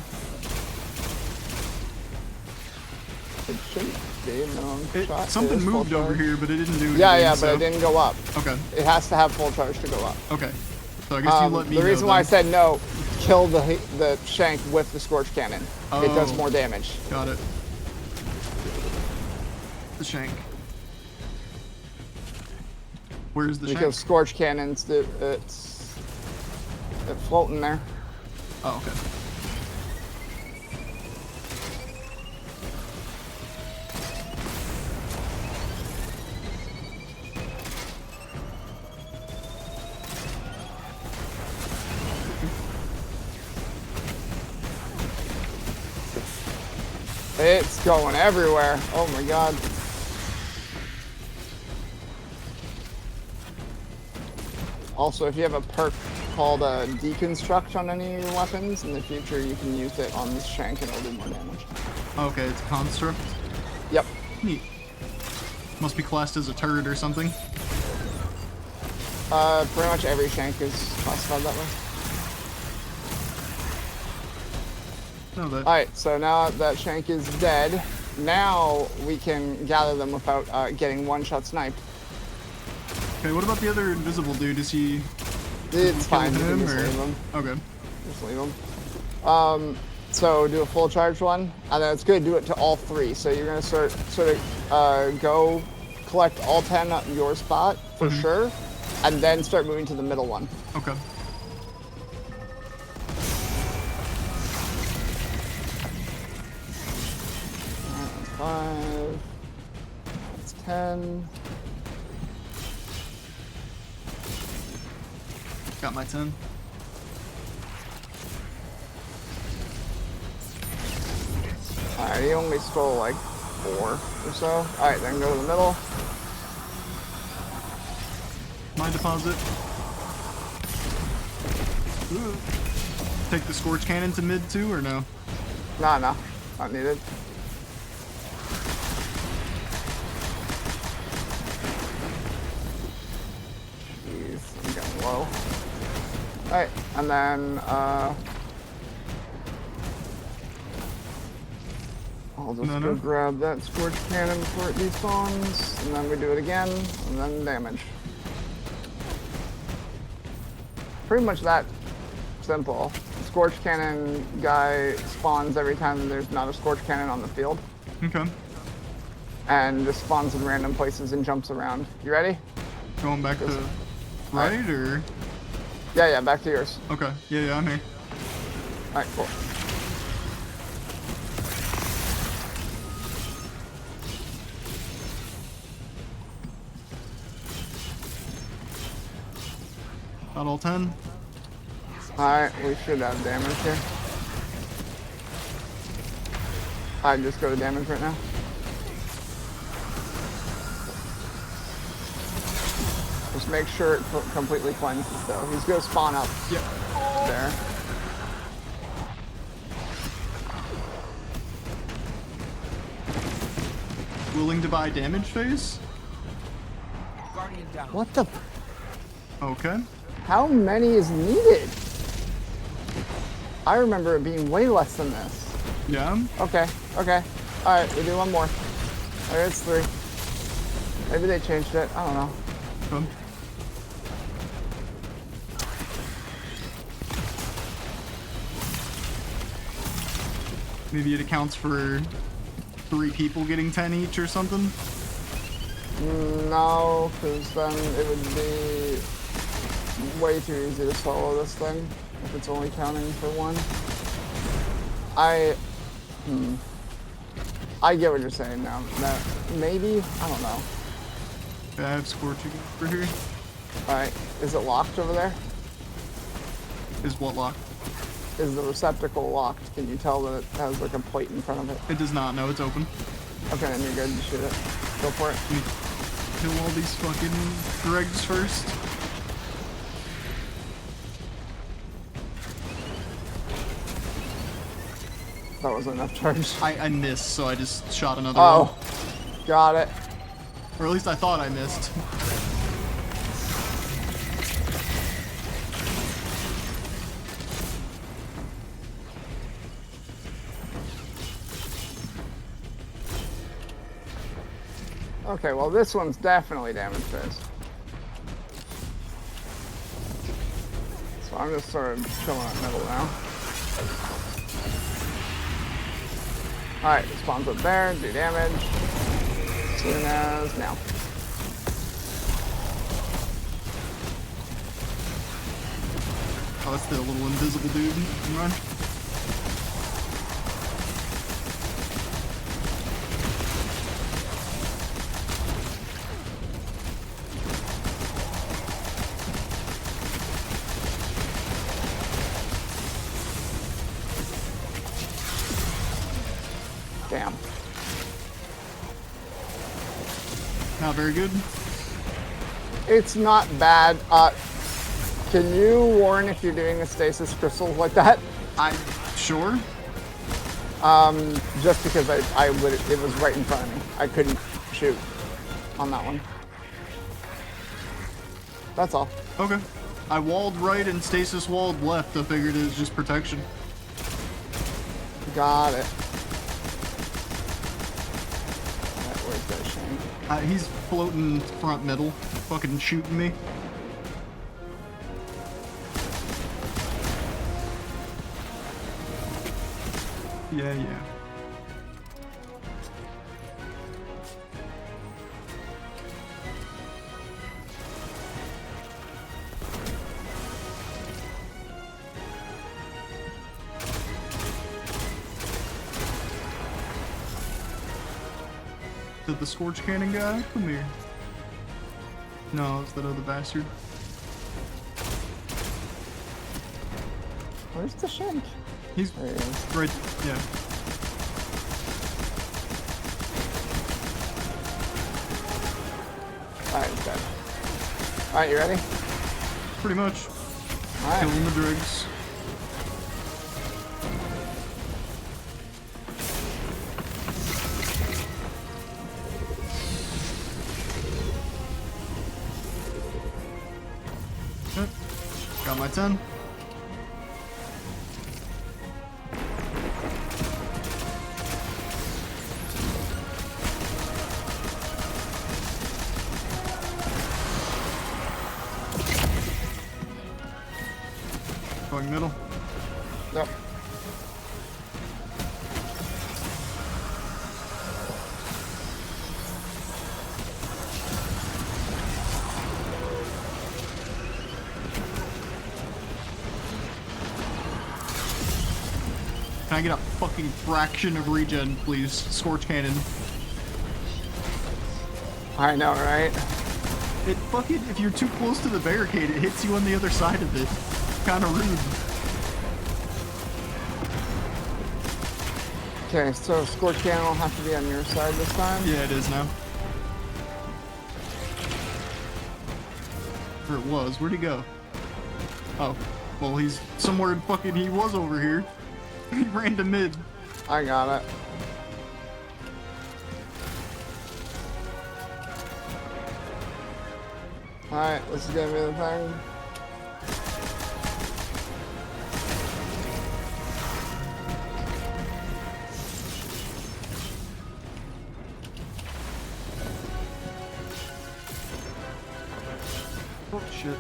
It shouldn't be minimum shot. Something It is full moved over charge. here, but it didn't do anything. Yeah, so. but it didn't go up. Okay, It has to have full charge to go up. okay. So I guess you let me The know reason why I then. said no, kill the shank with the Scorch Cannon. It does Oh. more damage. Got it. The shank. Where's the Because shank? Scorch Cannons, it's floating there. Oh, okay. It's going everywhere. Oh my god. Also, if you have a perk called Deconstruct on any of your weapons, in the future you can use it on this shank and it'll do more damage. Okay, it's construct. Yep. Neat. Must be classed as a turret or something. Pretty much every shank is classified that way. No, that. Alright, so now that shank is dead, now we can gather them without getting one-shot sniped. Okay, what about the other invisible dude? Is he? It's fine, you can him, just or- leave them. Okay. Just leave them. So do a full charge one, and then it's good to do it to all three. So you're gonna sort of go collect all 10 at your spot for sure, and then start moving to the middle one. Okay. That's 5. That's 10. Got my 10. Alright, he only stole like 4 or so. Alright, then go to the middle. My deposit. Ooh. Take the Scorch Cannon to mid too, or no? Nah, not needed. Jeez, I'm getting low. Alright, and then I'll just No, go no. grab that Scorch Cannon before it despawns, and then we do it again, and then damage. Pretty much that simple. Scorch Cannon guy spawns every time there's not a Scorch Cannon on the field, Okay. and just spawns in random places and jumps around. You ready? Going back to right, or? Yeah, back to yours. Okay. Yeah, I'm here. Alright, cool. Got all 10. Alright, we should have damage here. Alright, just go to damage right now. Just make sure it completely cleanses though. He's gonna spawn up Yep. there. Willing to buy damage phase? Guardian down. What the? Okay. How many is needed? I remember it being way less than this. Yeah. Okay, okay. Alright, we do one more. Alright, it's 3. Maybe they changed it. I don't know. Come. Maybe it accounts for 3 people getting 10 each or something? No, because then it would be way too easy to solo this thing if it's only counting for 1. I get what you're saying now. That maybe, I don't know. I have Scorching over here. Alright, is it locked over there? Is what locked? Is the receptacle locked? Can you tell that it has like a plate in front of it? It does not. No, it's open. Okay, then you're good. You shoot it. Go for it. Let me kill all these fucking dregs first. That wasn't enough charge. I missed, so I just shot another Oh, one. got it. Or at least I thought I missed. Okay, well this one's definitely damage phase. So I'm just sort of chilling in the middle now. Alright, it spawns up there, do damage. As soon as now. Oh, that's the little invisible dude. Run. Damn. Not very good. It's not bad. Can you warn if you're doing the stasis crystals like that? Sure. Just because I would, it was right in front of me. I couldn't shoot on that one. That's all. Okay. I walled right and stasis walled left. I figured it was just protection. Got it. Alright, where's that Shank? He's floating front middle, fucking shooting me. Yeah, yeah. Is it the Scorch Cannon guy? Come here. No, it's that other bastard. Where's the Shank? He's There he is. right, yeah. Alright, he's dead. Alright, you ready? Pretty much. Alright. Killing the dregs. Okay. Got my 10. Going middle. Yep. Can I get a fucking fraction of regen, please? Scorch Cannon. I know, right? It fucking, if you're too close to the barricade, it hits you on the other side of it. Kinda rude. Okay, so Scorch Cannon will have to be on your side this time? Yeah, it is now. Or it was. Where'd he go? Oh. Well, he's somewhere in fucking, he was over here. He ran to mid. I got it. Alright, this is gonna be the thing. Oh shit.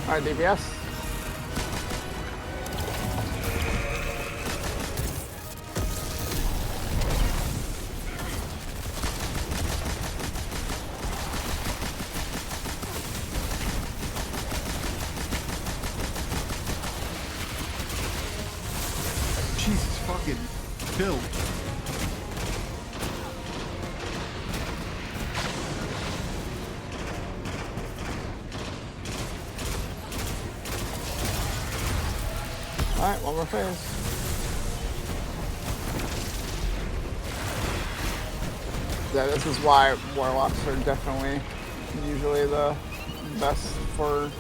Alright, DPS. Jesus fucking Bill. Alright, one more phase. Yeah, this is why Warlocks are definitely usually the best for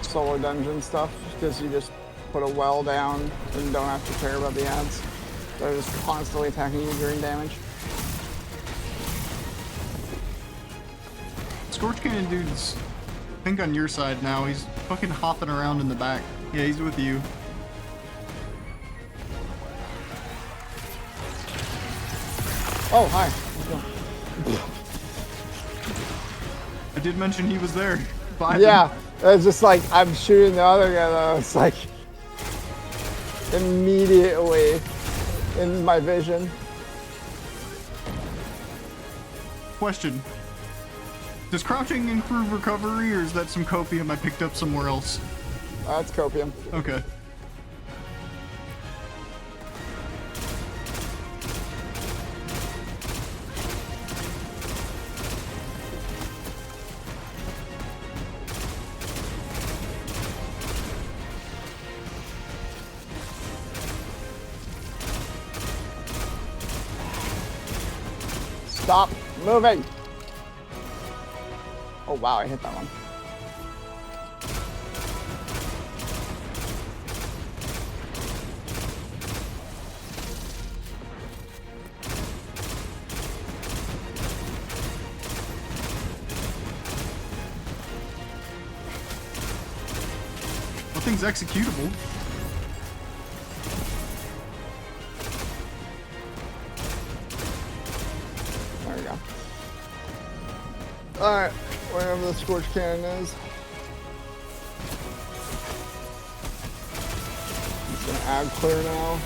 solo dungeon stuff, because you just put a well down and don't have to care about the ads. They're just constantly attacking you during damage. Scorch Cannon dude's, I think, on your side now. He's fucking hopping around in the back. Yeah, he's with you. Oh, hi. I did mention he was there. By Yeah, it's just like I'm shooting the other guy though. It's like immediately in my vision. Question. Does crouching improve recovery, or is that some copium I picked up somewhere else? That's copium. Okay. Stop moving. Oh wow, I hit that one. Nothing's executable. There we go. Alright, wherever the Scorch Cannon is. I'm just gonna add clear now.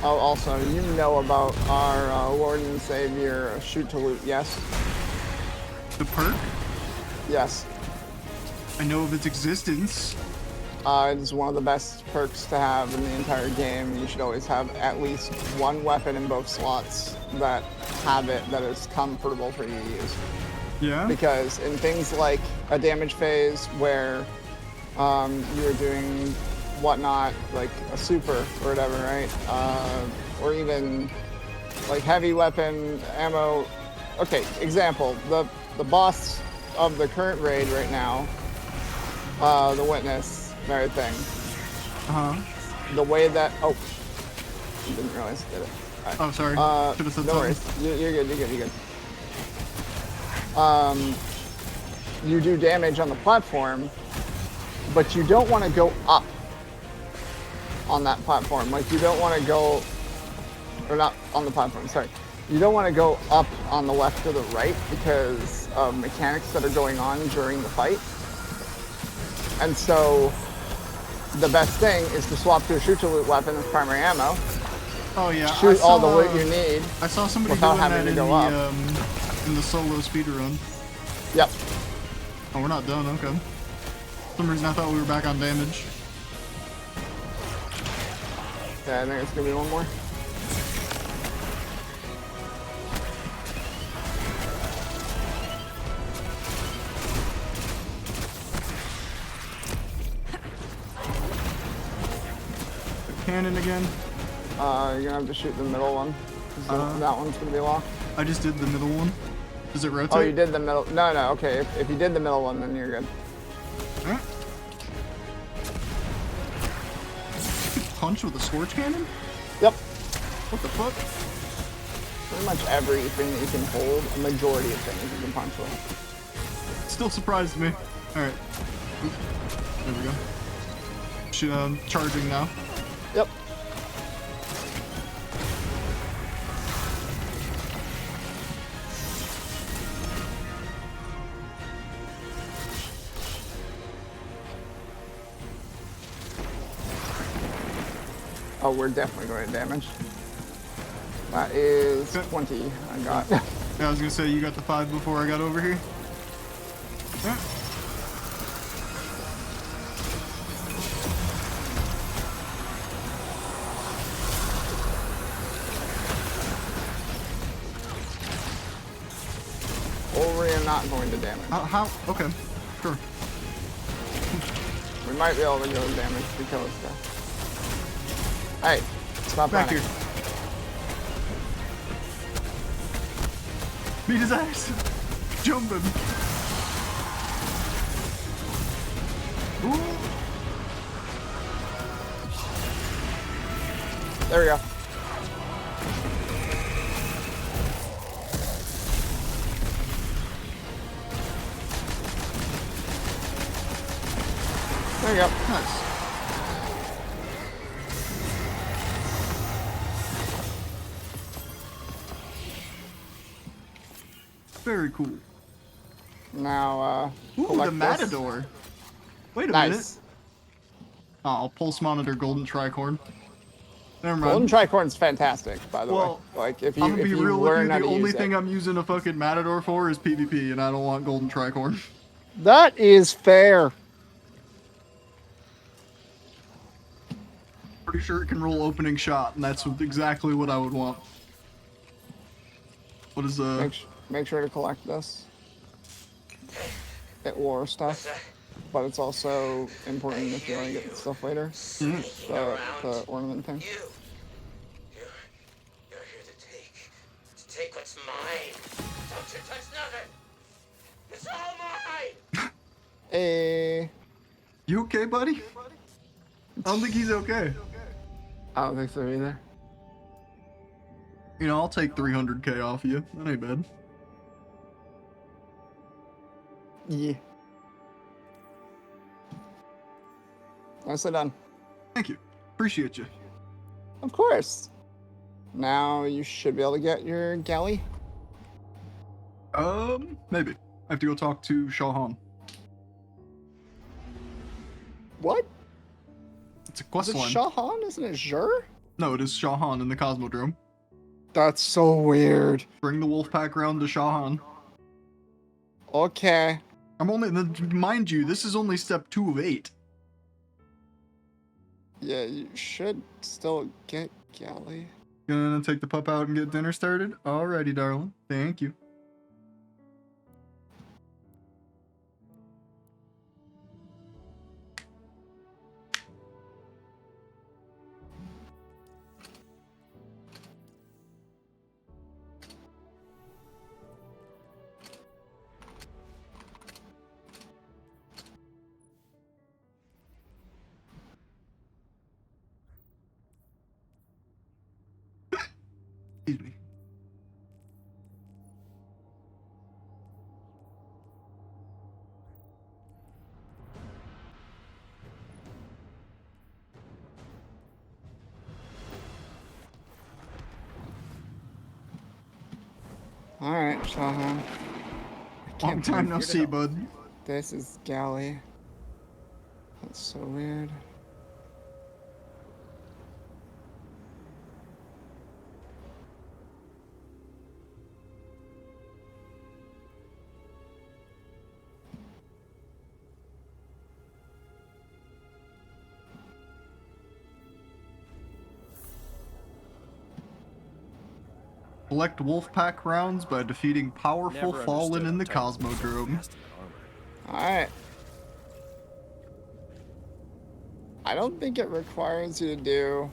Oh, also, you know about our Lord and Savior Shoot to Loot, yes? The perk? Yes. I know of its existence. It's one of the best perks to have in the entire game. You should always have at least one weapon in both slots that have it that is comfortable for you to use. Yeah? Because in things like a damage phase where you're doing whatnot, like a super or whatever, right? Or even like heavy weapon ammo. Okay, example, the boss of the current raid right now, the Witness, very thing. Uh-huh. The way that, oh, didn't realize I did it. All right. Oh, sorry. Should have said No something. worries. You're good, you're good, you're good. You do damage on the platform, but you don't want to go up on that platform. Like, you don't want to go, or not on the platform, sorry. You don't want to go up on the left or the right because of mechanics that are going on during the fight. And so, the best thing is to swap to a shoot-to-loot weapon as primary ammo. Oh yeah. Shoot all the loot you need. I saw somebody without doing having that to in go up. in the solo speedrun. Yep. Oh, we're not done. Okay. For some reason I thought we were back on damage. Yeah, I think it's gonna be one more. Cannon again. You're gonna have to shoot the middle one. That one's gonna be locked. I just did the middle one. Does it rotate? Oh, you did the middle. No, no. Okay, if you did the middle one, then you're good. Alright. Punch with a scorch cannon? Yep. What the fuck? Pretty much everything that you can hold, a majority of things you can punch with. Still surprised me. Alright. There we go. Charging now. Yep. Oh, we're definitely going to damage. That is 20 I got. Yeah, I was gonna say you got the 5 before I got over here. Yeah. Or we're not going to damage. How? Okay. Sure. We might be able to go damage to kill this guy. Hey, stop Back running. here. Beat his ass. Jump him. Ooh. There we go. There you go. Nice. Very cool. Now, Ooh, collect the this. Matador. Wait a minute. Nice. Oh, pulse monitor golden tricorn. Never mind. Golden Tricorn's fantastic, by the Well, way. Like, if you, I'm gonna if be you real with learn you. how The to only use thing it. I'm using a fucking Matador for is PvP, and I don't want golden tricorn. That is fair. Pretty sure it can roll opening shot, and that's exactly what I would want. What is Make sure to collect this. It war stuff, but it's also important if you want to get the stuff later. The ornament thing. You're here to take what's mine. Don't you touch nothing. It's all mine. Hey. You okay, buddy? I don't think he's okay. I don't think so either. You know, I'll take 300k off you. That ain't bad. Yeah. Nicely done. Thank you. Appreciate you. Of course. Now you should be able to get your galley. Maybe. I have to go talk to Shahan. What? It's a quest Is it line. Shahan? Isn't it Xur? No, it is Shahan in the Cosmodrome. That's so weird. Bring the wolf pack round to Shahan. Okay. I'm only, mind you, this is only step 2 of 8. Yeah, you should still get galley. Gonna take the pup out and get dinner started? Alrighty, darling. Thank you. Excuse me. Alright, Shahan. Long time no see, bud. This is galley. That's so weird. Collect wolf pack rounds by defeating powerful Never fallen understood in the the type of Cosmodrome. casting armor. Alright. I don't think it requires you to do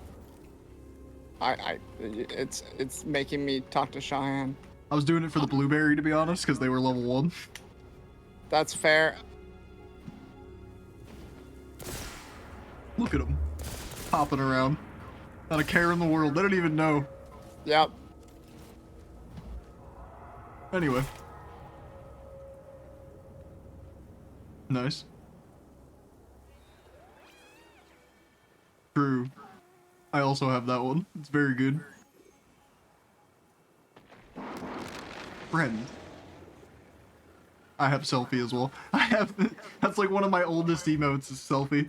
It's making me talk to Cheyenne. I was doing it for the blueberry, to be honest, because they were level 1. That's fair. Look at them. Hopping around. Not a care in the world. They don't even know. Yep. Anyway. Nice. True. I also have that one. It's very good. Friend. I have selfie as well. That's like one of my oldest emotes is selfie.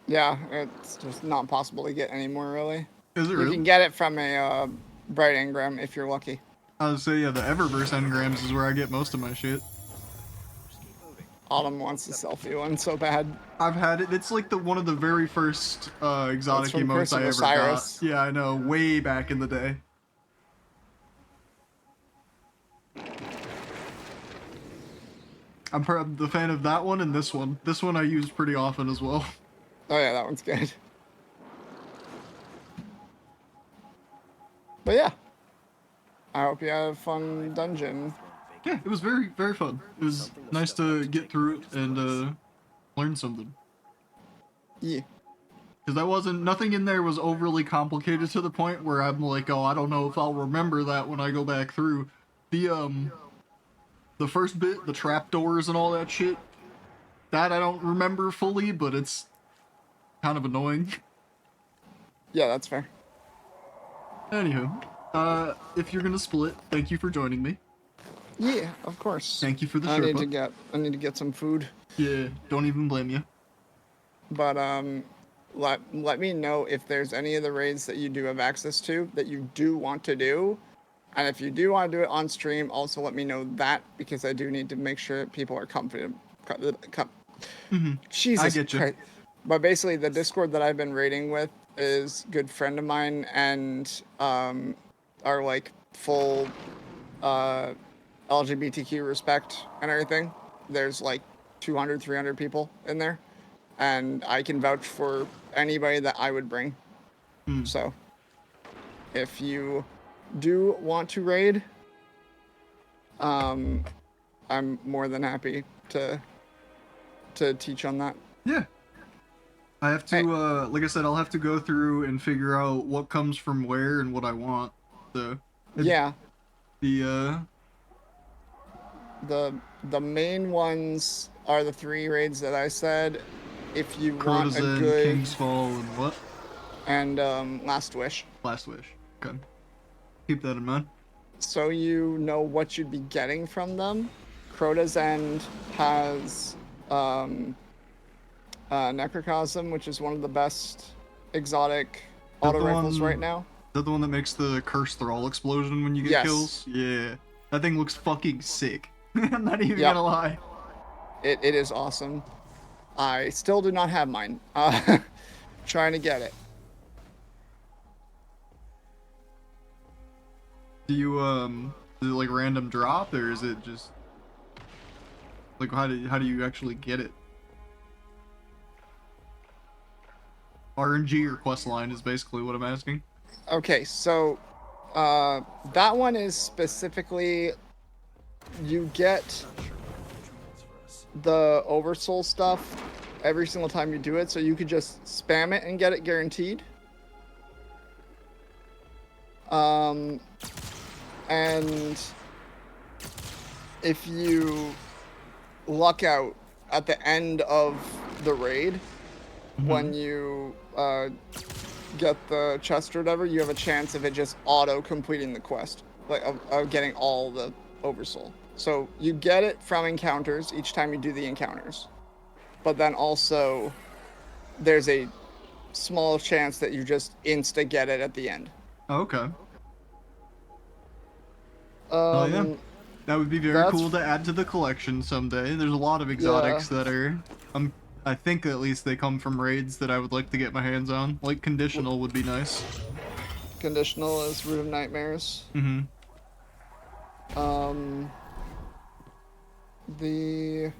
Yeah, it's just not possible to get anymore, really. Is it You really? can get it from a Bright Engram if you're lucky. I would say, yeah, the Eververse engrams is where I get most of my shit. Autumn wants a selfie one so bad. I've had it. It's like one of the very first exotic from emotes Curse of I ever Osiris. got. Yeah, I know. Way back in the day. I'm the fan of that one and this one. This one I use pretty often as well. Oh yeah, that one's good. But yeah. I hope you had a fun dungeon. Yeah, it was very, very fun. It was nice to get through it and learn something. Yeah. Because nothing in there was overly complicated to the point where I'm like, oh, I don't know if I'll remember that when I go back through. The first bit, the trapdoors and all that shit, that I don't remember fully, but it's kind of annoying. Yeah, that's fair. Anywho, if you're gonna split, thank you for joining me. Yeah, of course. Thank you for the I need to Sherpa. get some food. Yeah, don't even blame you. But let me know if there's any of the raids that you do have access to that you do want to do. And if you do want to do it on stream, also let me know that, because I do need to make sure people are comfortable. Jesus I get you. Christ. But basically, the Discord that I've been raiding with is a good friend of mine, and are like full LGBTQ respect and everything. There's like 200, 300 people in there, and I can vouch for anybody that I would bring. So if you do want to raid, I'm more than happy to teach on that. Yeah. I have to, like I said, I'll have to go through and figure out what comes from where and what I want. So, Yeah. The main ones are the 3 raids that I said. If you want a Crotazen, good King's Fall, and what? and Last Wish. Last Wish. Okay. Keep that in mind. So you know what you'd be getting from them. Crota's End has Necrocosm, which is one of the best exotic auto rifles right now. Is that the one that makes the Cursed Thrall explosion when you get Yes. kills? Yeah. That thing looks fucking sick. I'm not even gonna lie. It is awesome. I still do not have mine. Trying to get it. Do you, is it like random drop, or is it just, like, how do you actually get it? RNG or quest line is basically what I'm asking. Okay, so that one is specifically, you get the Oversoul stuff every single time you do it, so you could just spam it and get it guaranteed. And if you luck out at the end of the raid, when you get the chest or whatever, you have a chance of it just auto completing the quest, like of getting all the Oversoul. So you get it from encounters each time you do the encounters, but then also there's a small chance that you just insta get it at the end. Oh, okay. Oh yeah, that would be very cool to add to the collection someday. There's a lot of exotics that are, I think at least they come from raids that I would like to get my hands on. Like Conditional would be nice. Conditional is Root of Nightmares. The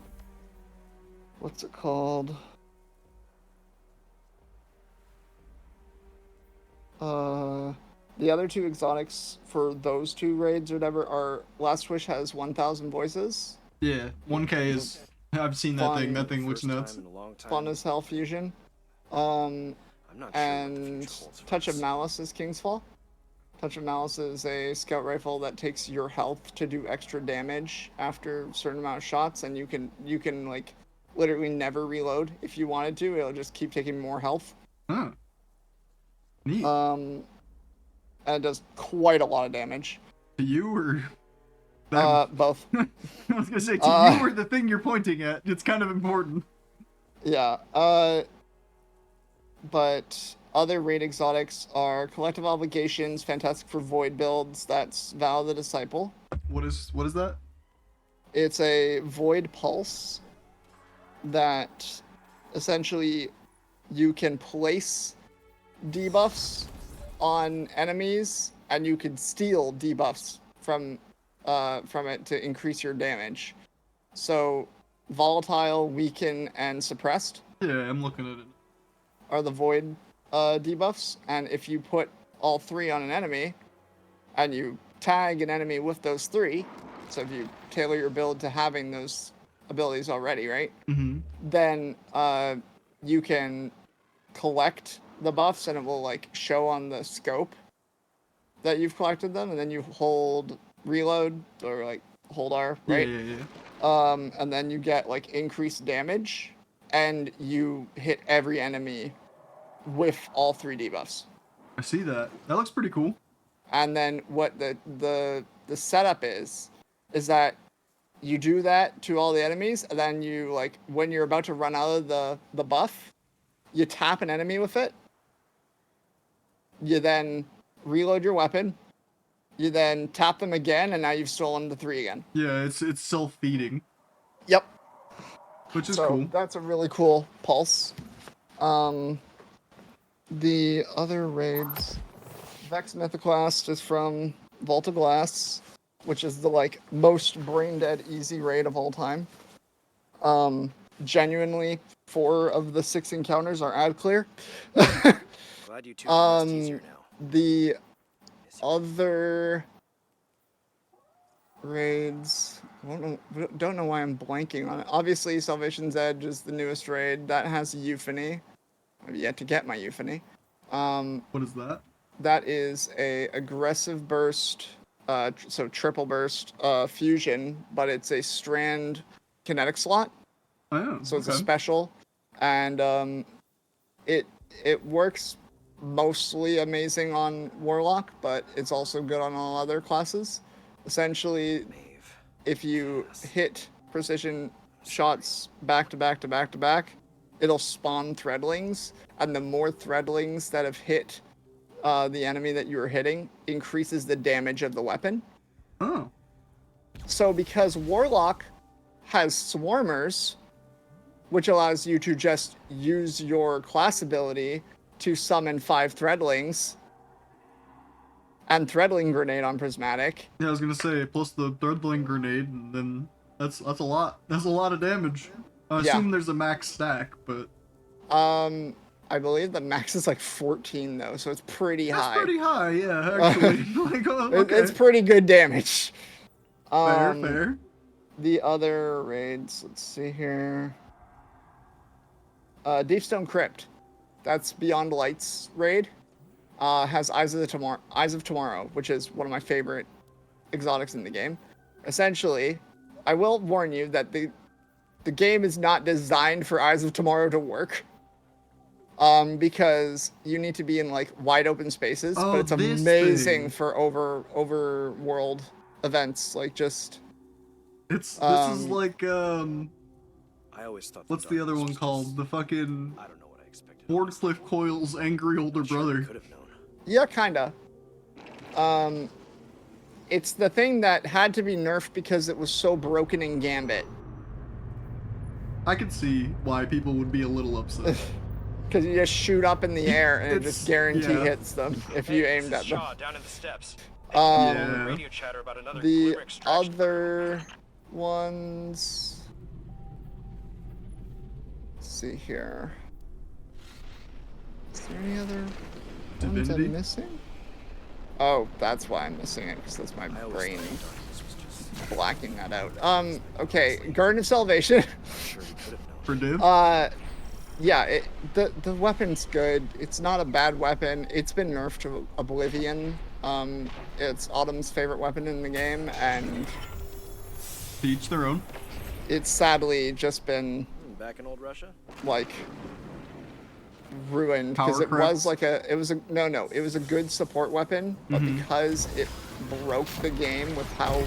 what's it called? The other two exotics for those two raids or whatever are Last Wish has 1,000 voices. Yeah, 1K is. I've seen that thing. That thing looks First nuts. time in a long time. Fun as hell fusion. I'm not sure what the And future holds for Touch of us. Malice is King's Fall. Touch of Malice is a scout rifle that takes your health to do extra damage after a certain amount of shots, and you can like literally never reload if you wanted to. It'll just keep taking more health. Huh. Neat. And it does quite a lot of damage. To you or them? Both. I was gonna say to you or the thing you're pointing at. It's kind of important. Yeah. But other raid exotics are Collective Obligations, Fantastic for Void builds. That's Vow of the Disciple. What is that? It's a Void Pulse that essentially you can place debuffs on enemies, and you can steal debuffs from it to increase your damage. So, Volatile, Weaken, and Suppressed Yeah, I'm looking at it. are the Void debuffs, and if you put all three on an enemy, and you tag an enemy with those three, so if you tailor your build to having those abilities already, right? Mm-hmm. Then you can collect the buffs, and it will like show on the scope that you've collected them, and then you hold reload or like hold R, right? Yeah. And then you get like increased damage, and you hit every enemy with all three debuffs. I see that. That looks pretty cool. And then what the setup is that you do that to all the enemies, and then you like when you're about to run out of the buff, you tap an enemy with it. You then reload your weapon. You then tap them again, and now you've stolen the three again. Yeah, it's self-feeding, Yep. which is So cool. that's a really cool pulse. The other raids, Vex Mythoclast is from Vault of Glass, which is the like most brain dead easy raid of all time. Genuinely, 4 of the 6 encounters are ad clear. Glad you two can rest easier now. The other raids, don't know why I'm blanking on it. Obviously, Salvation's Edge is the newest raid that has Euphony. I've yet to get my Euphony. What is that? That is a aggressive burst, so triple burst fusion, but it's a strand kinetic slot. Oh, So it's a okay. special, and it works mostly amazing on Warlock, but it's also good on all other classes. Essentially, Maeve. if you hit precision shots back to back to back to back, it'll spawn threadlings, and the more threadlings that have hit the enemy that you were hitting increases the damage of the weapon. Oh, So because Warlock has Swarmers, which allows you to just use your class ability to summon 5 threadlings and threadling grenade on Prismatic. yeah. I was gonna say plus the threadling grenade, and then that's a lot. That's a lot of damage. I Yeah. assume there's a max stack, but I believe the max is like 14 though, so it's pretty that's high. pretty high. Yeah, actually. Like, oh, okay. It's pretty good damage. fair. The other raids, let's see here. Deepstone Crypt, that's Beyond Lights raid. Has Eyes of Tomorrow, which is one of my favorite exotics in the game. Essentially, I will warn you that the game is not designed for Eyes of Tomorrow to work. Because you need to be in like wide open spaces, Oh, but it's this amazing thing. for overworld events, like just This is like I always thought. what's the other darkness one was called? just- The fucking I don't know what I expected. Wardcliffe Coil's angry older brother. Could have known. yeah, kinda. It's the thing that had to be nerfed because it was so broken in Gambit. I could see why people would be a little upset. Because you just shoot up in the air and it It's- just guarantee yeah. hits them if you aimed at them. down in the steps. Yeah. Radio chatter about another The other ones. Let's see here. Is there any other ones Divinity? I'm missing? Oh, that's why I'm missing it, because that's my brain blacking that out. Okay, Garden of Salvation. For Div? Yeah, the weapon's good. It's not a bad weapon. It's been nerfed to oblivion. It's Autumn's favorite weapon in the game, and To each their own. it's sadly just been Back in old Russia? like ruined because Power it crept? was like it was a good support weapon, but because it broke the game with how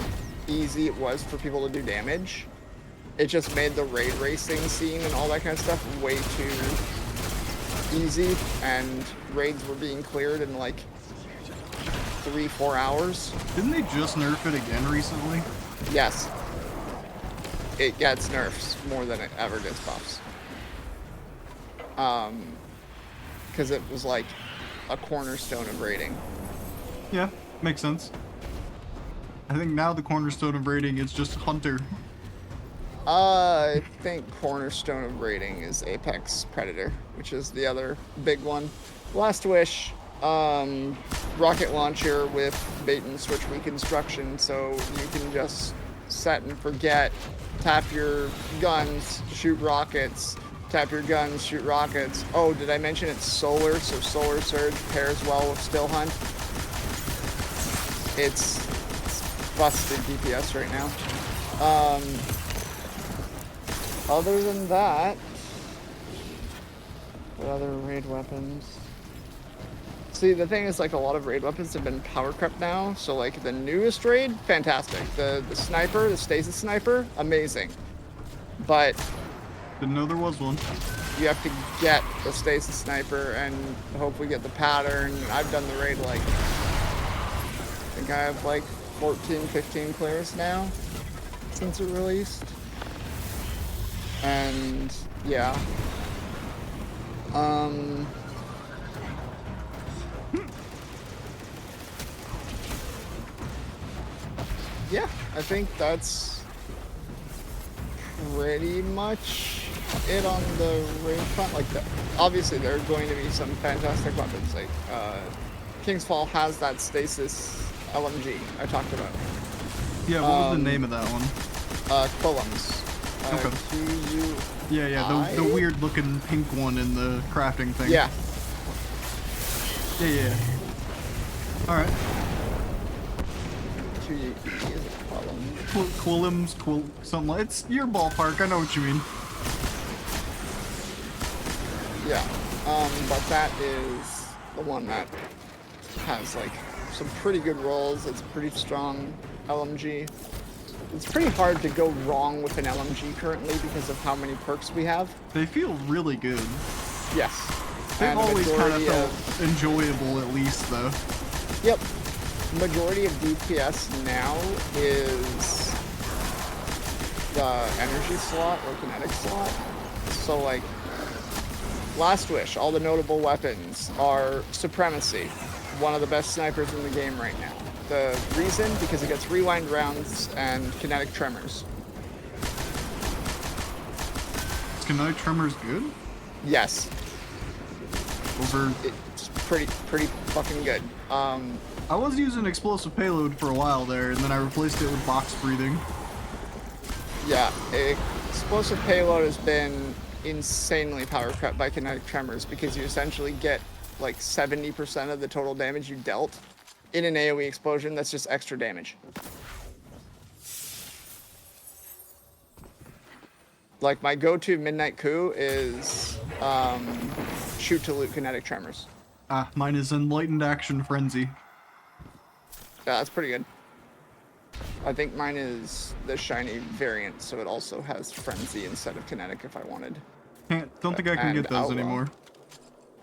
easy it was for people to do damage, it just made the raid racing scene and all that kind of stuff way too easy, and raids were being cleared in like 3-4 hours. Didn't they just nerf it again recently? Yes. It gets nerfs more than it ever gets buffs. Because it was like a cornerstone of raiding. Yeah, makes sense. I think now the cornerstone of raiding is just Hunter. I think cornerstone of raiding is Apex Predator, which is the other big one. Last Wish, rocket launcher with bait and switch reconstruction, so you can just set and forget, tap your guns, shoot rockets, tap your guns, shoot rockets. Oh, did I mention it's solar? So Solar Surge pairs well with Still Hunt. It's busted DPS right now. Other than that, what other raid weapons? See, the thing is, like, a lot of raid weapons have been power crept now, so, like, the newest raid, fantastic. The sniper, the stasis sniper, amazing. But Didn't know there was one. you have to get the stasis sniper and hopefully get the pattern. I've done the raid, like, I think I have, like, 14, 15 clears now since it released. And, yeah. Yeah, I think that's pretty much it on the raid front. Like, obviously there are going to be some fantastic weapons. Like, King's Fall has that stasis LMG I talked about. Yeah, what was the name of that one? Quillums. Okay. QU. Yeah, the weird looking pink one in the crafting thing. Yeah. Yeah. Alright. QUE is a Quillum. Something like, it's your ballpark, I know what you mean. Yeah. But that is the one that has, like, some pretty good rolls. It's a pretty strong LMG. It's pretty hard to go wrong with an LMG currently because of how many perks we have. They feel really good. Yes. They've And a always kind of majority felt enjoyable, at least, though. Yep. Majority of DPS now is the energy slot or kinetic slot. So, like, Last Wish, all the notable weapons are Supremacy, one of the best snipers in the game right now. The reason, because it gets rewind rounds and kinetic tremors. Is kinetic tremors good? Yes. Over. It's pretty fucking good. I was using explosive payload for a while there, and then I replaced it with box breathing. Yeah, explosive payload has been insanely power cut by kinetic tremors because you essentially get like 70% of the total damage you dealt in an AoE explosion. That's just extra damage. Like, my go-to midnight coup is shoot to loot kinetic tremors. Ah, mine is Enlightened Action Frenzy. Yeah, that's pretty good. I think mine is the shiny variant, so it also has frenzy instead of kinetic if I wanted. Don't think I can get those anymore.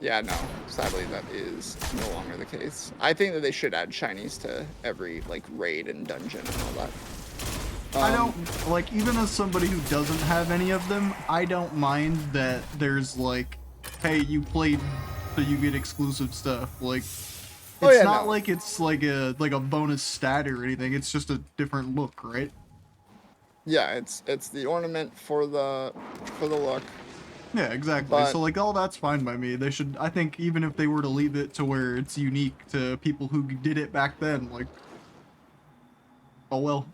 Yeah, no. Sadly, that is no longer the case. I think that they should add shinies to every, like, raid and dungeon and all that. I don't, like, even as somebody who doesn't have any of them, I don't mind that there's, like, hey, you played, so you get exclusive stuff. Like, it's not like it's like a bonus stat or anything. It's just a different look, right? Yeah, it's the ornament for the look. Yeah, exactly. But- So like all that's fine by me. They should, I think, even if they were to leave it to where it's unique to people who did it back then, like, oh well.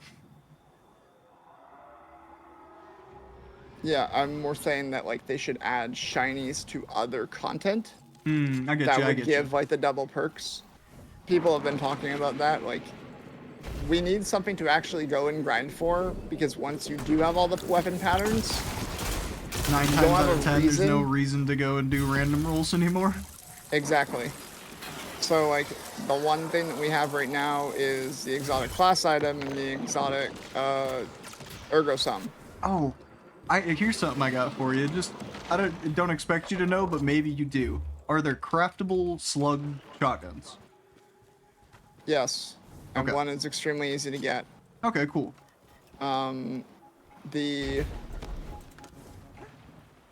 Yeah, I'm more saying that like they should add shinies to other content I get that you. I would get give you. like the double perks. People have been talking about that. Like, we need something to actually go and grind for, because once you do have all the weapon patterns, 9 you times don't out have of a 10, there's no reason- reason to go and do random rolls anymore. exactly. So like the one thing that we have right now is the exotic class item and the exotic ergo sum. Oh, here's something I got for you. Just I don't expect you to know, but maybe you do. Are there craftable slug shotguns? Yes, and Okay. one is extremely easy to get. Okay, cool. The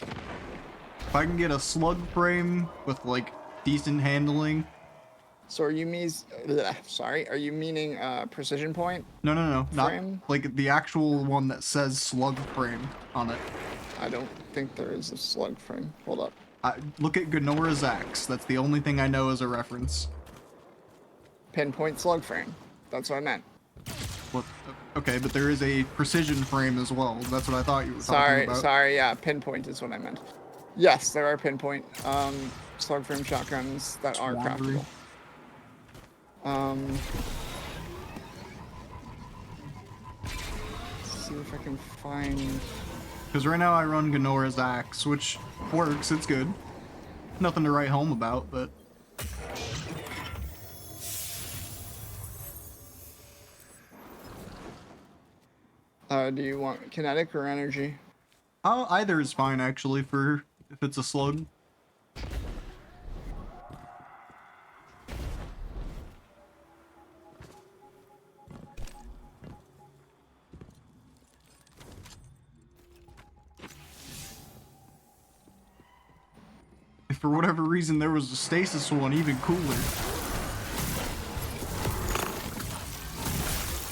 If I can get a slug frame with like decent handling. So are you are you meaning precision point? No, not Frame? like the actual one that says slug frame on it. I don't think there is a slug frame. Hold up. Look at Gnora's axe. That's the only thing I know as a reference. Pinpoint slug frame. That's what I meant. What? Okay, but there is a precision frame as well. That's what I thought you were talking about. Sorry, yeah, pinpoint is what I meant. Yes, there are pinpoint slug frame shotguns that are Swandery. craftable. Let's see if I can find. Because right now I run Gnora's axe, which works. It's good. Nothing to write home about, but Do you want kinetic or energy? either is fine actually for if it's a slug. If for whatever reason there was a stasis one, even cooler.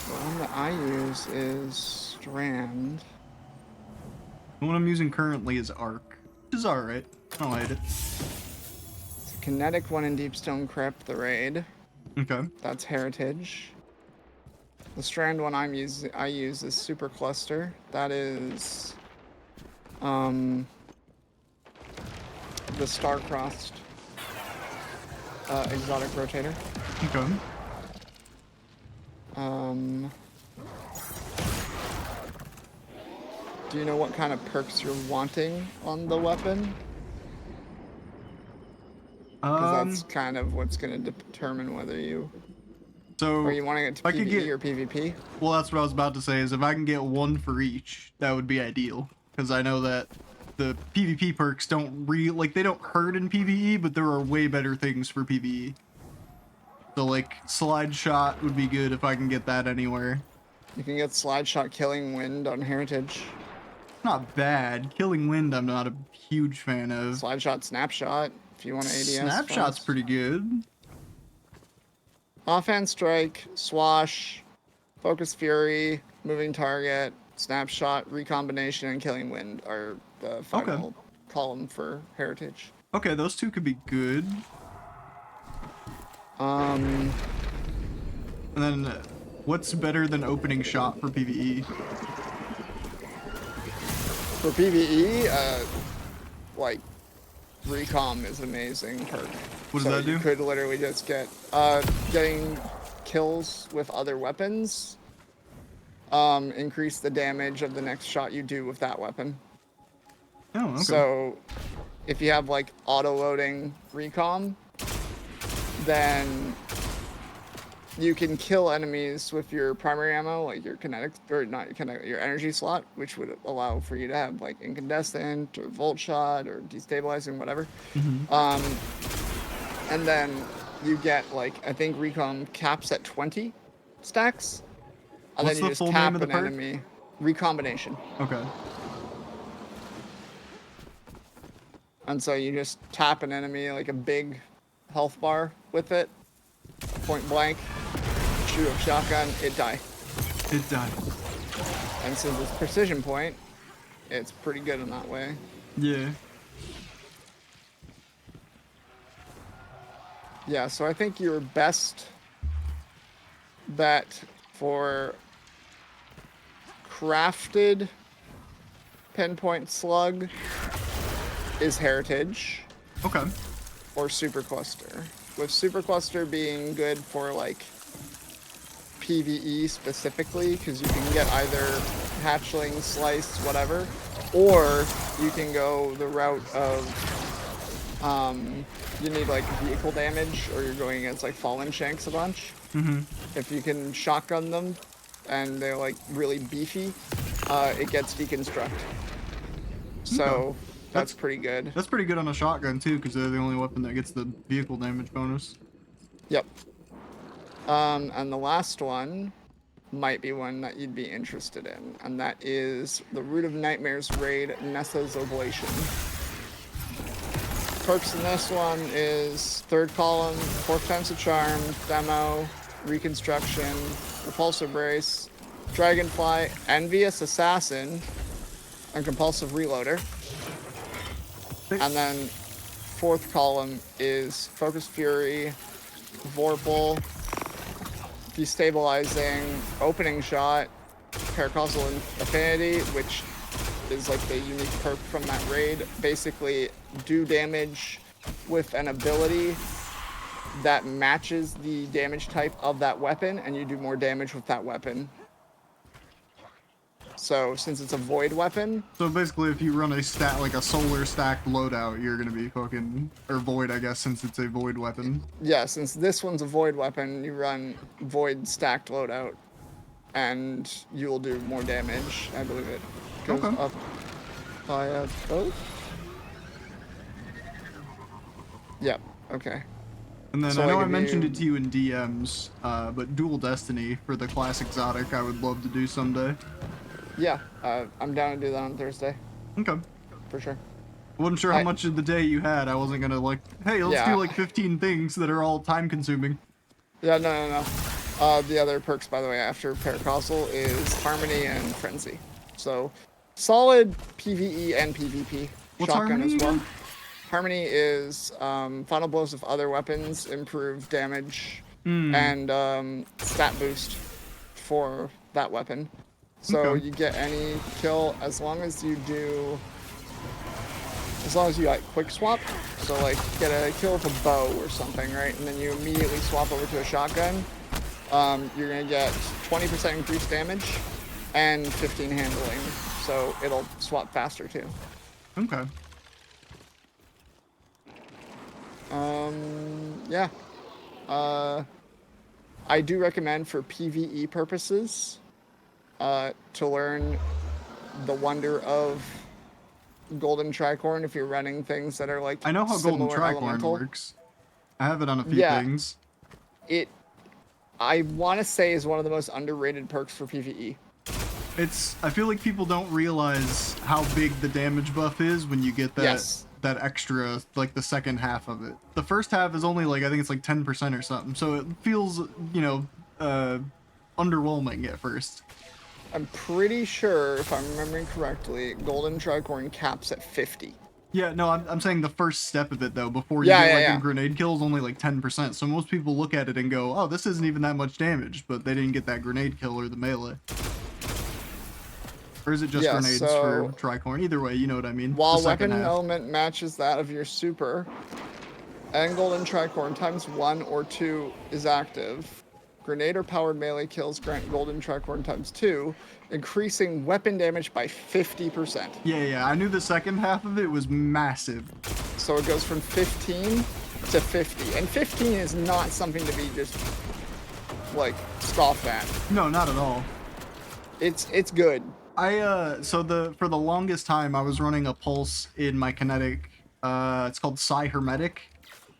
The one that I use is Strand. The one I'm using currently is Arc, which is alright. I don't hate it. It's a kinetic one in Deepstone Crypt, the raid. Okay. That's Heritage. The Strand one I use is Super Cluster. That is the Star-Crossed exotic rotator. Okay. Do you know what kind of perks you're wanting on the weapon? Because that's kind of what's going to determine whether you... So Are you wanting it to if I could PvE get- or PvP? Well, that's what I was about to say, is if I can get one for each, that would be ideal. Because I know that the PvP perks don't they don't hurt in PvE, but there are way better things for PvE. So like, Slide Shot would be good if I can get that anywhere. You can get Slide Shot Killing Wind on Heritage. Not bad. Killing Wind I'm not a huge fan of. Slide Shot Snapshot, if you want to ADS. Snapshot's fast. pretty good. Offhand Strike, Swash, Focus Fury, Moving Target, Snapshot, Recombination, and Killing Wind are the final column for Heritage. Okay, those two could be good. Um, And then, what's better than Opening Shot for PvE? for PvE, like, Recom is amazing perk. What does So that do? You could literally just get, getting kills with other weapons, increase the damage of the next shot you do with that weapon. Oh, okay. So, if you have like auto-loading recom, then you can kill enemies with your primary ammo, like your kinetic, or not your energy slot, which would allow for you to have like incandescent or volt shot or destabilizing, whatever. And then you get like, I think recom caps at 20 stacks, and What's then you the just full tap name of the an perk? enemy. Recombination. Okay. And so you just tap an enemy like a big health bar with it, point blank, shoot a shotgun, it die. It died. And since it's precision point, it's pretty good in that way. Yeah. Yeah, so I think your best bet for crafted pinpoint slug is heritage Okay. or supercluster. With supercluster being good for like PvE specifically, because you can get either hatchling, slice, whatever, or you can go the route of you need like vehicle damage, or you're going against like fallen shanks a bunch. Mm-hmm. If you can shotgun them and they're like really beefy, it gets deconstruct. So that's pretty good. That's pretty good on a shotgun too, because they're the only weapon that gets the vehicle damage bonus. Yep. And the last one might be one that you'd be interested in, and that is the Root of Nightmares raid, Nessa's Oblation. Perks in this one is third column, fourth time's a charm, demo, reconstruction, repulsor brace, dragonfly, envious assassin, and compulsive reloader. And then fourth column is focus fury, vorpal, destabilizing, opening shot, paracausal affinity, which is like the unique perk from that raid. Basically, do damage with an ability that matches the damage type of that weapon, and you do more damage with that weapon. So since it's a void weapon, So basically, if you run a stat like a solar stacked loadout, you're gonna be fucking or void, I guess, since it's a void weapon. yeah, since this one's a void weapon, you run void stacked loadout, and you will do more damage. I believe it goes Okay. up by both. Yep. Okay. And then So, I know like, I if mentioned you- it to you in DMs, but Dual Destiny for the class exotic, I would love to do someday. Yeah, I'm down to do that on Thursday Okay. for sure. I wasn't sure how I- much of the day you had. I wasn't gonna like, hey, let's Yeah. do like 15 things that are all time consuming. Yeah, no. The other perks, by the way, after Paracausal is Harmony and Frenzy. So, solid PvE and PvP. What's Shotgun Harmony as well. again? Harmony is final blows of other weapons, improve damage, and stat boost for that weapon. So Okay. you get any kill as long as you like quick swap. So like get a kill with a bow or something, right? And then you immediately swap over to a shotgun. You're gonna get 20% increased damage and 15 handling. So it'll swap faster too. Okay. Yeah. I do recommend for PvE purposes to learn the wonder of Golden Tricorn if you're running things that are like I know how Golden similar Tricorn elemental. works. I have it on a few Yeah. things. I want to say is one of the most underrated perks for PvE. I feel like people don't realize how big the damage buff is when you get that Yes. that extra, like the second half of it. The first half is only like, I think it's like 10% or something. So it feels, underwhelming at first. I'm pretty sure, if I'm remembering correctly, Golden Tricorn caps at 50. Yeah, no, I'm saying the first step of it though, before you Yeah, get like yeah. a grenade kill is only like 10%. So most people look at it and go, oh, this isn't even that much damage, but they didn't get that grenade kill or the melee. Or is it just Yeah, grenades so- for Tricorn? Either way, you know what I mean. While The second weapon half. element matches that of your super, and Golden Tricorn times 1 or 2 is active, grenade or powered melee kills grant Golden Tricorn times 2, increasing weapon damage by 50%. Yeah, I knew the second half of it was massive. So it goes from 15 to 50. And 15 is not something to be just, like, scoffed at. No, not at all. It's good. For the longest time I was running a pulse in my kinetic. It's called Psi Hermetic,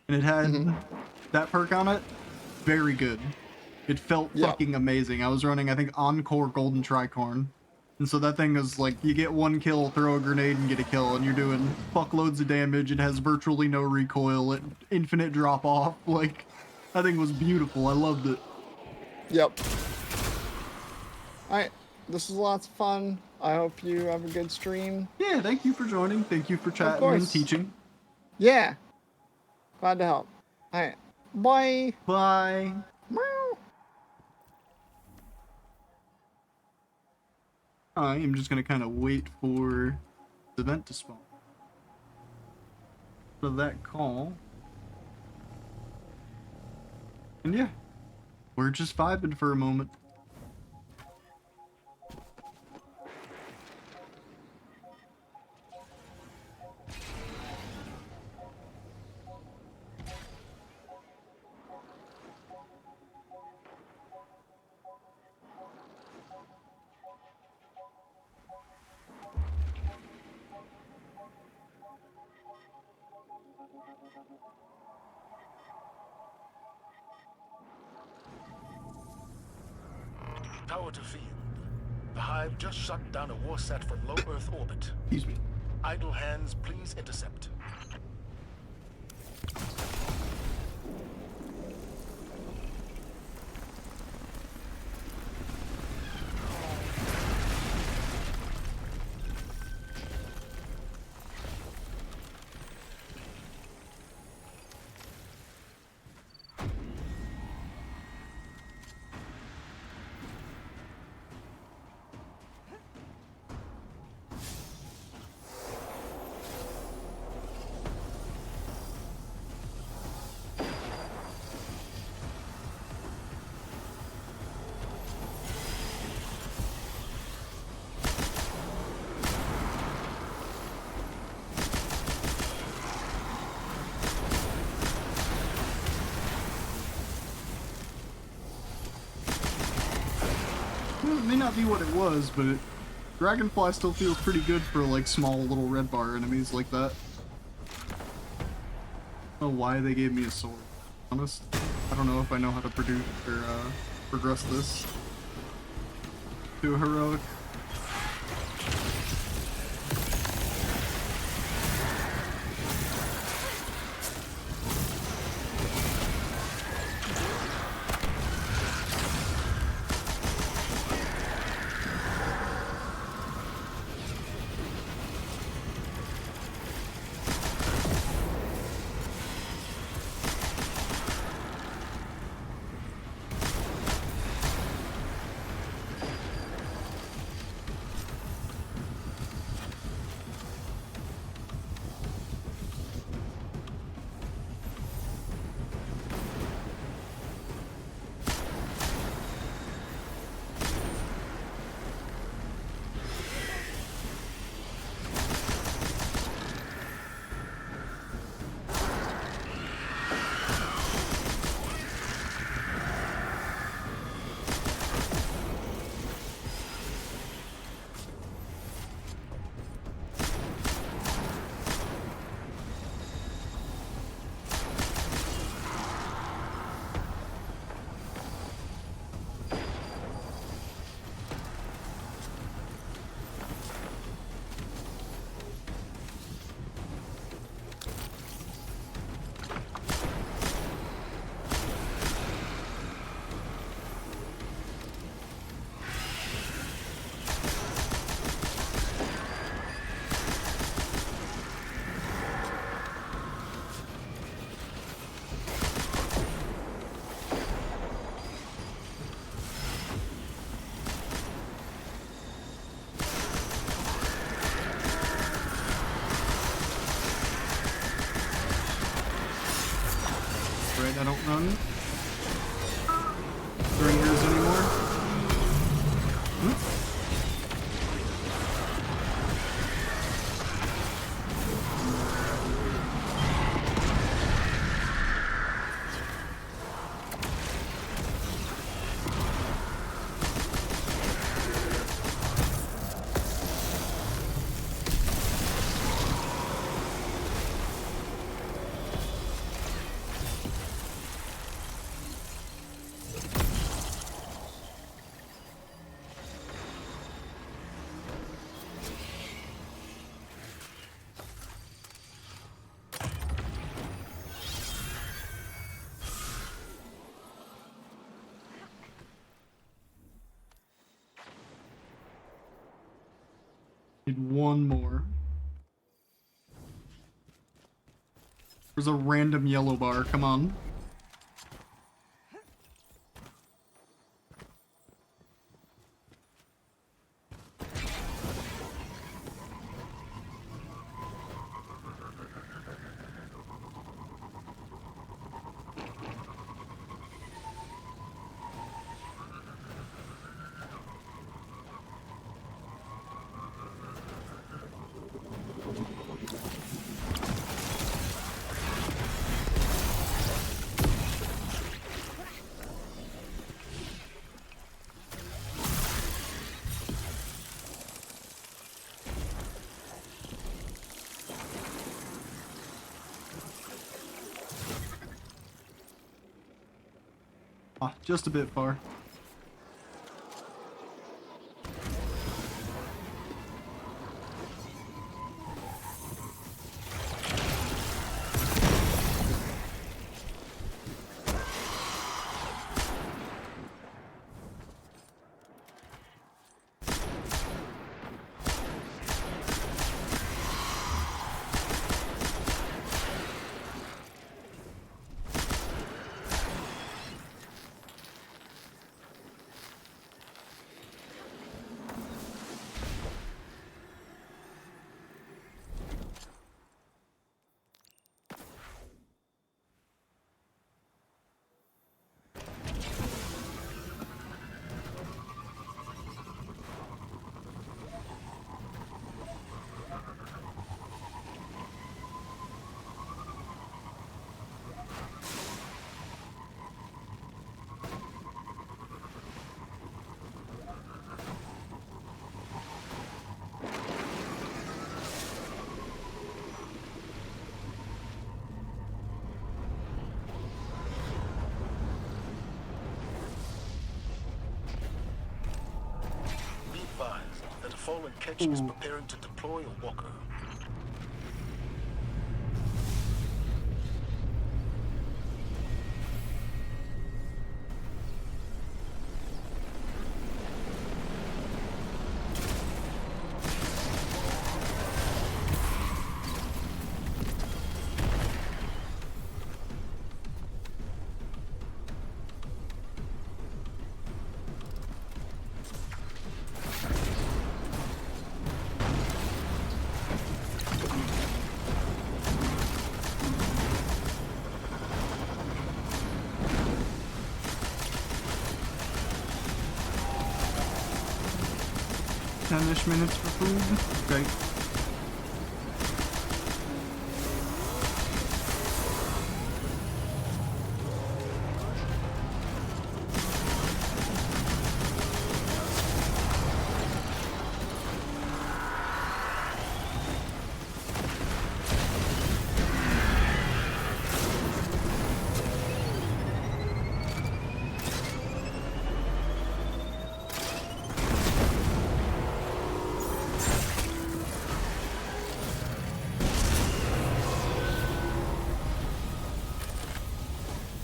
and it had that perk on it. Very good. It felt Yeah. fucking amazing. I was running, I think, Encore Golden Tricorn. And so that thing is like, you get one kill, throw a grenade, and get a kill, and you're doing fuckloads of damage. It has virtually no recoil, infinite drop off. Like, that thing was beautiful. I loved it. Yep. Alright, this was lots of fun. I hope you have a good stream. Yeah, thank you for joining. Thank you for chatting and course. teaching. Yeah. Glad to help. Alright, Bye. Bye. Meow. I am just gonna kind of wait for the event to spawn. For that call. And yeah, we're just vibing for a moment. Tower to field. The Hive just shot down a warsat from low Earth orbit. Excuse me. Idle hands, please intercept. Well, it may not be what it was, but Dragonfly still feels pretty good for like small little red bar enemies like that. I don't know why they gave me a sword. Honest, I don't know if I know how to produce or progress this to a heroic. Right, I don't run during yours anymore. Hmm? Need one more. There's a random yellow bar, come on. just a bit far. Be advised that a fallen catch is preparing to deploy a walker. Ten-ish minutes for food. Okay.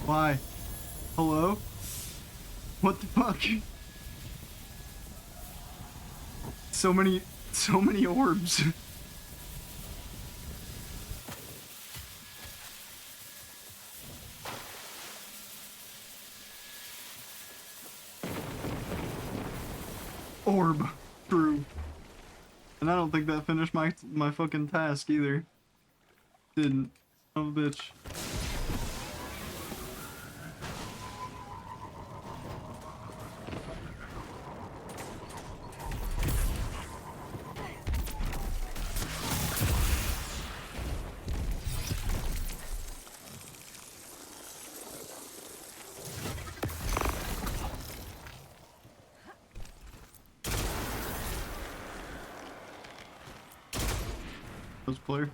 Why? Hello? What the fuck? So many orbs. Orb. True. And I don't think that finished my fucking task either. Didn't. Son of a bitch. Player.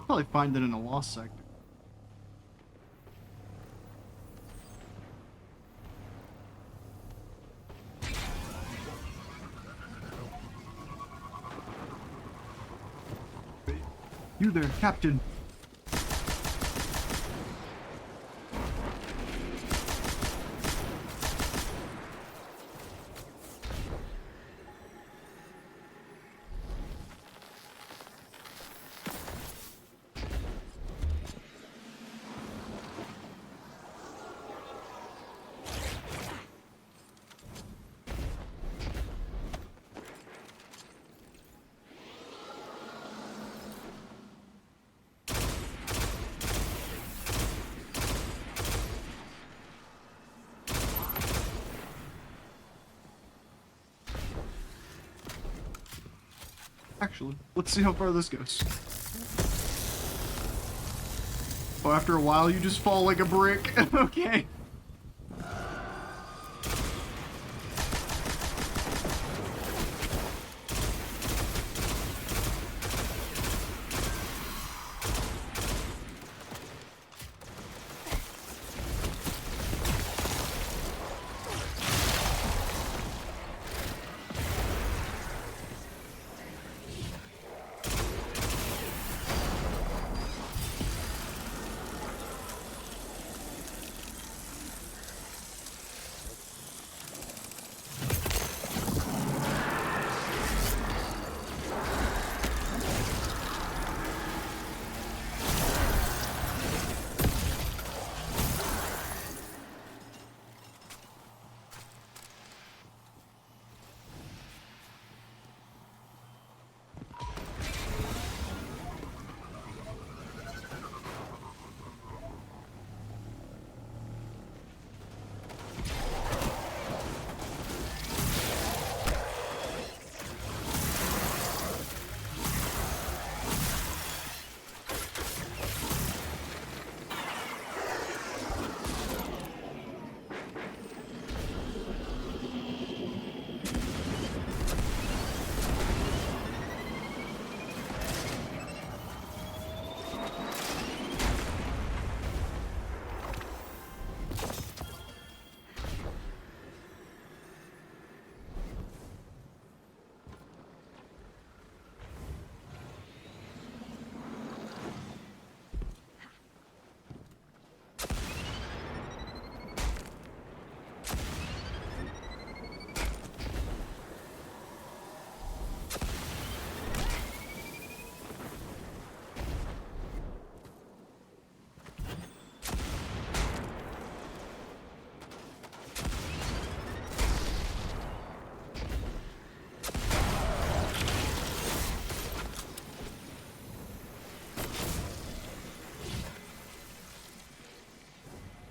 Probably find it in a lost sector. You there, Captain. Actually, let's see how far this goes. Oh, after a while you just fall like a brick. Okay.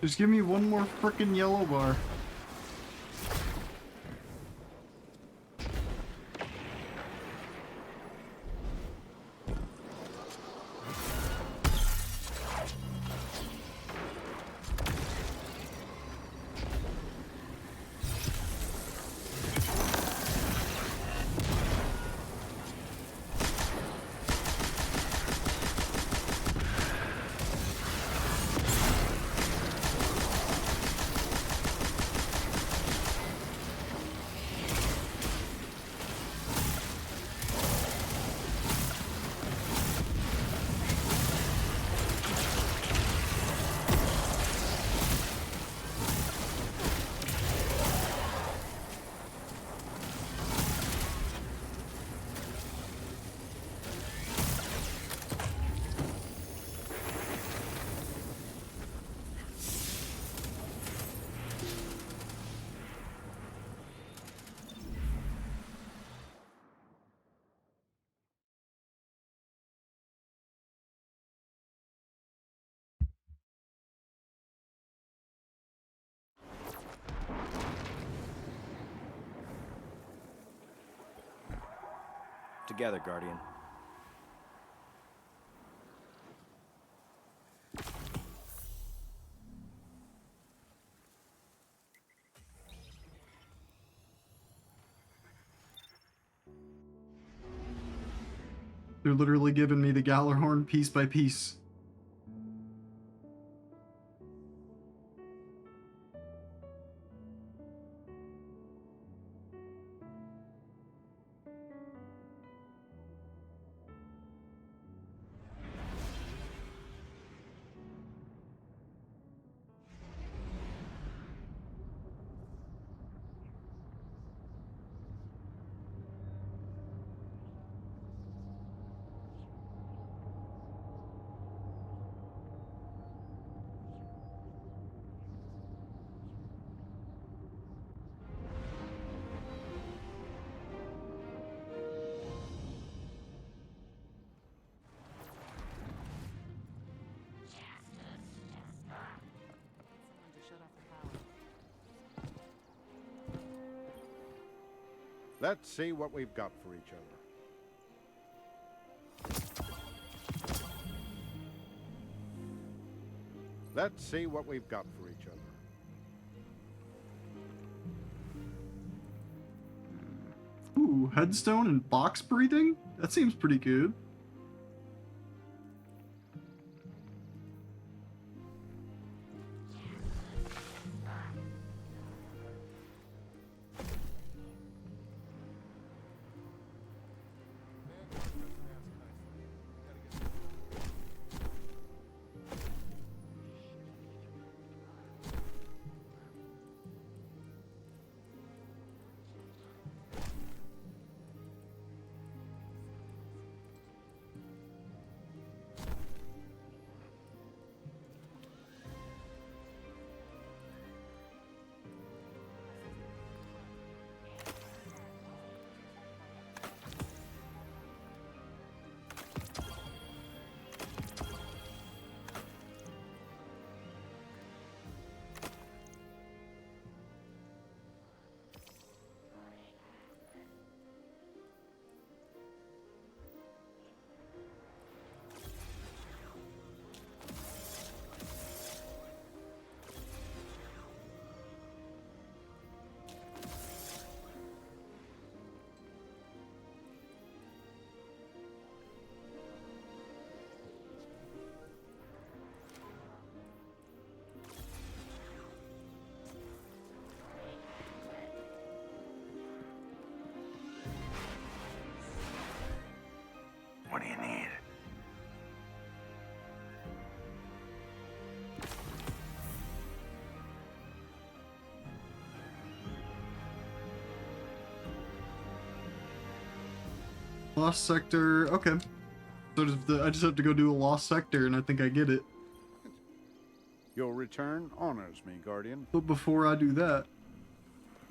Just give me one more frickin' yellow bar. Together, Guardian. They're literally giving me the Gallarhorn piece by piece. Let's see what we've got for each other. Let's see what we've got for each other. Ooh, headstone and box breathing? That seems pretty good. What do you need? Lost sector, okay. So I just have to go do a lost sector and I think I get it. Your return honors me, Guardian. But before I do that,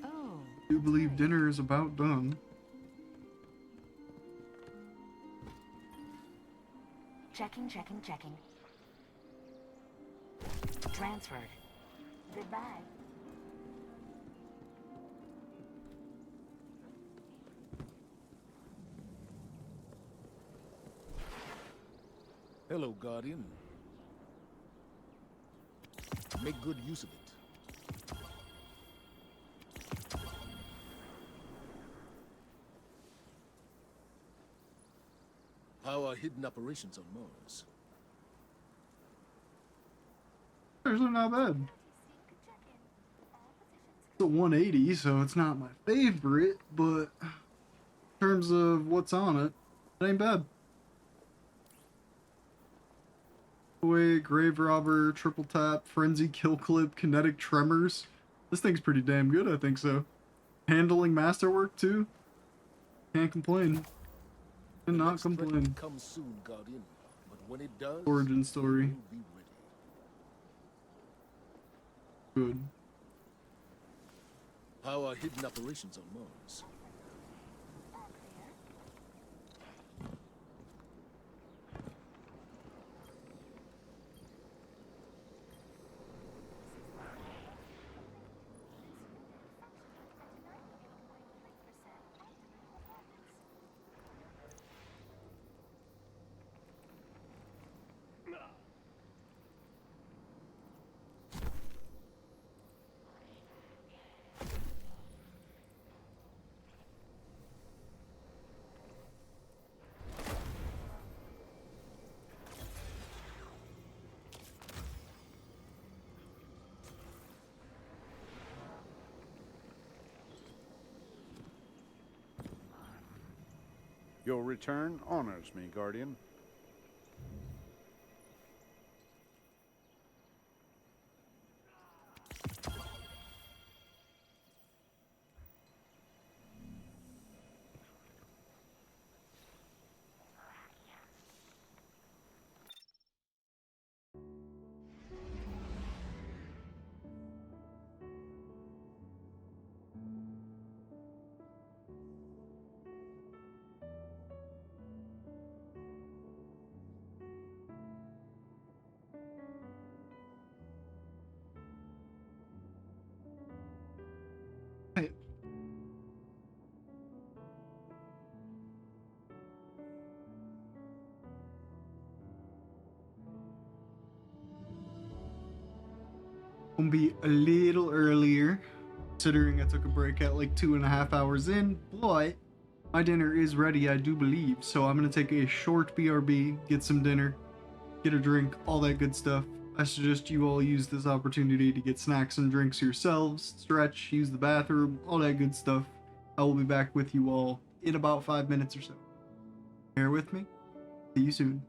Oh. I do believe dinner is about done. Checking. Transferred. Goodbye. Hello, Guardian. Make good use of it. How are hidden operations on Mars? Actually not bad. It's a 180, so it's not my favorite, but in terms of what's on it, it ain't bad. Away, Grave Robber, Triple Tap, Frenzy, Kill Clip, Kinetic Tremors. This thing's pretty damn good, I think so. Handling Masterwork, too. Can't complain. Cannot complain. Comes soon, Guardian. But when it does, Origin story. you'll be ready. Good. How are hidden operations on Mars? Your return honors me, Guardian. Hey. Gonna be a little earlier, considering I took a break at like 2.5 hours in, but my dinner is ready, I do believe. So I'm gonna take a short BRB, get some dinner, get a drink, all that good stuff. I suggest you all use this opportunity to get snacks and drinks yourselves, stretch, use the bathroom, all that good stuff. I will be back with you all in about 5 minutes or so. Bear with me. See you soon.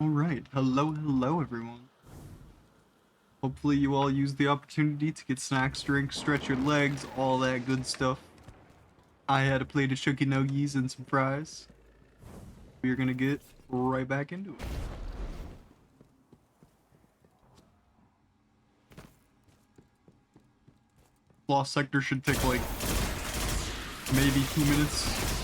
Alright, hello everyone. Hopefully you all use the opportunity to get snacks, drinks, stretch your legs, all that good stuff. I had a plate of Chucky Nuggies and some fries. We're gonna get right back into it. Lost sector should take like maybe 2 minutes.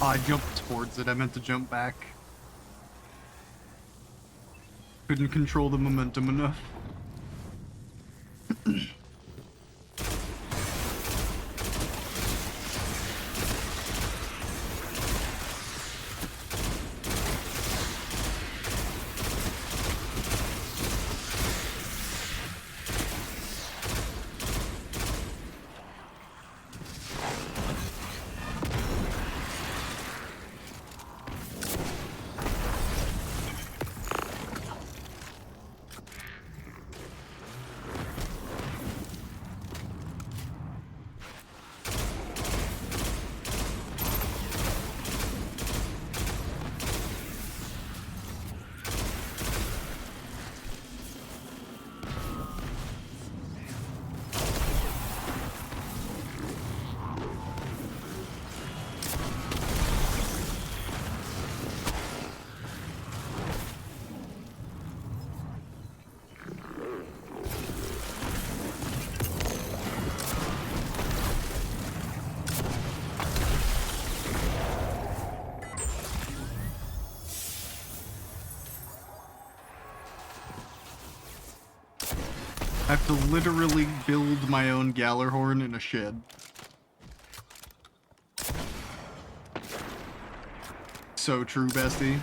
I jumped towards it, I meant to jump back. Couldn't control the momentum enough. I have to literally build my own Gallarhorn in a shed. So true, bestie.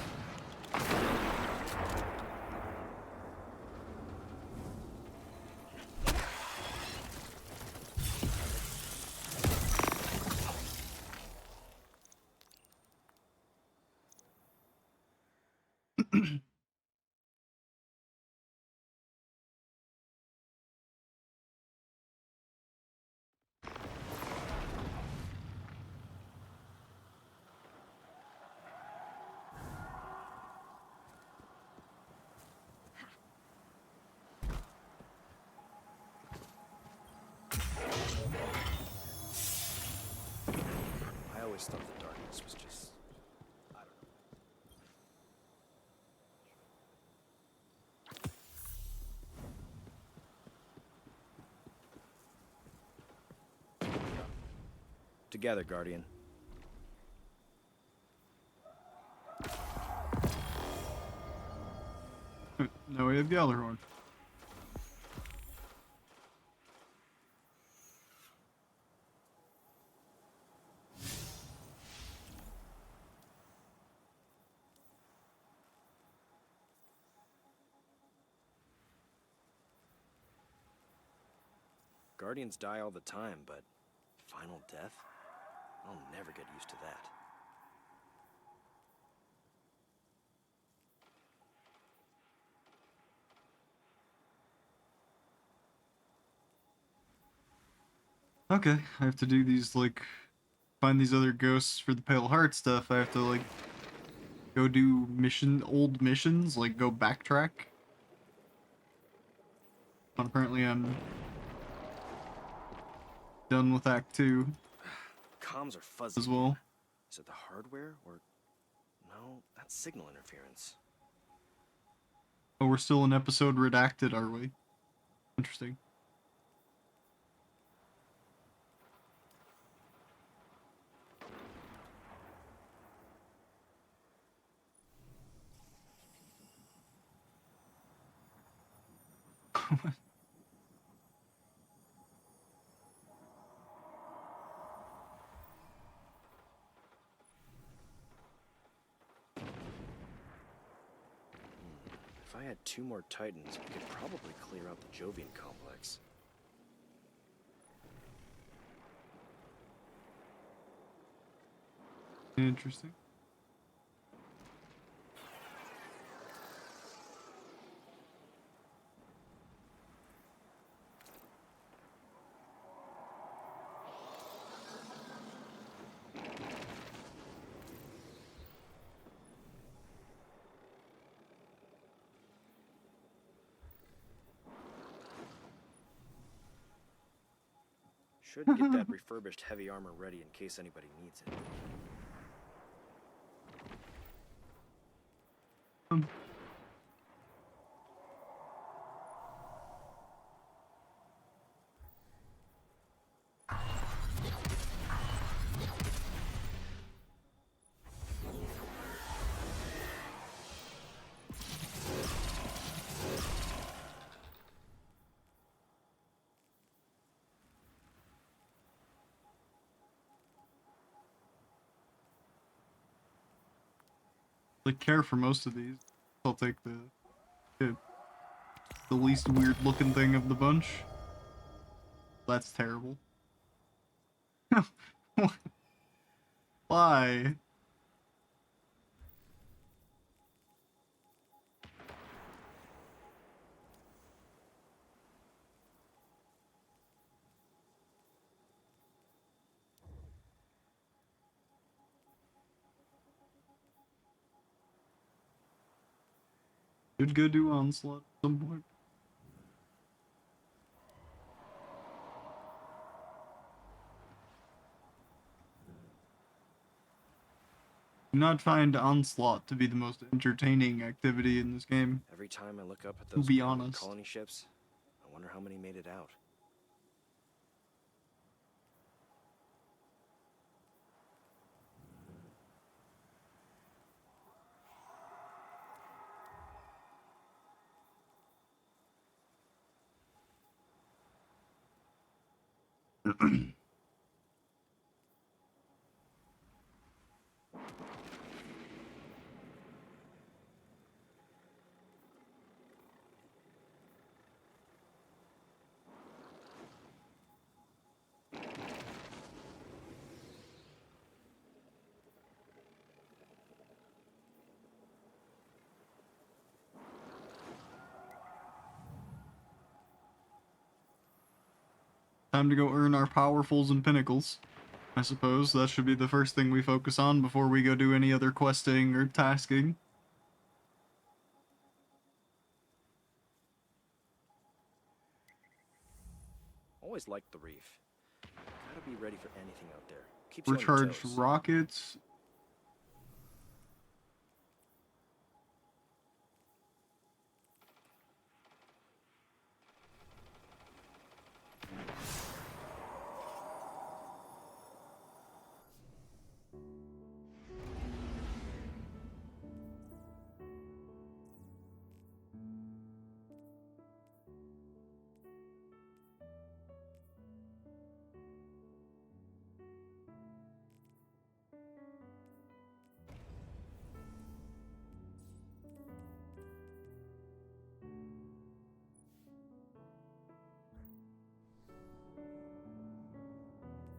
I always thought the darkness was just, I don't know. together, Guardian. Now we have Gjallarhorn. Guardians die all the time, but final death? I'll never get used to that. Okay, I have to do these, like, find these other ghosts for the Pale Heart stuff. I have to, like, go do old missions, like, go backtrack. Apparently I'm done with Act 2 Comms are fuzzy. as well. Is it the hardware, or... No, that's signal interference. Oh, we're still in episode redacted, are we? Interesting. If I had 2 more Titans, we could probably clear out the Jovian complex. Interesting. Should get that refurbished heavy armor ready in case anybody needs it. Like, care for most of these. I'll take the least weird looking thing of the bunch. That's terrible. Why? Should go do Onslaught at some point. Do not find Onslaught to be the most entertaining activity in this game. Every time I look up at To those be Roman honest. colony ships, I wonder how many made it out. Time to go earn our powerfuls and pinnacles. I suppose that should be the first thing we focus on before we go do any other questing or tasking. Always liked the reef. Gotta be ready for anything out there. Keeps you on your Recharged toes. rockets.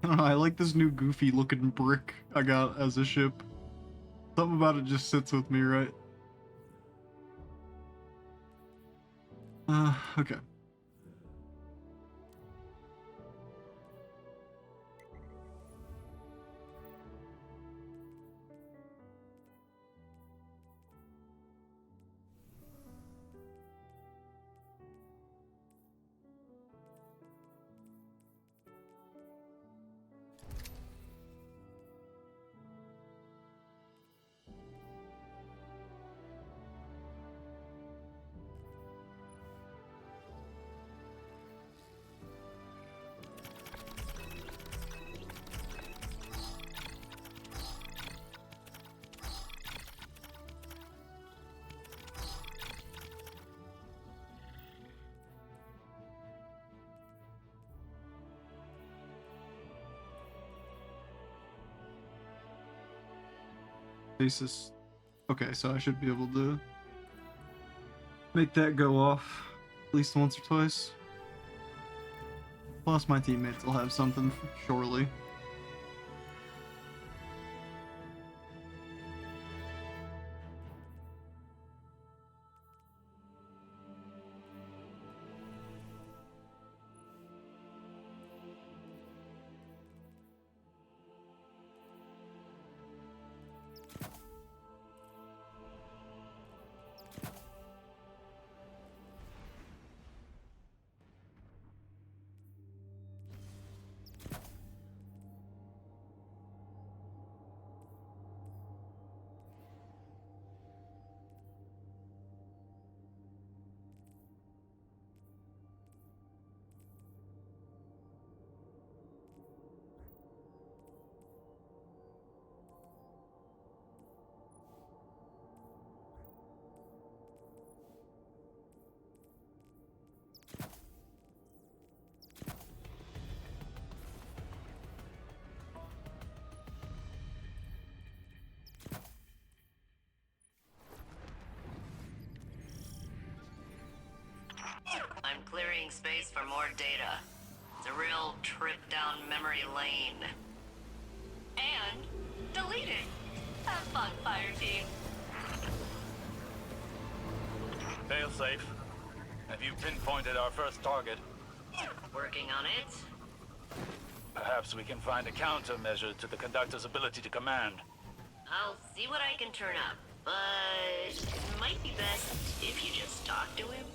don't know, I like this new goofy looking brick I got as a ship. Something about it just sits with me, right? Okay. Stasis. Okay, so I should be able to make that go off at least once or twice. Plus my teammates will have something surely. I'm clearing space for more data. It's a real trip down memory lane. And delete it. Have fun, fire team. Failsafe, have you pinpointed our first target? Working on it. Perhaps we can find a countermeasure to the conductor's ability to command. I'll see what I can turn up, but it might be best if you just talk to him.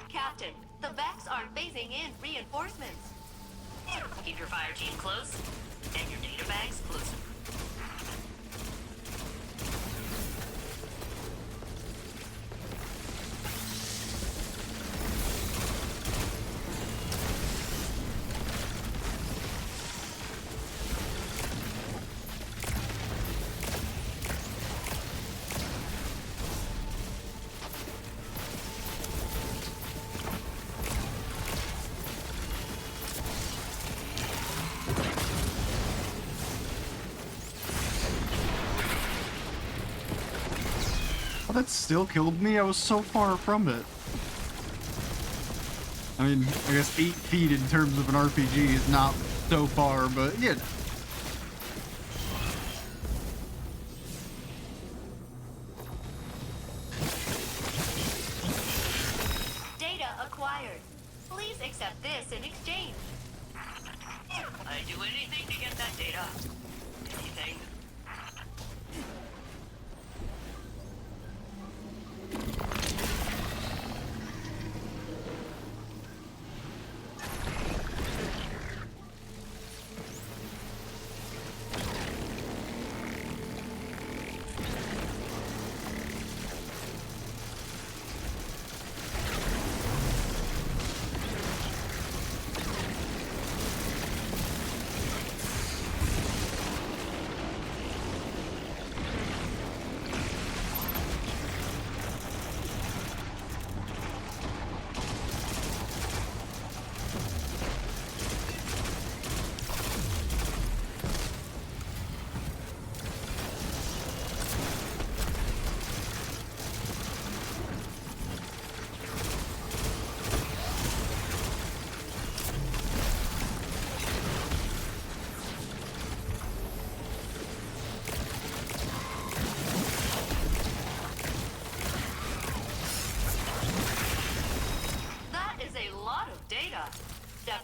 Captain, the Vex are phasing in reinforcements. Keep your fire team close, and your data bags close. That still killed me? I was so far from it. I mean, I guess 8 feet in terms of an RPG is not so far, but yeah. Data acquired. Please accept this in exchange. I'd do anything to get that data. Anything.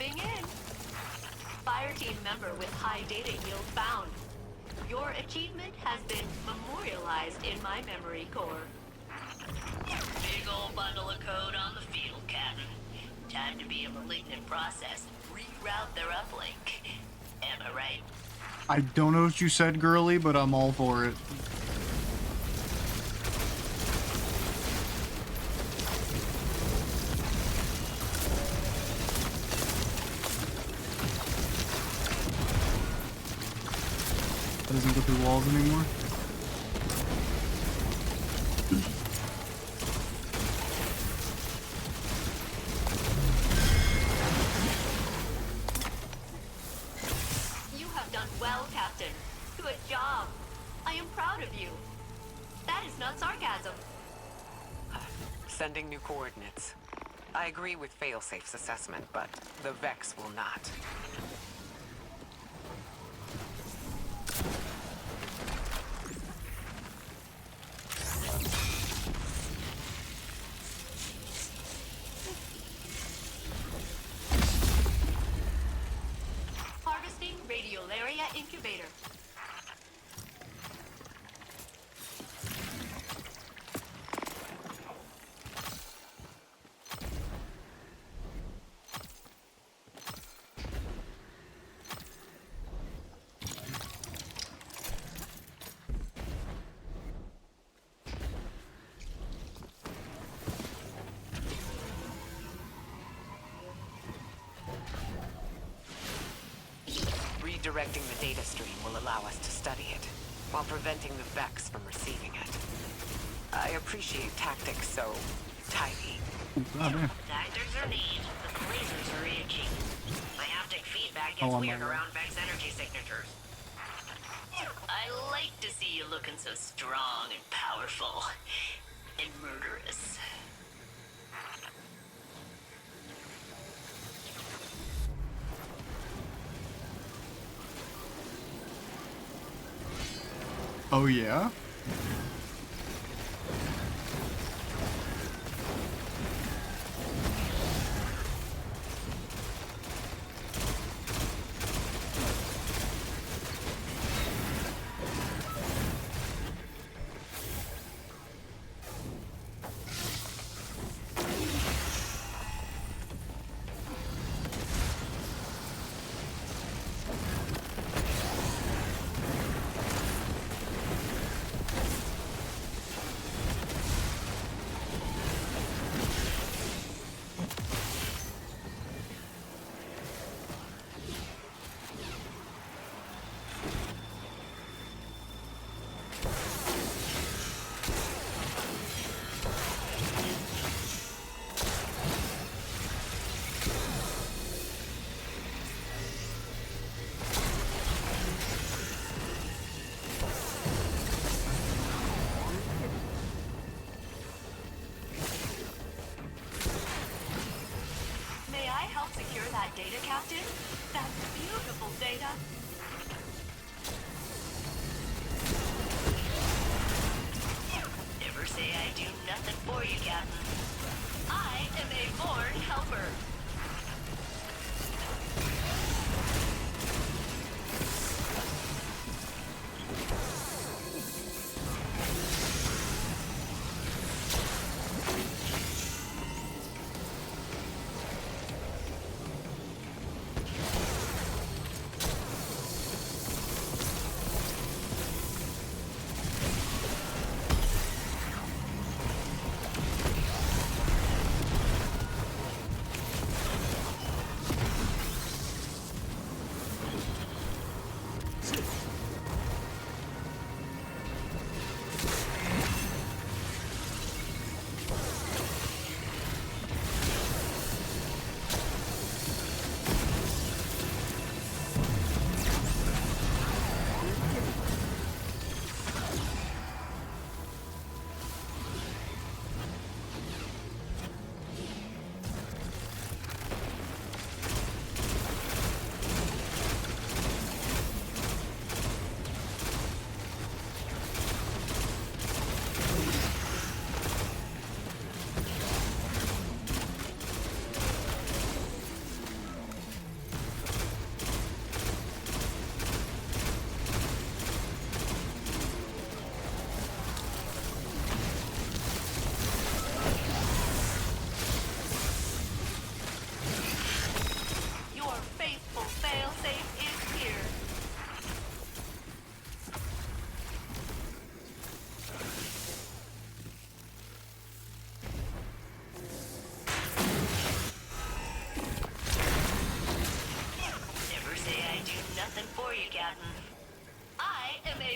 Stepping in. Fire team member with high data yield found. Your achievement has been memorialized in my memory core. Big old bundle of code on the field, Captain. Time to be a malignant process. Reroute their uplink. Am I right? I don't know what you said, girly, but I'm all for it. That doesn't go through walls anymore. You have done well, Captain. Good job. I am proud of you. That is not sarcasm. Sending new coordinates. I agree with Failsafe's assessment, but the Vex will not. Harvesting Radiolaria Incubator. Redirecting the data stream will allow us to study it, while preventing the Vex from receiving it. I appreciate tactics so tidy. Tactics are neat, but the lasers are itchy. My haptic feedback gets weird around Vex energy signatures. I like to see you looking so strong and powerful and murderous. Oh yeah?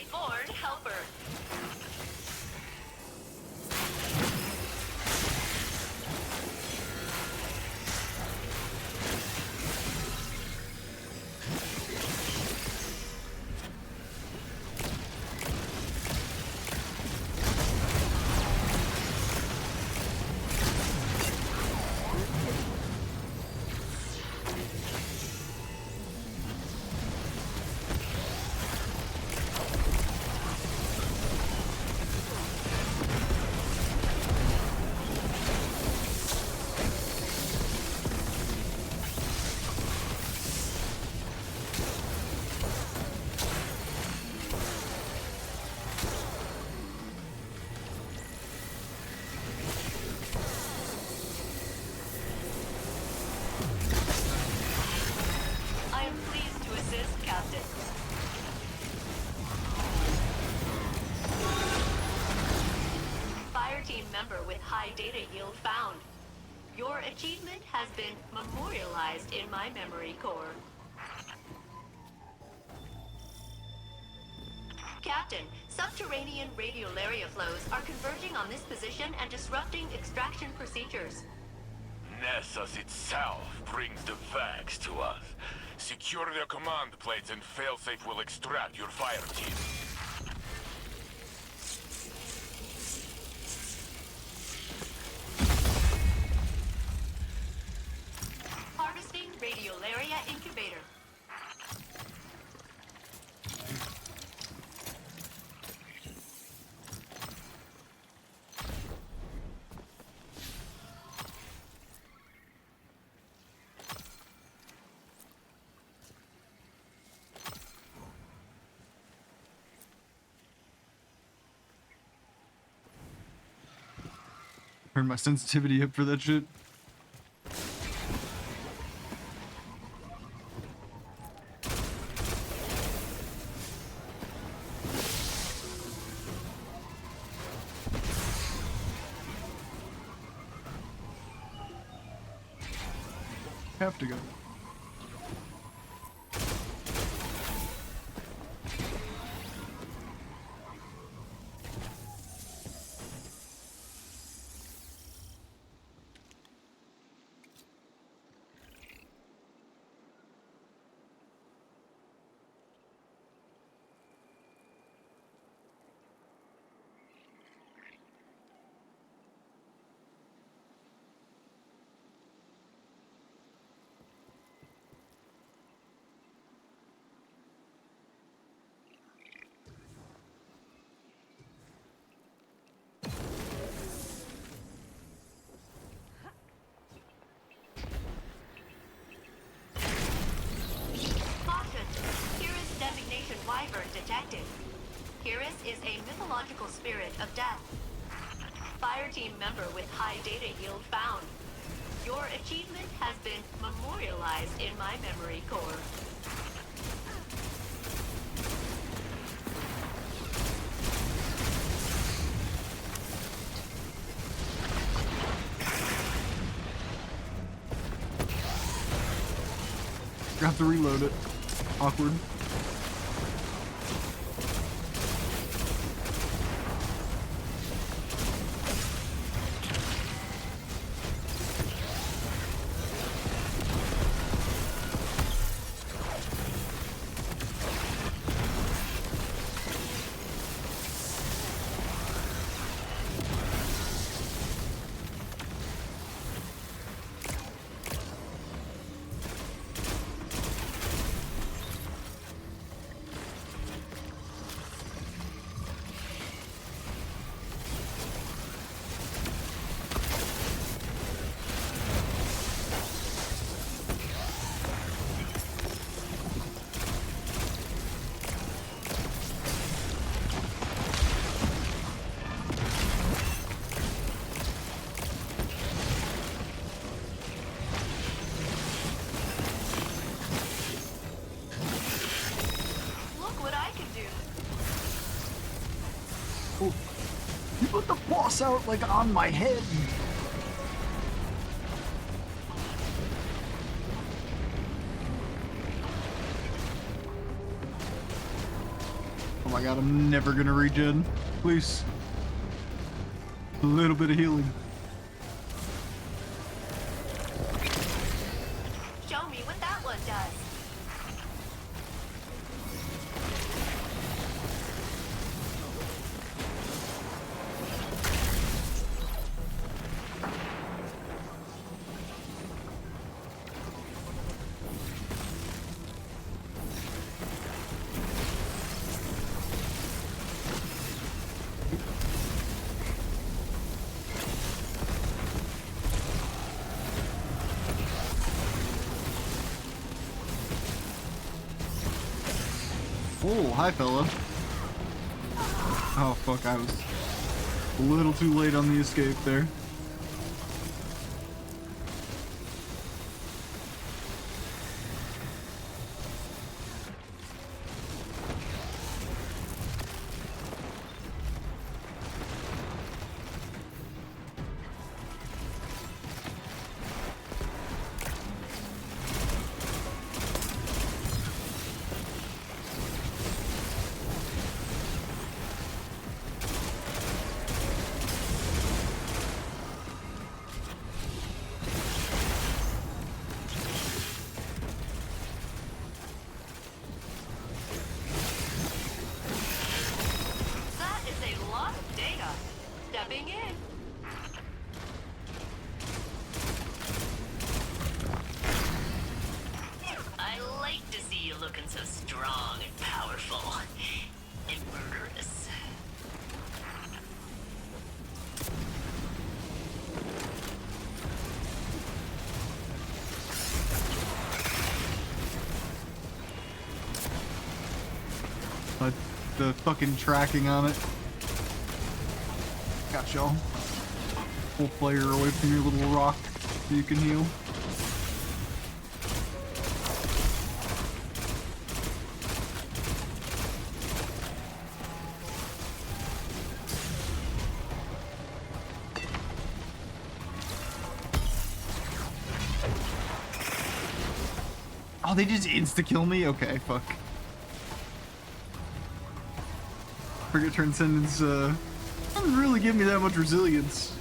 reborn helper. I am pleased to assist, Captain. Fire team member with high data yield found. Your achievement has been memorialized in my memory core. Captain, subterranean radiolaria flows are converging on this position and disrupting extraction procedures. Nessus itself brings the facts to us. Secure their command plates and failsafe will extract your fire team. Harvesting radiolaria incubator. Turn my sensitivity up for that shit. Have to go. Wyvern detected. Kyrus is a mythological spirit of death. Fire team member with high data yield found. Your achievement has been memorialized in my memory core. You have to reload it. Awkward. You put the boss out like on my head. Hold my god, I'm never gonna regen. Please. A little bit of healing. Show me what that one does. Oh, hi, fella. Oh, fuck, I was a little too late on the escape there. That is a lot of data. Stepping in. I like to see you looking so strong and powerful and murderous. The fucking tracking on it. Got y'all. Pull player away from your little rock so you can heal. Oh, they just insta-kill me? Okay, fuck. Frigate Transcendence, doesn't really give me that much resilience.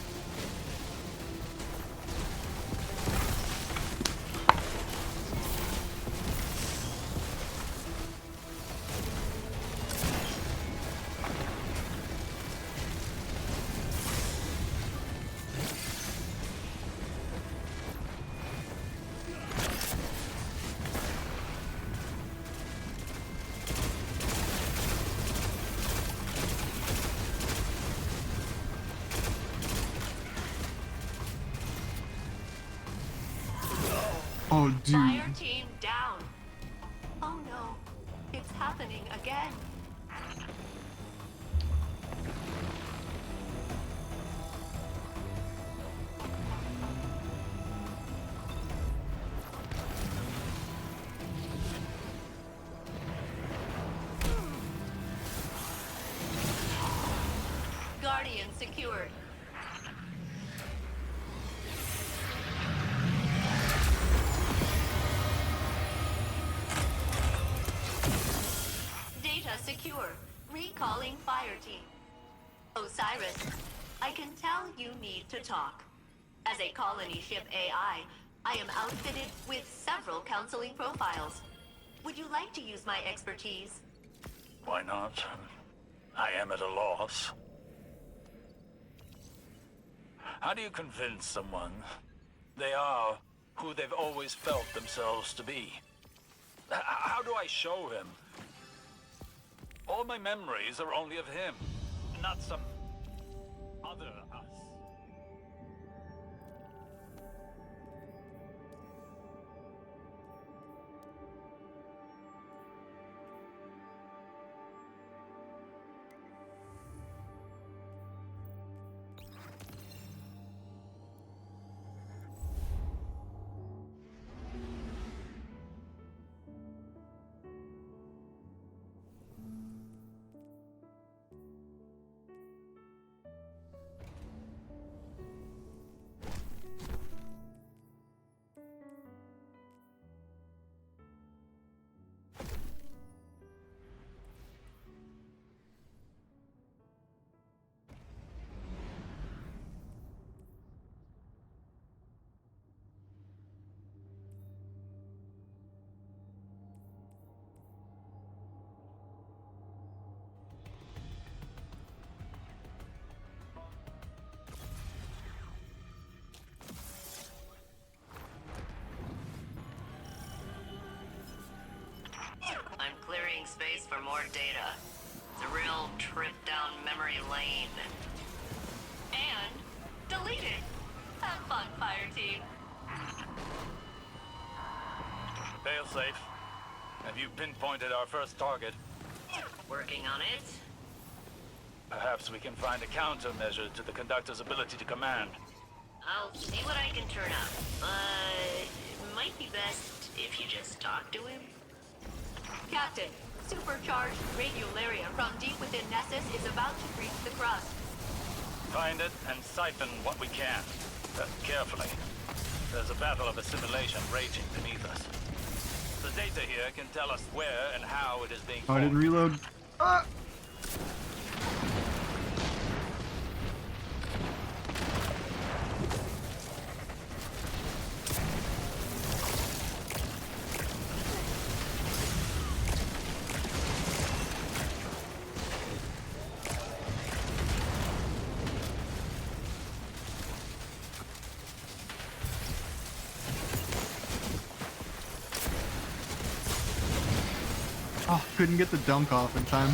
Oh, dude. Fire team down. Oh no, it's happening again. Guardian secured. Data secure. Recalling fire team. Osiris, I can tell you need to talk. As a colony ship AI, I am outfitted with several counseling profiles. Would you like to use my expertise? Why not? I am at a loss. How do you convince someone they are who they've always felt themselves to be? How do I show him? All my memories are only of him, not some other us. saving space for more data. It's a real trip down memory lane. And delete it. Have fun, fire team. Failsafe, have you pinpointed our first target? Working on it? Perhaps we can find a countermeasure to the conductor's ability to command. I'll see what I can turn up, but it might be best if you just talk to him. Captain, supercharged radiolaria from deep within Nessus is about to breach the crust. Find it and siphon what we can. Carefully. There's a battle of assimilation raging beneath us. The data here can tell us where and how it is being Oh, I didn't reload. Ah! Oh, couldn't get the dunk off in time.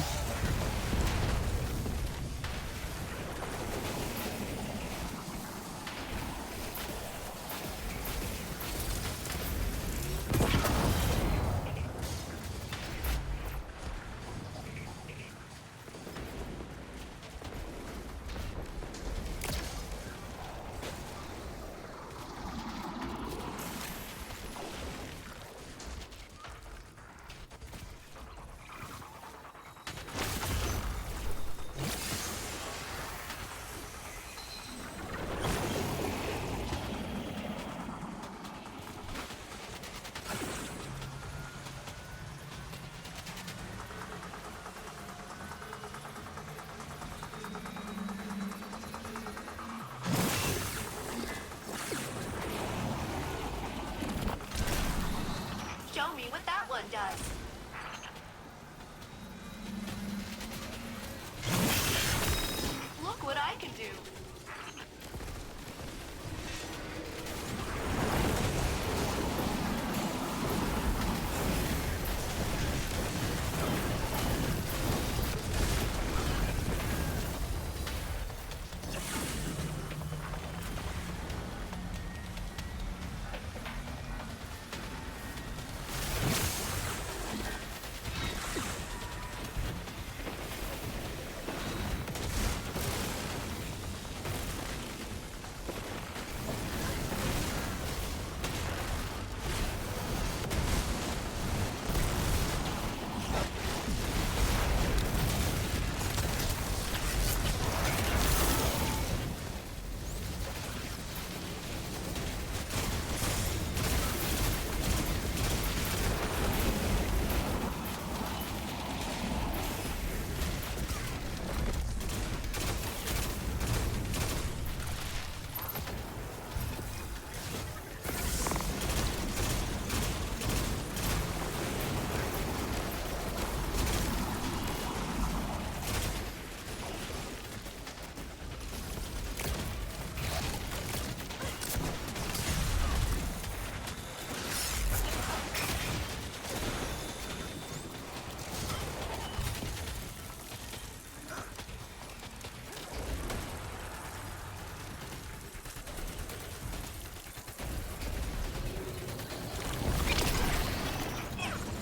Show me what that one does. Look what I can do.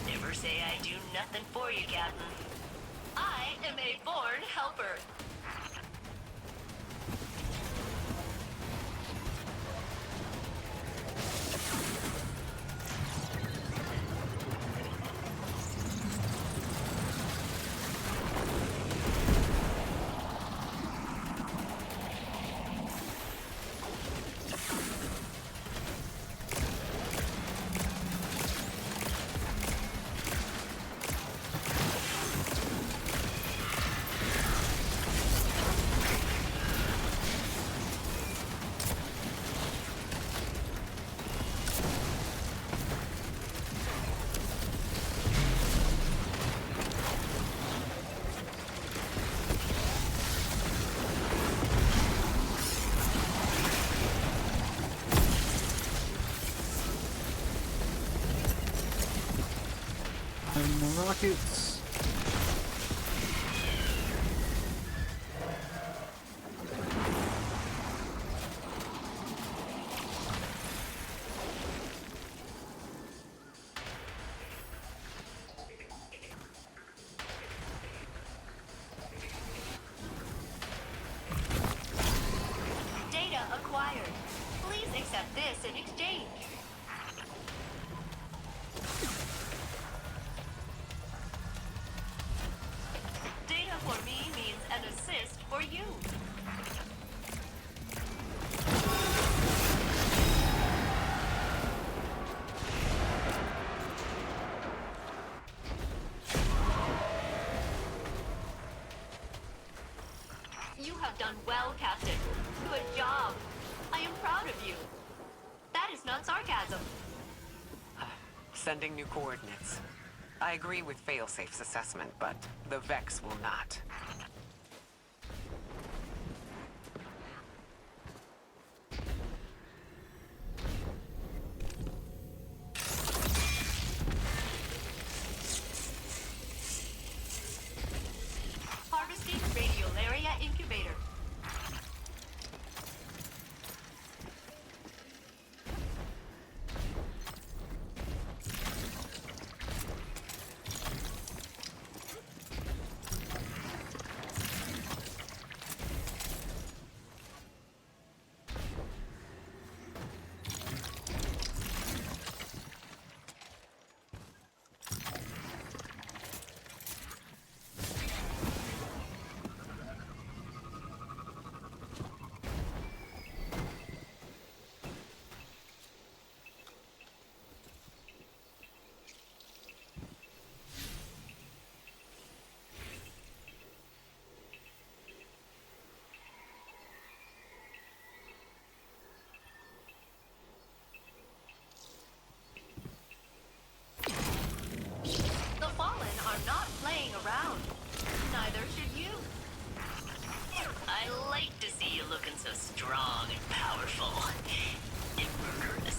Never say I do nothing for you, Captain. I am a born helper. And more rockets. this in exchange. Data for me means an assist for you. You have done well, Captain. Good job. I am proud of you. That is not sarcasm. Sending new coordinates. I agree with Failsafe's assessment, but the Vex will not. Harvesting Radiolaria Incubator. The Fallen are not playing around. Neither should you. I like to see you looking so strong and powerful. And murderous.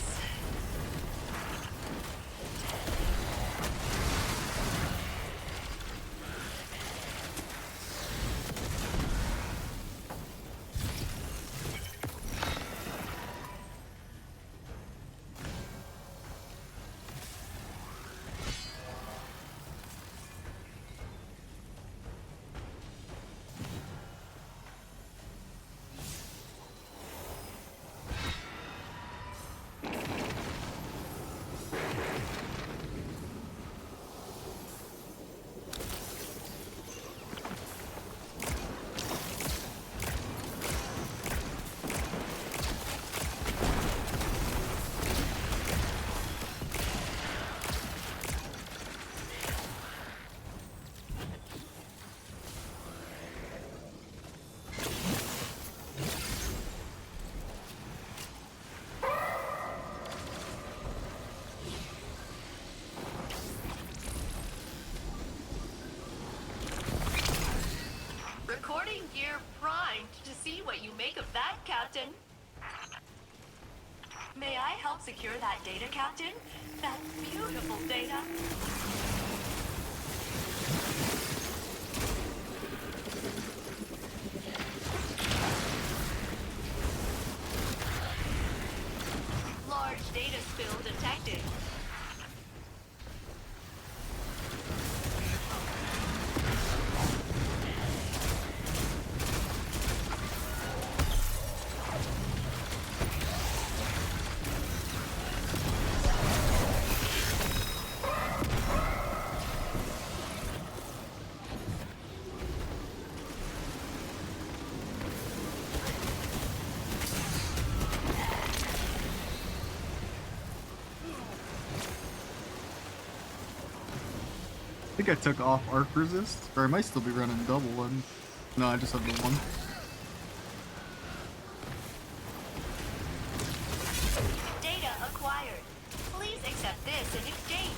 Recording gear primed to see what you make of that, Captain. May I help secure that data, Captain? That beautiful data. Large data spill detected. I think I took off arc resist, or I might still be running double, and no, I just have the one. Data acquired. Please accept this in exchange.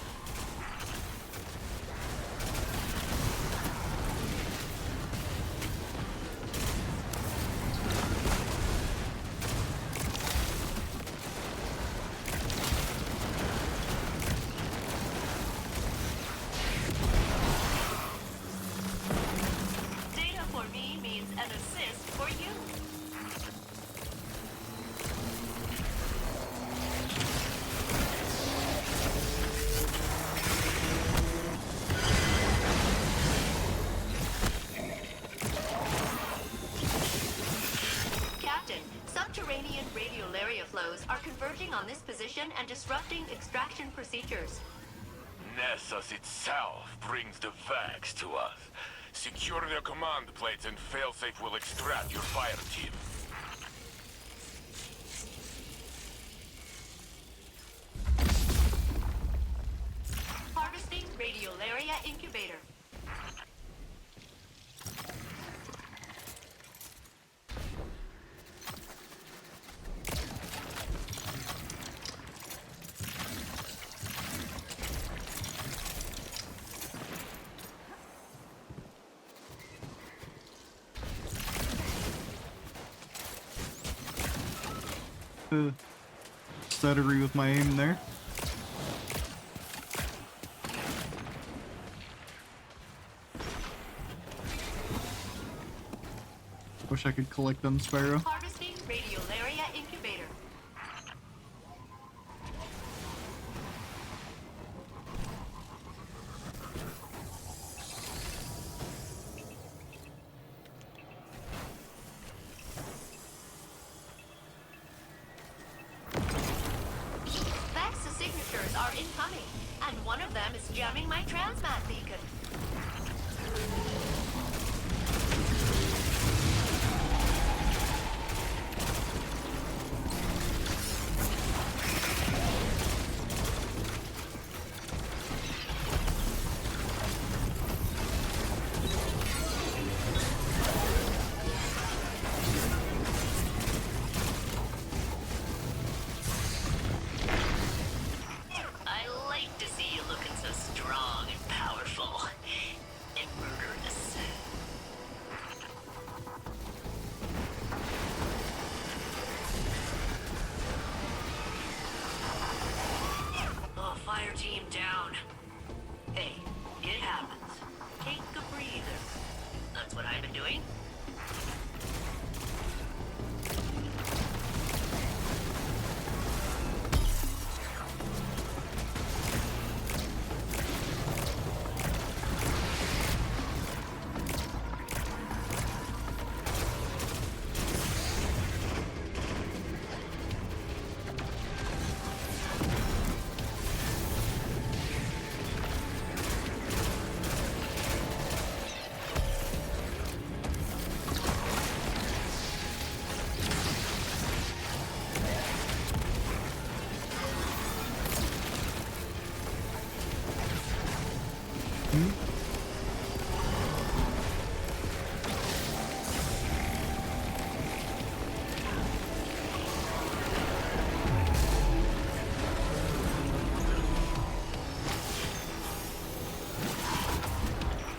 Data for me means an assist for you. Captain, something Subterranean radiolaria flows are converging on this position and disrupting extraction procedures. Nessus itself brings the Vex to us. Secure their command plates and Failsafe will extract your fire team. Harvesting radiolaria incubator. Stuttery with my aim there. Wish I could collect them, Sparrow. Harvesting radiolaria incubator. Vex signatures are incoming, and one of them is jamming my transmat beacon. I like to see you looking so strong and powerful and murderous. Oh, fire team down. Hey, it happens. Take a breather. That's what I've been doing.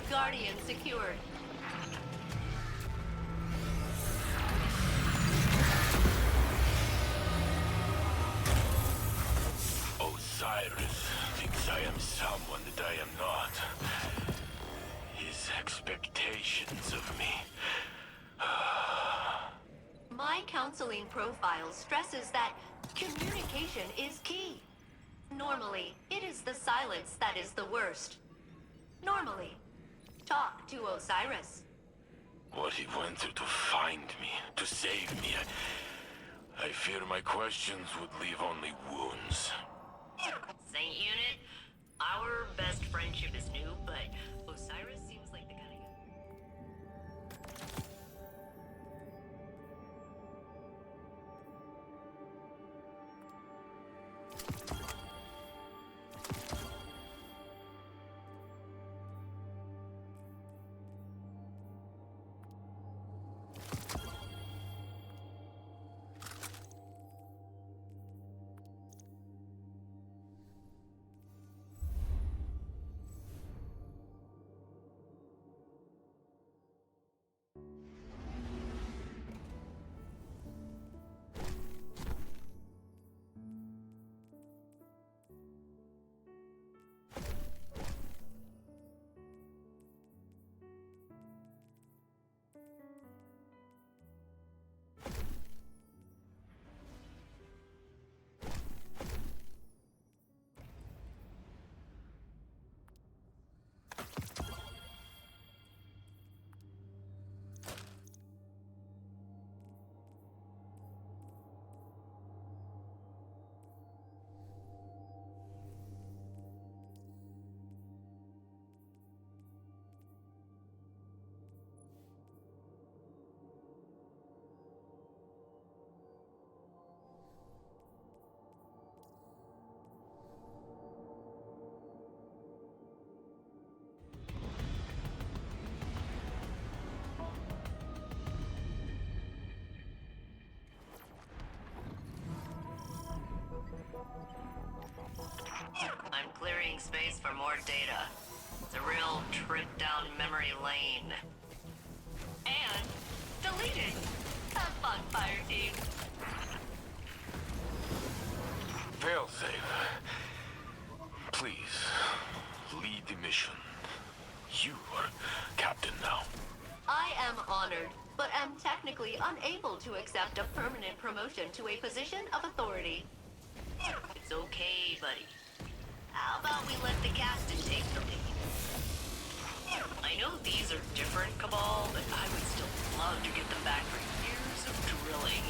Guardian secured. Osiris thinks I am someone that I am not. His expectations of me. My counseling profile stresses that communication is key. Normally, it is the silence that is the worst. Normally, talk to Osiris. What he went through to find me, to save me. I fear my questions would leave only wounds. Saint Unit, our best friendship is new, but Osiris seems like the kind of... for more data. It's a real trip down memory lane. And deleted. Have fun, fire team. Failsafe. Please, lead the mission. You are captain now. I am honored, but am technically unable to accept a permanent promotion to a position of authority. It's okay, buddy. How about we let the captain take the lead? I know these are different, Cabal, but I would still love to get them back for years of drilling.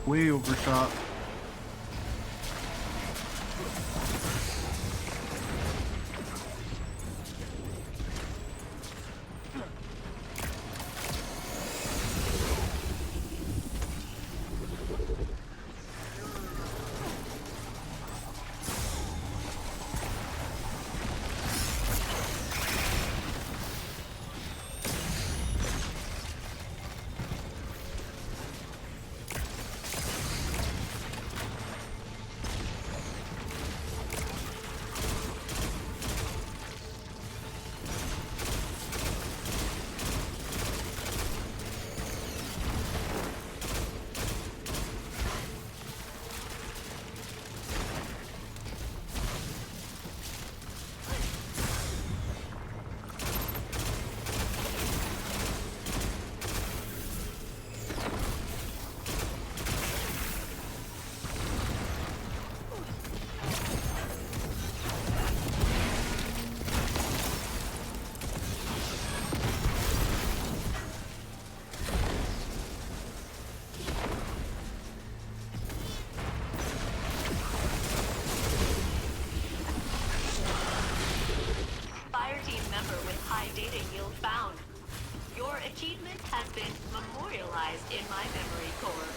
Way overshot. data yield found. Your achievement has been memorialized in my memory core.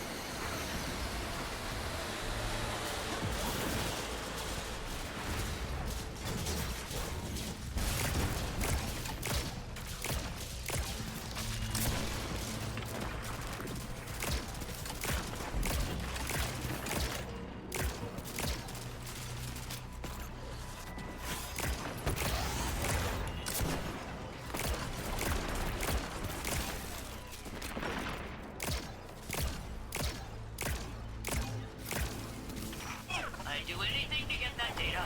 I'd do anything to get that data.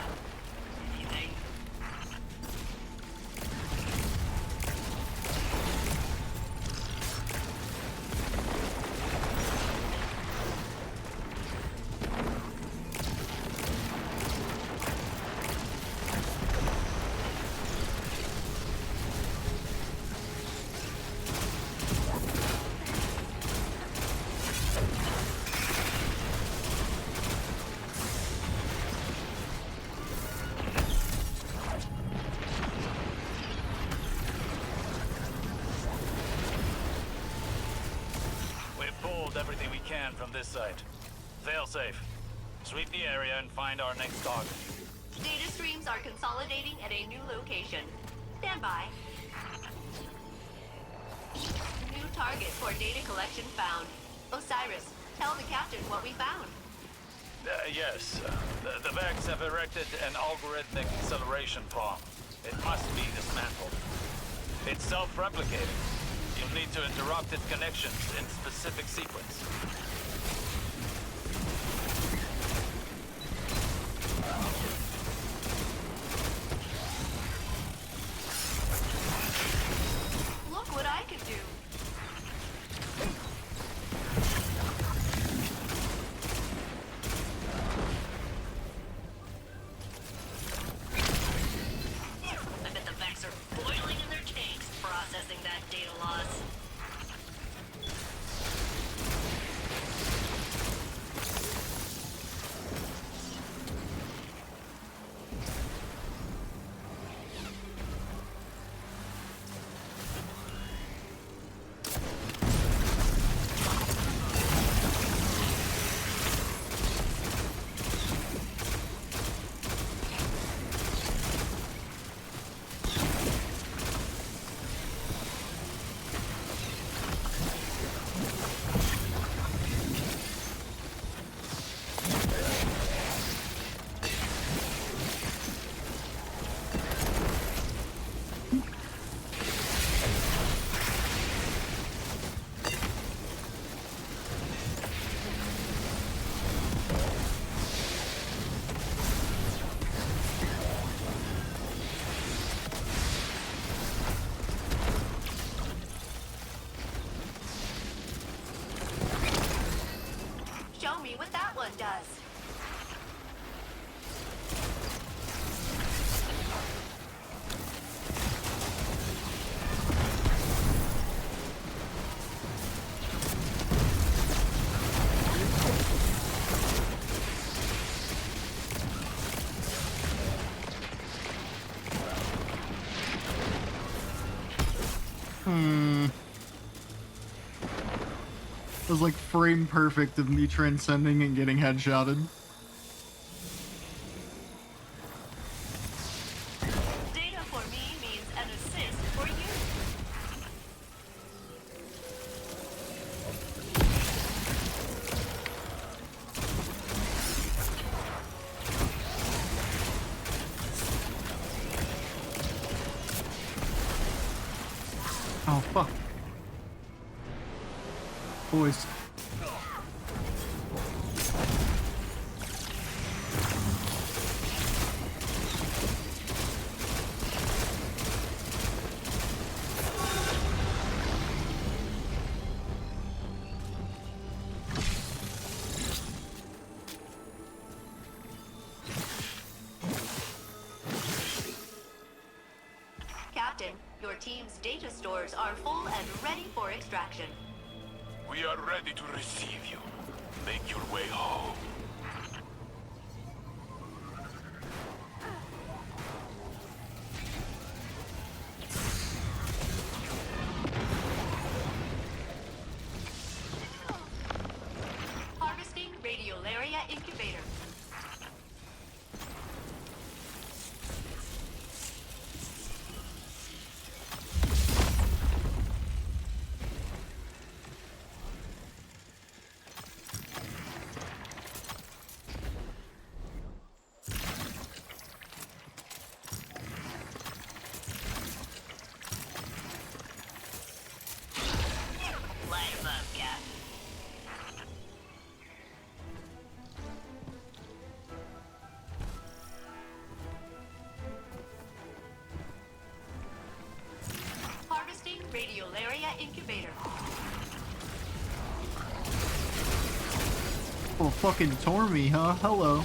Anything. We've pulled everything we can from this site. Failsafe. Sweep the area and find our next target. Data streams are consolidating at a new location. Stand by. New target for data collection found. Osiris, tell the captain what we found. Yes. The Vex have erected an algorithmic acceleration farm. It must be dismantled. It's self-replicating. You'll need to interrupt its connections in specific sequence. Look what I can do. I bet the Vex are boiling in their tanks processing that data loss. Show me what that one does. It was like frame perfect of me transcending and getting headshotted. Data for me means an assist for you. Oh, fuck. Boys. Captain, your team's data stores are full and ready for extraction. We are ready to receive you. Make your way home. Harvesting Radiolaria Incubator. Light 'em up, Cap. Harvesting Radiolaria Incubator. Oh, fucking tore me, huh? Hello.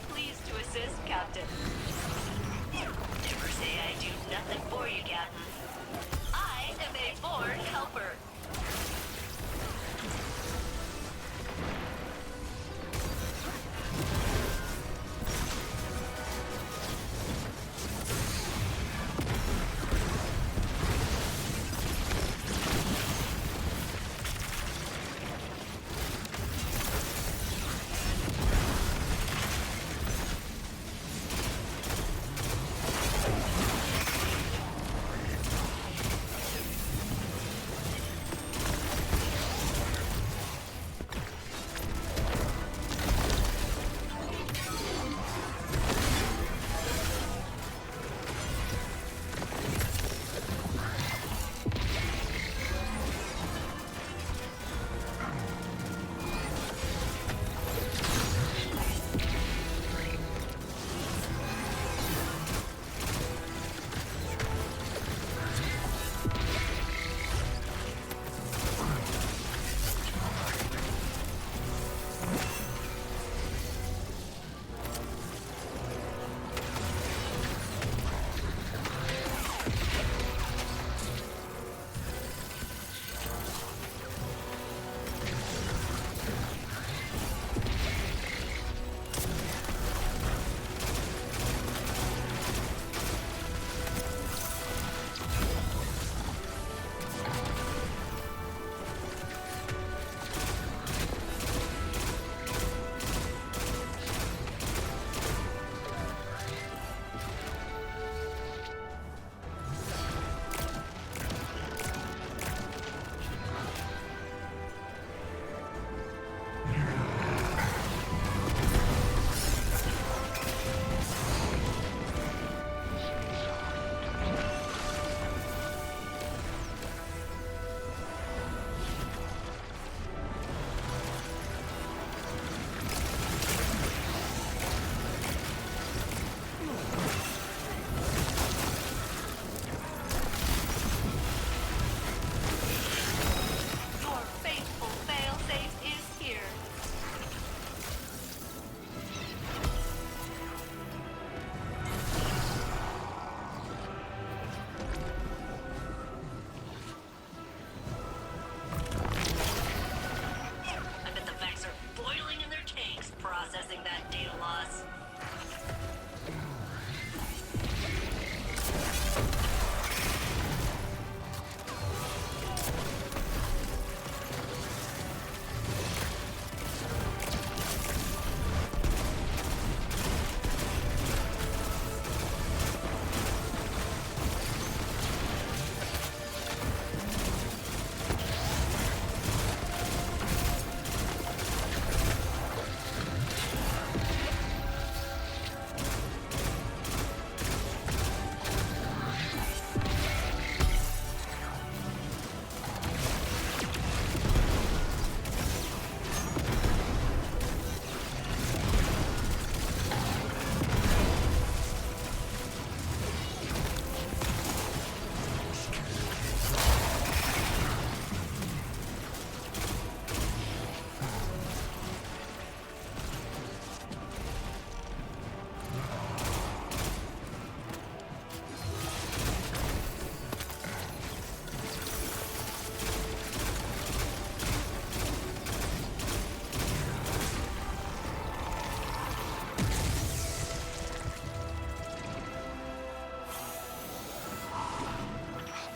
Pleased to assist, Captain. Never say I do nothing for you, Captain. I am a born helper.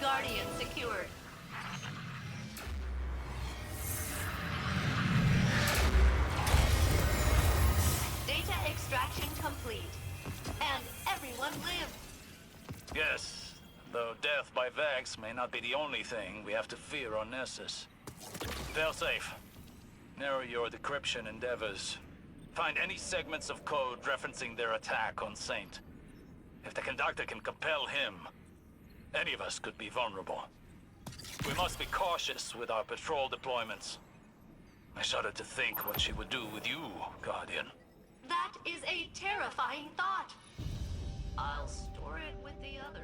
Guardian secured. Data extraction complete. And everyone lived. Yes, though death by Vex may not be the only thing we have to fear on Nessus. Failsafe, narrow your decryption endeavors. Find any segments of code referencing their attack on Saint. If the conductor can compel him, any of us could be vulnerable. We must be cautious with our patrol deployments. I shudder to think what she would do with you, Guardian. That is a terrifying thought. I'll store it with the others.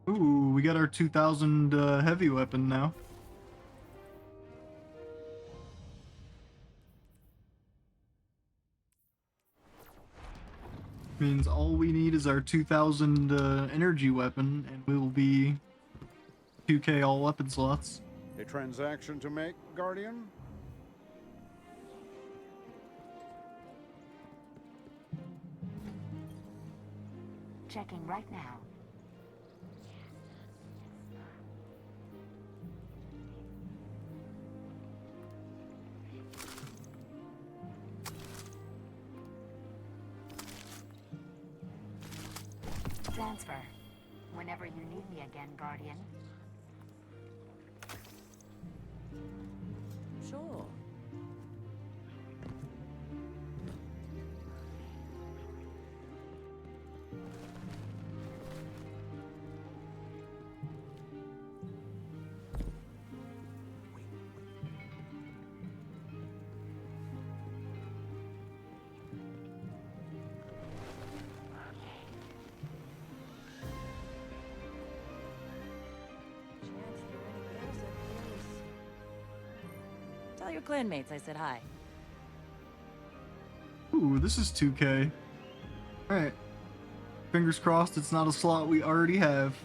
Ooh, we got our 2000 heavy weapon now. Means all we need is our 2000 energy weapon, and we will be 2K all weapon slots. A transaction to make, Guardian? Checking right now. Transfer. Whenever you need me again, Guardian. Sure. Tell your clanmates I said hi. Ooh, this is 2K. Alright. Fingers crossed it's not a slot we already have.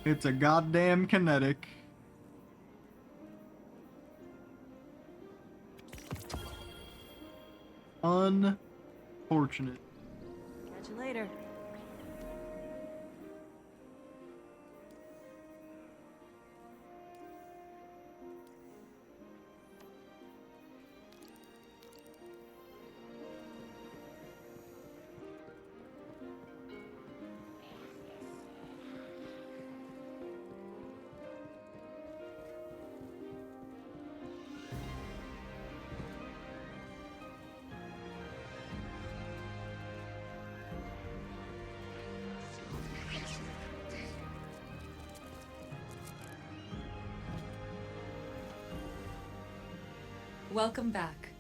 It's a goddamn kinetic. Unfortunate. Catch you later. Welcome back.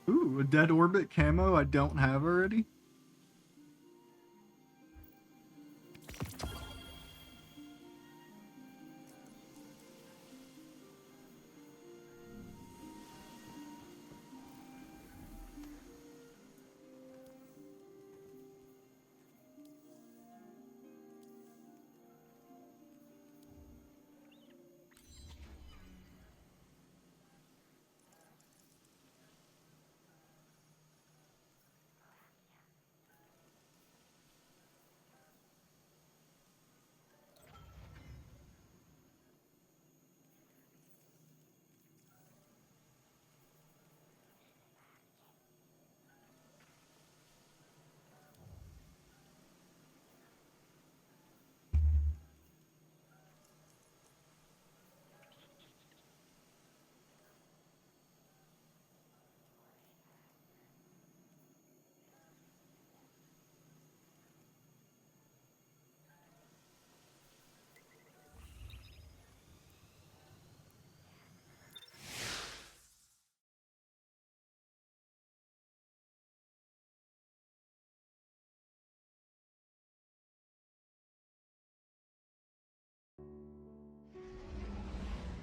Ooh, a dead orbit camo I don't have already?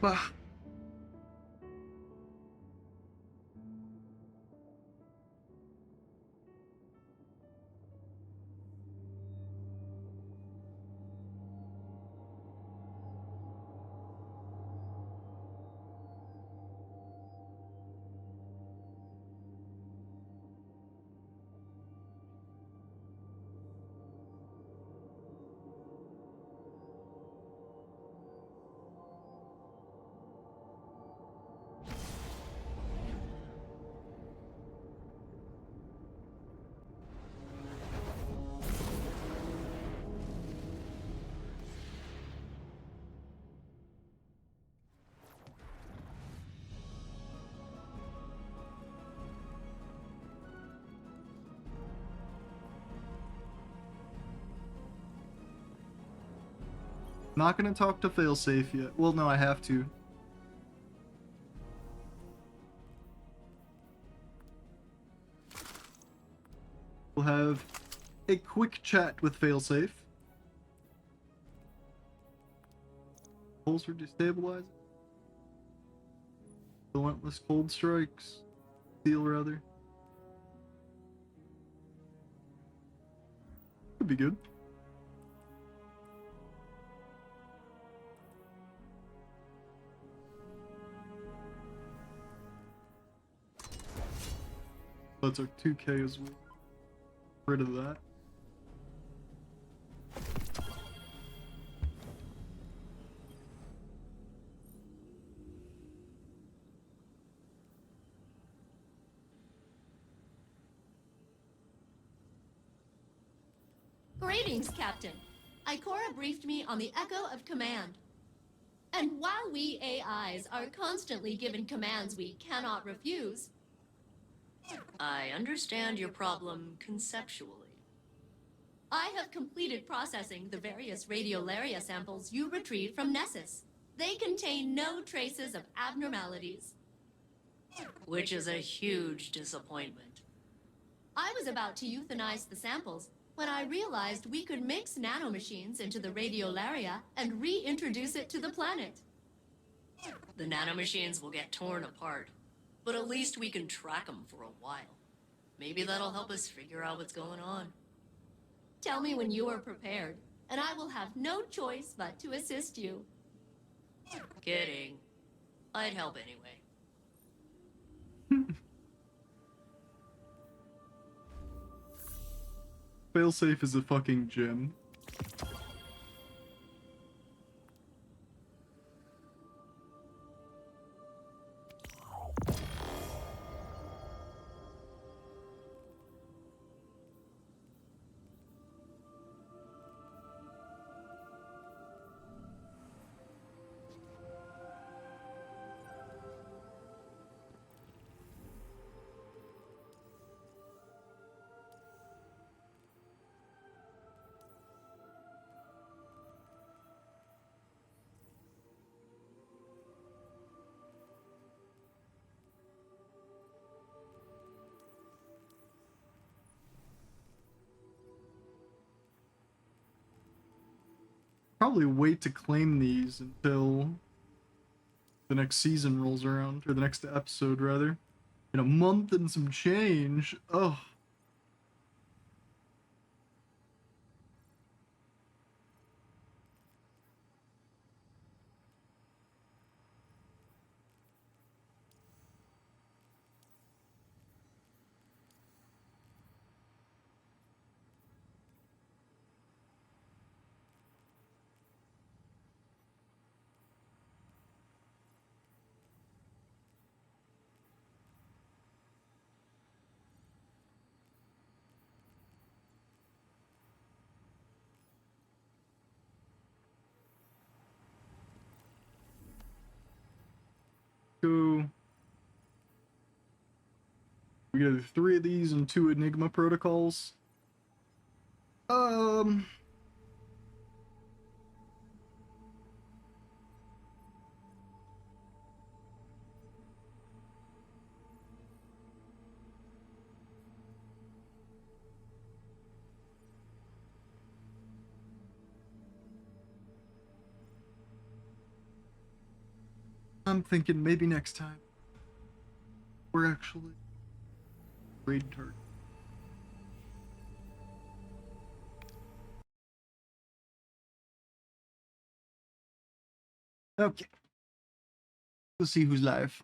Bah. Not gonna talk to Failsafe yet. Well, no, I have to. We'll have a quick chat with Failsafe. Pulse are destabilizing. Relentless cold strikes. Steel, rather. Could be good. That's our 2K as well. Rid of that. Greetings, Captain. Ikora briefed me on the Echo of Command. And while we AIs are constantly given commands we cannot refuse, I understand your problem conceptually. I have completed processing the various radiolaria samples you retrieved from Nessus. They contain no traces of abnormalities, which is a huge disappointment. I was about to euthanize the samples when I realized we could mix nanomachines into the radiolaria and reintroduce it to the planet. The nanomachines will get torn apart, but at least we can track them for a while. Maybe that'll help us figure out what's going on. Tell me when you are prepared, and I will have no choice but to assist you. Kidding. I'd help anyway. Failsafe is a fucking gem. Probably wait to claim these until the next season rolls around, or the next episode rather. In a month and some change. Oh. Go. We got 3 of these and 2 Enigma protocols. I'm thinking maybe next time we're actually raid target. Okay. We'll see who's live.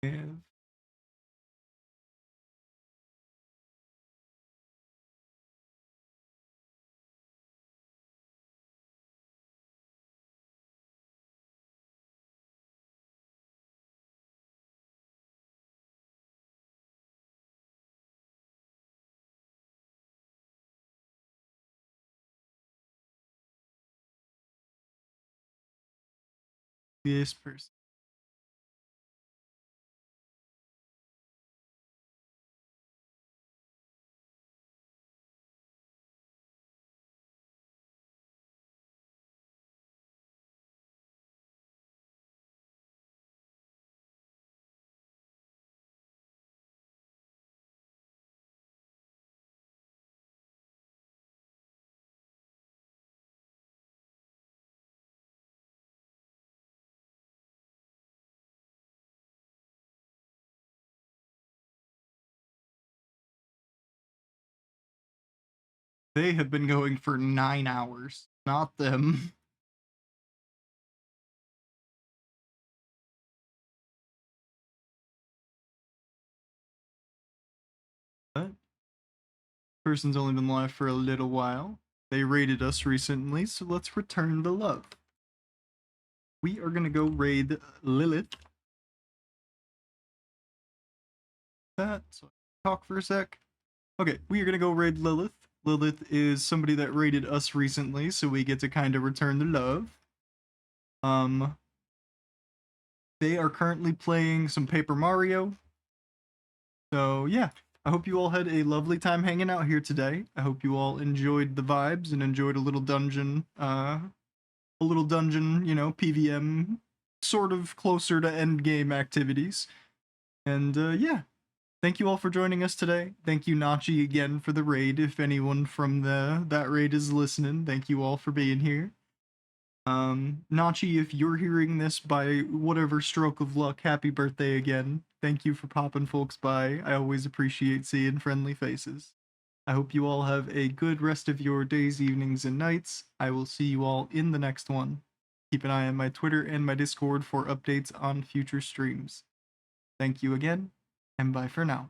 Yeah. This person. They have been going for 9 hours, not them. But person's only been live for a little while. They raided us recently, so let's return the love. We are gonna go raid Lilith. That, so I talk for a sec. Okay, we are gonna go raid Lilith. Lilith is somebody that raided us recently, so we get to kind of return the love. They are currently playing some Paper Mario. So yeah, I hope you all had a lovely time hanging out here today. I hope you all enjoyed the vibes and enjoyed a little dungeon, you know, PVM, sort of closer to end game activities. And yeah, thank you all for joining us today. Thank you, Nachi, again for the raid. If anyone from that raid is listening, thank you all for being here. Nachi, if you're hearing this by whatever stroke of luck, happy birthday again. Thank you for popping folks by. I always appreciate seeing friendly faces. I hope you all have a good rest of your days, evenings, and nights. I will see you all in the next one. Keep an eye on my Twitter and my Discord for updates on future streams. Thank you again, and bye for now.